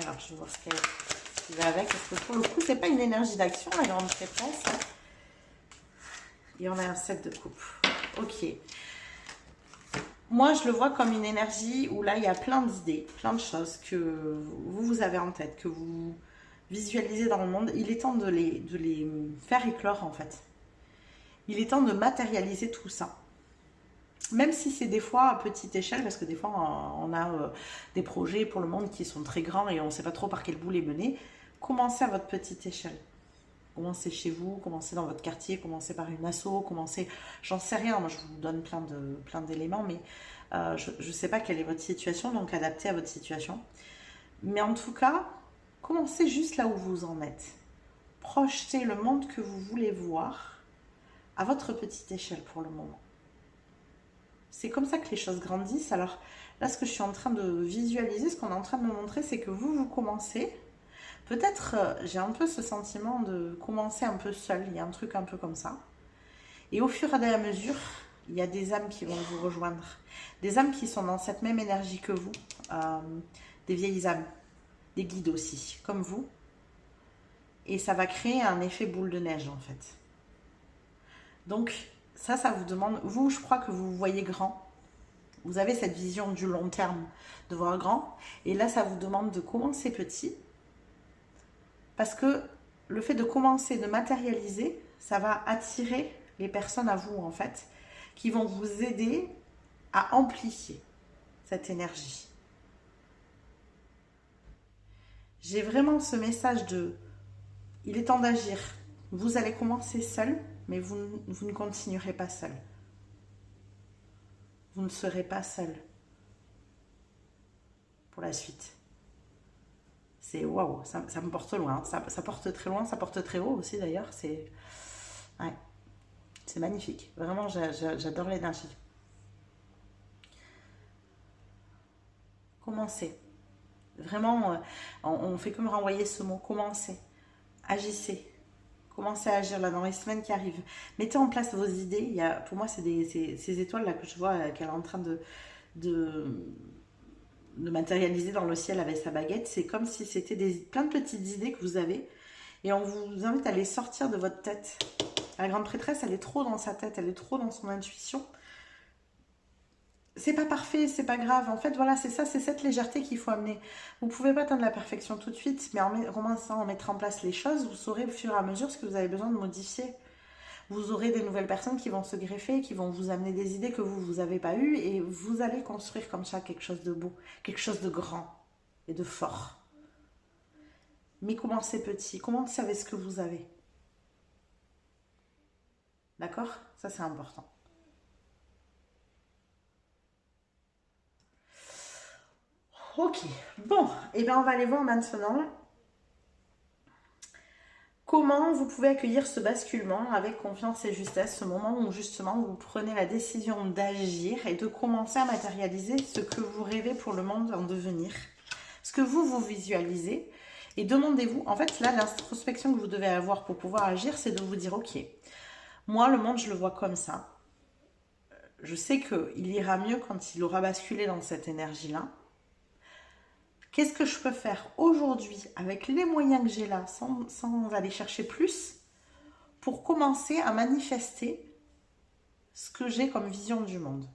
[SPEAKER 1] alors je vais voir ce qui va avec, parce que pour le coup, c'est pas une énergie d'action, la grande prêtresse. Et on a un 7 de coupe. Ok. Moi, je le vois comme une énergie où là, il y a plein d'idées, plein de choses que vous avez en tête, que vous visualisez dans le monde. Il est temps de les faire éclore, en fait. Il est temps de matérialiser tout ça. Même si c'est des fois à petite échelle, parce que des fois, on a des projets pour le monde qui sont très grands et on ne sait pas trop par quel bout les mener. Commencez à votre petite échelle. Commencez chez vous, commencez dans votre quartier, commencez par une asso, commencez, j'en sais rien, moi je vous donne plein d'éléments, mais je ne sais pas quelle est votre situation, donc adaptez à votre situation. Mais en tout cas, commencez juste là où vous en êtes. Projetez le monde que vous voulez voir à votre petite échelle pour le moment. C'est comme ça que les choses grandissent. Alors là, ce que je suis en train de visualiser, ce qu'on est en train de me montrer, c'est que vous commencez. Peut-être, j'ai un peu ce sentiment de commencer un peu seul. Il y a un truc un peu comme ça. Et au fur et à mesure, il y a des âmes qui vont vous rejoindre. Des âmes qui sont dans cette même énergie que vous. Des vieilles âmes. Des guides aussi, comme vous. Et ça va créer un effet boule de neige, en fait. Donc, ça vous demande... Vous, je crois que vous voyez grand. Vous avez cette vision du long terme de voir grand. Et là, ça vous demande de commencer petit. Parce que le fait de commencer, de matérialiser, ça va attirer les personnes à vous, en fait, qui vont vous aider à amplifier cette énergie. J'ai vraiment ce message de... Il est temps d'agir. Vous allez commencer seul, mais vous ne continuerez pas seul. Vous ne serez pas seul pour la suite. C'est waouh, ça me porte loin. Ça porte très loin, ça porte très haut aussi d'ailleurs. C'est ouais, c'est magnifique. Vraiment, j'adore l'énergie. Commencez. Vraiment, on fait comme renvoyer ce mot. Commencez. Agissez. Commencez à agir là dans les semaines qui arrivent. Mettez en place vos idées. Il y a, pour moi, c'est ces étoiles là que je vois qu'elle est en train de matérialiser dans le ciel avec sa baguette. C'est comme si c'était plein de petites idées que vous avez et on vous invite à les sortir de votre tête. La grande prêtresse, elle est trop dans sa tête, elle est trop dans son intuition. C'est pas parfait, c'est pas grave. En fait, voilà, c'est ça, c'est cette légèreté qu'il faut amener. Vous pouvez pas atteindre la perfection tout de suite, mais en commençant à mettre en place les choses, vous saurez au fur et à mesure ce que vous avez besoin de modifier. Vous aurez des nouvelles personnes qui vont se greffer, qui vont vous amener des idées que vous n'avez pas eues et vous allez construire comme ça quelque chose de beau, quelque chose de grand et de fort. Mais commencez petit, commencez avec ce que vous avez. D'accord? Ça, c'est important. Ok, bon, et bien on va aller voir maintenant comment vous pouvez accueillir ce basculement avec confiance et justesse, ce moment où justement vous prenez la décision d'agir et de commencer à matérialiser ce que vous rêvez pour le monde en devenir, ce que vous visualisez. Et demandez-vous, en fait là l'introspection que vous devez avoir pour pouvoir agir, c'est de vous dire ok, moi le monde je le vois comme ça. Je sais qu'il ira mieux quand il aura basculé dans cette énergie-là. Qu'est-ce que je peux faire aujourd'hui avec les moyens que j'ai là, sans aller chercher plus, pour commencer à manifester ce que j'ai comme vision du monde?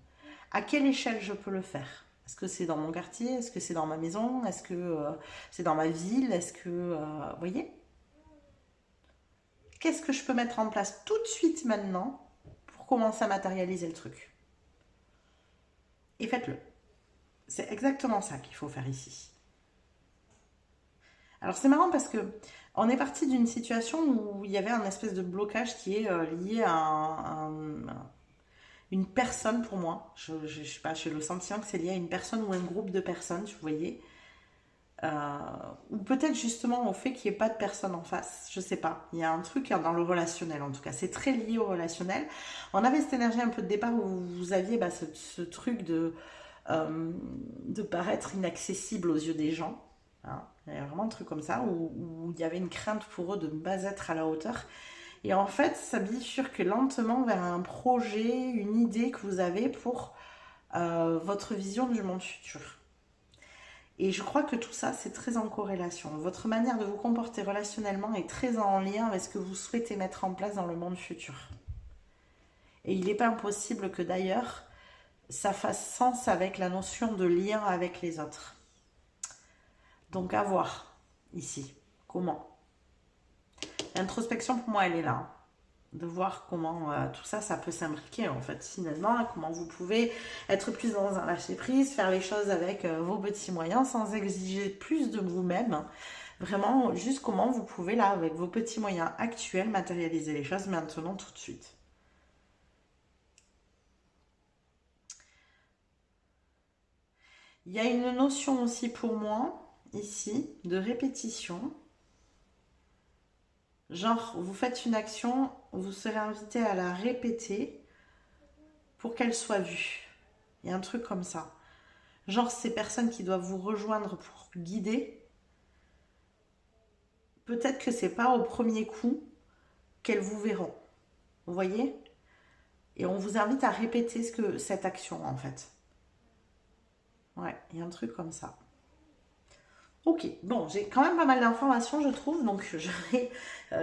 [SPEAKER 1] À quelle échelle je peux le faire? Est-ce que c'est dans mon quartier? Est-ce que c'est dans ma maison? Est-ce que c'est dans ma ville? Est-ce que... vous voyez? Qu'est-ce que je peux mettre en place tout de suite maintenant pour commencer à matérialiser le truc? Et faites-le. C'est exactement ça qu'il faut faire ici. Alors c'est marrant parce que on est parti d'une situation où il y avait un espèce de blocage qui est lié à une personne pour moi. Je sais pas, j'ai le sentiment que c'est lié à une personne ou un groupe de personnes, vous voyez. Ou peut-être justement au fait qu'il n'y ait pas de personne en face, je sais pas. Il y a un truc dans le relationnel en tout cas, c'est très lié au relationnel. On avait cette énergie un peu de départ où vous aviez ce truc de paraître inaccessible aux yeux des gens. Hein. Il y a vraiment un truc comme ça où il y avait une crainte pour eux de ne pas être à la hauteur. Et en fait, ça bifurque lentement vers un projet, une idée que vous avez pour votre vision du monde futur. Et je crois que tout ça, c'est très en corrélation. Votre manière de vous comporter relationnellement est très en lien avec ce que vous souhaitez mettre en place dans le monde futur. Et il n'est pas impossible que d'ailleurs, ça fasse sens avec la notion de lien avec les autres. Donc à voir ici. Comment? L'introspection pour moi elle est là. De voir comment tout ça, ça peut s'imbriquer en fait finalement. Comment vous pouvez être plus dans un lâcher prise, faire les choses avec vos petits moyens sans exiger plus de vous-même. Vraiment juste comment vous pouvez là avec vos petits moyens actuels matérialiser les choses maintenant tout de suite. Il y a une notion aussi pour moi, ici, de répétition. Genre, vous faites une action, vous serez invité à la répéter pour qu'elle soit vue. Il y a un truc comme ça. Genre, ces personnes qui doivent vous rejoindre pour guider, peut-être que c'est pas au premier coup qu'elles vous verront. Vous voyez? Et on vous invite à répéter cette action, en fait. Ouais, il y a un truc comme ça. Ok, bon, j'ai quand même pas mal d'informations, je trouve, donc je vais,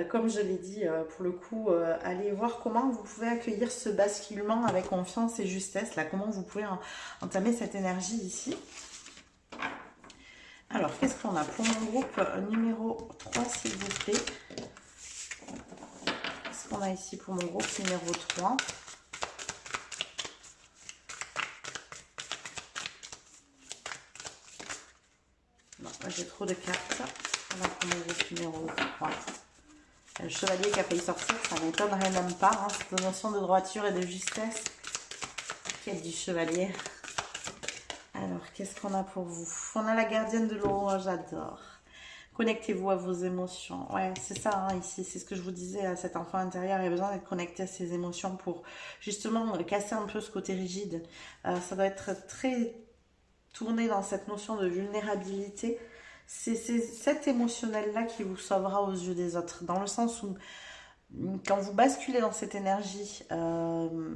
[SPEAKER 1] comme je l'ai dit, pour le coup, aller voir comment vous pouvez accueillir ce basculement avec confiance et justesse, là, comment vous pouvez entamer cette énergie ici. Alors, qu'est-ce qu'on a pour mon groupe numéro 3, s'il vous plaît? Qu'est-ce qu'on a ici pour mon groupe numéro 3? J'ai trop de cartes. On va prendre le groupe numéro 3. Le chevalier qui a failli sortir, ça ne m'étonnerait même pas. Hein, cette notion de droiture et de justesse. Quête du chevalier. Alors, qu'est-ce qu'on a pour vous? On a la gardienne de l'eau, j'adore. Connectez-vous à vos émotions. Ouais, c'est ça, hein, ici, c'est ce que je vous disais. Cet enfant intérieur, il a besoin d'être connecté à ses émotions pour justement casser un peu ce côté rigide. Ça doit être très tourné dans cette notion de vulnérabilité. C'est cet émotionnel-là qui vous sauvera aux yeux des autres. Dans le sens où, quand vous basculez dans cette énergie de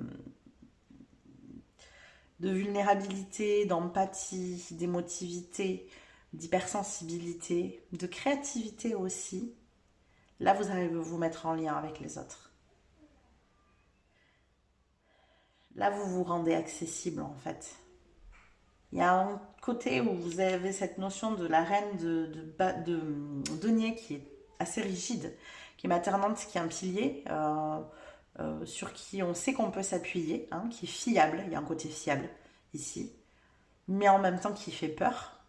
[SPEAKER 1] vulnérabilité, d'empathie, d'émotivité, d'hypersensibilité, de créativité aussi, là vous allez vous mettre en lien avec les autres. Là vous vous rendez accessible en fait. Il y a un côté où vous avez cette notion de la reine de denier qui est assez rigide, qui est maternante, qui est un pilier sur qui on sait qu'on peut s'appuyer, hein, qui est fiable. Il y a un côté fiable ici, mais en même temps qui fait peur.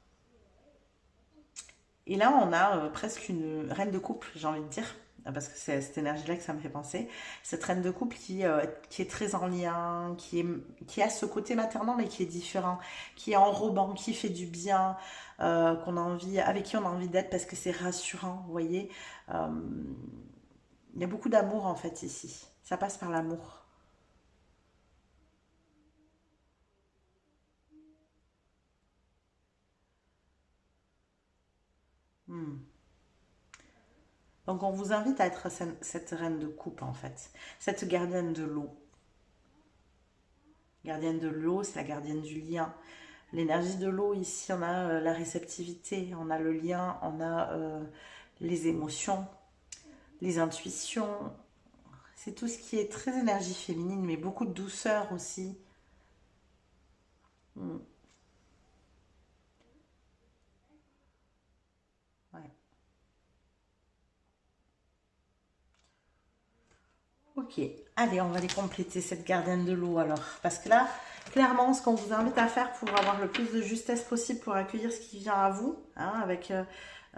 [SPEAKER 1] Et là, on a presque une reine de couple, j'ai envie de dire, parce que c'est cette énergie-là que ça me fait penser. Cette reine de couple qui est très en lien, qui a ce côté maternant, mais qui est différent, qui est enrobant, qui fait du bien, qu'on a envie, avec qui on a envie d'être parce que c'est rassurant, vous voyez. Il y a beaucoup d'amour en fait ici. Ça passe par l'amour. Donc on vous invite à être cette reine de coupe en fait, cette gardienne de l'eau. Gardienne de l'eau, c'est la gardienne du lien. L'énergie de l'eau ici, on a la réceptivité, on a le lien, on a les émotions, les intuitions. C'est tout ce qui est très énergie féminine, mais beaucoup de douceur aussi. Mm. Ouais. Ok, allez, on va aller compléter cette gardienne de l'eau alors. Parce que là, clairement, ce qu'on vous invite à faire pour avoir le plus de justesse possible pour accueillir ce qui vient à vous, hein, avec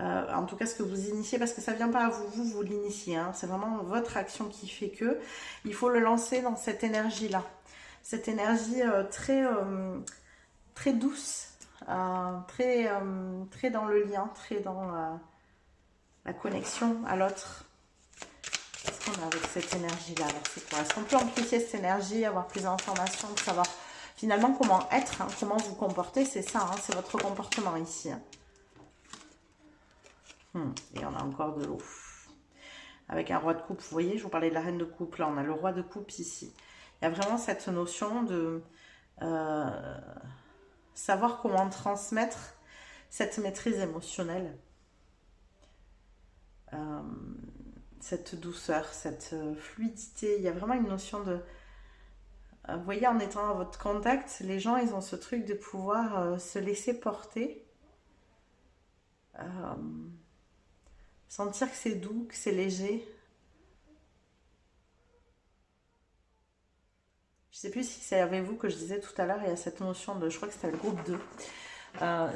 [SPEAKER 1] en tout cas ce que vous initiez, parce que ça ne vient pas à vous, vous l'initiez. Hein, c'est vraiment votre action qui fait que il faut le lancer dans cette énergie-là. cette énergie très douce, très dans le lien, très dans la connexion à l'autre. Qu'est-ce qu'on a avec cette énergie-là? Alors, c'est quoi? Est-ce qu'on peut amplifier cette énergie, avoir plus d'informations, savoir finalement comment être, hein, comment vous comporter? C'est ça, hein, c'est votre comportement ici. Hein. Et on a encore de l'eau. Avec un roi de coupe, vous voyez, je vous parlais de la reine de coupe, là on a le roi de coupe ici. Il y a vraiment cette notion de savoir comment transmettre cette maîtrise émotionnelle, cette douceur, cette fluidité. Il y a vraiment une notion de... vous voyez, en étant à votre contact, les gens, ils ont ce truc de pouvoir se laisser porter, sentir que c'est doux, que c'est léger. Je ne sais plus si c'est avec vous que je disais tout à l'heure, il y a cette notion de, je crois que c'était le groupe 2,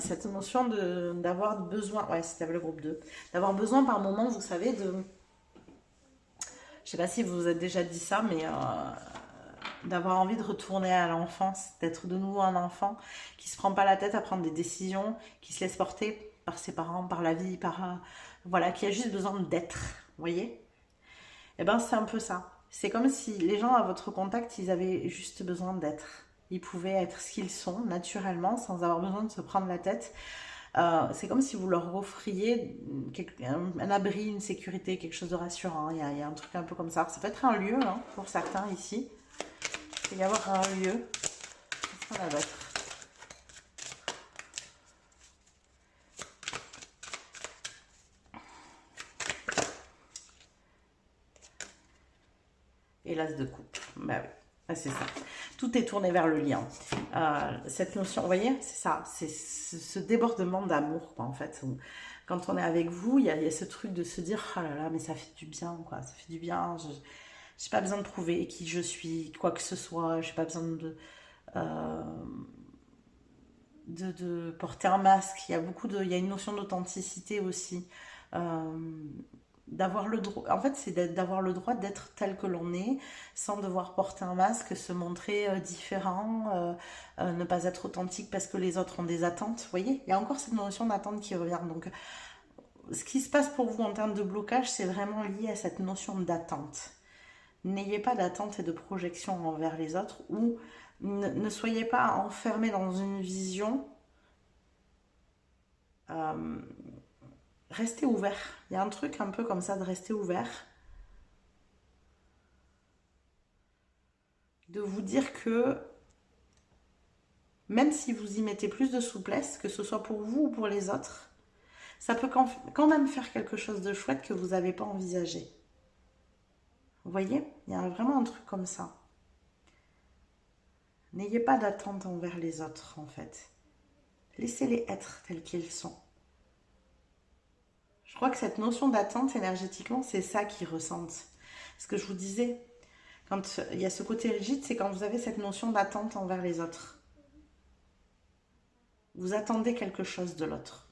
[SPEAKER 1] cette notion d'avoir besoin, ouais c'était avec le groupe 2, d'avoir besoin par moment, vous savez, de, je ne sais pas si vous vous êtes déjà dit ça, mais d'avoir envie de retourner à l'enfance, d'être de nouveau un enfant qui ne se prend pas la tête à prendre des décisions, qui se laisse porter par ses parents, par la vie, voilà, qui a juste besoin d'être, vous voyez? Et ben c'est un peu ça. C'est comme si les gens à votre contact, ils avaient juste besoin d'être. Ils pouvaient être ce qu'ils sont, naturellement, sans avoir besoin de se prendre la tête. C'est comme si vous leur offriez un abri, une sécurité, quelque chose de rassurant. Il y a un truc un peu comme ça. Ça peut être un lieu, hein, pour certains ici. Il peut y avoir un lieu. Qu'est-ce qu'on a d'autre? Et l'as de coupe. Bah oui, ah, c'est ça. Tout est tourné vers le lien. Cette notion, vous voyez, c'est ça. C'est ce débordement d'amour, quoi, en fait. Quand on est avec vous, il y a ce truc de se dire, oh là là, mais ça fait du bien, quoi. Ça fait du bien. Je n'ai pas besoin de prouver qui je suis, quoi que ce soit. Je n'ai pas besoin de porter un masque. Il y a une notion d'authenticité aussi. D'avoir le droit, en fait, c'est d'avoir le droit d'être tel que l'on est, sans devoir porter un masque, se montrer différent, ne pas être authentique parce que les autres ont des attentes. Vous voyez, il y a encore cette notion d'attente qui revient. Donc, ce qui se passe pour vous en termes de blocage, c'est vraiment lié à cette notion d'attente. N'ayez pas d'attente et de projection envers les autres, ou ne soyez pas enfermés dans une vision. Restez ouvert. Il y a un truc un peu comme ça de rester ouvert. De vous dire que même si vous y mettez plus de souplesse, que ce soit pour vous ou pour les autres, ça peut quand même faire quelque chose de chouette que vous n'avez pas envisagé. Vous voyez? Il y a vraiment un truc comme ça. N'ayez pas d'attente envers les autres, en fait. Laissez-les être tels qu'ils sont. Je crois que cette notion d'attente énergétiquement, c'est ça qu'ils ressentent. Ce que je vous disais, quand il y a ce côté rigide, c'est quand vous avez cette notion d'attente envers les autres. Vous attendez quelque chose de l'autre.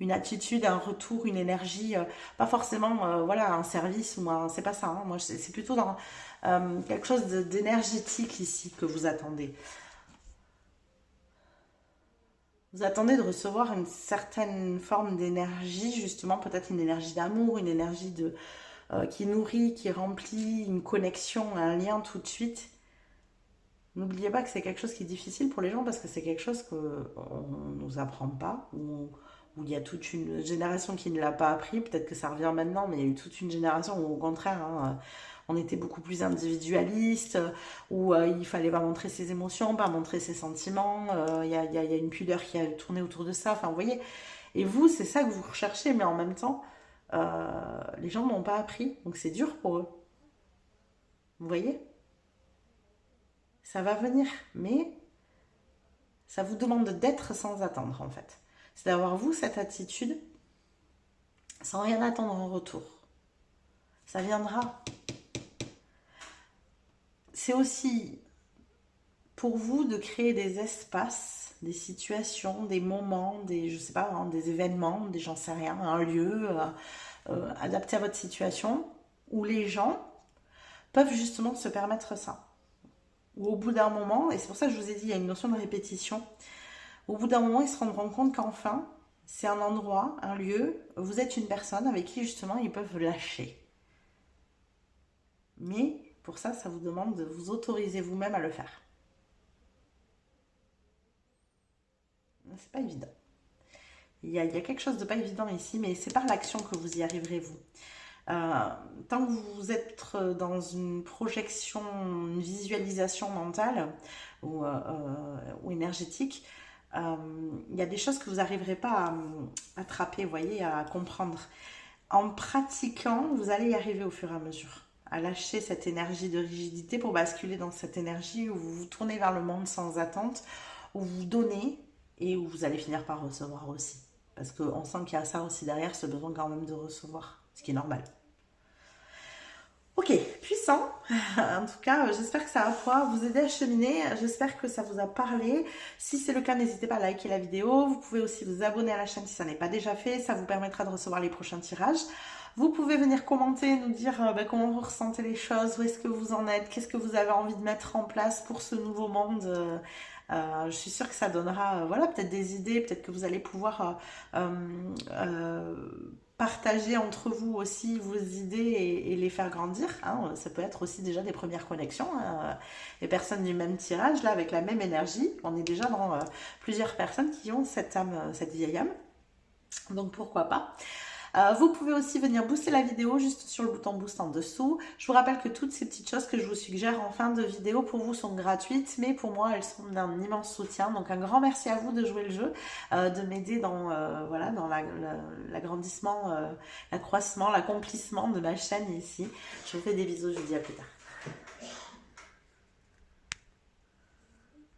[SPEAKER 1] Une attitude, un retour, une énergie, pas forcément voilà, un service ou c'est pas ça. Hein. Moi, c'est plutôt dans quelque chose d'énergétique ici que vous attendez. Vous attendez de recevoir une certaine forme d'énergie, justement, peut-être une énergie d'amour, une énergie qui nourrit, qui remplit, une connexion, un lien tout de suite. N'oubliez pas que c'est quelque chose qui est difficile pour les gens parce que c'est quelque chose qu'on ne nous apprend pas, où il y a toute une génération qui ne l'a pas appris. Peut-être que ça revient maintenant, mais il y a eu toute une génération où, au contraire, hein, on était beaucoup plus individualiste, où il fallait pas montrer ses émotions, pas montrer ses sentiments. Il y a une pudeur qui a tourné autour de ça. Enfin, vous voyez. Et vous, c'est ça que vous recherchez, mais en même temps, les gens n'ont pas appris, donc c'est dur pour eux. Vous voyez? Ça va venir, mais ça vous demande d'être sans attendre, en fait. C'est d'avoir, vous, cette attitude, sans rien attendre en retour. Ça viendra. C'est aussi pour vous de créer des espaces, des situations, des moments, je sais pas, hein, des événements, j'en sais rien, un lieu adapté à votre situation, où les gens peuvent justement se permettre ça. où au bout d'un moment, et c'est pour ça que je vous ai dit, il y a une notion de répétition, au bout d'un moment, ils se rendront compte qu'enfin, c'est un endroit, un lieu, vous êtes une personne avec qui justement ils peuvent lâcher. Mais pour ça, ça vous demande de vous autoriser vous-même à le faire. C'est pas évident. Il y a quelque chose de pas évident ici, mais c'est par l'action que vous y arriverez, vous. Euh, Tant que vous êtes dans une projection, une visualisation mentale ou énergétique, il y a des choses que vous n'arriverez pas à attraper, vous voyez, à comprendre. En pratiquant, vous allez y arriver au fur et à mesure, à lâcher cette énergie de rigidité pour basculer dans cette énergie où vous vous tournez vers le monde sans attente, où vous donnez et où vous allez finir par recevoir aussi. Parce qu'on sent qu'il y a ça aussi derrière, ce besoin quand même de recevoir, ce qui est normal. Ok, puissant. En tout cas, j'espère que ça va pouvoir vous aider à cheminer. J'espère que ça vous a parlé. Si c'est le cas, n'hésitez pas à liker la vidéo. Vous pouvez aussi vous abonner à la chaîne si ça n'est pas déjà fait. Ça vous permettra de recevoir les prochains tirages. Vous pouvez venir commenter, nous dire comment vous ressentez les choses, où est-ce que vous en êtes, qu'est-ce que vous avez envie de mettre en place pour ce nouveau monde. Je suis sûre que ça donnera voilà, peut-être des idées, peut-être que vous allez pouvoir partager entre vous aussi vos idées et les faire grandir. Hein. Ça peut être aussi déjà des premières connexions. Hein. Les personnes du même tirage, là, avec la même énergie, on est déjà dans plusieurs personnes qui ont cette âme, cette vieille âme. Donc pourquoi pas. Vous pouvez aussi venir booster la vidéo juste sur le bouton boost en dessous. Je vous rappelle que toutes ces petites choses que je vous suggère en fin de vidéo pour vous sont gratuites, mais pour moi elles sont d'un immense soutien. Donc un grand merci à vous de jouer le jeu, de m'aider dans voilà, dans l'agrandissement, l'accroissement, l'accomplissement de ma chaîne ici. Je vous fais des bisous, je vous dis à plus tard.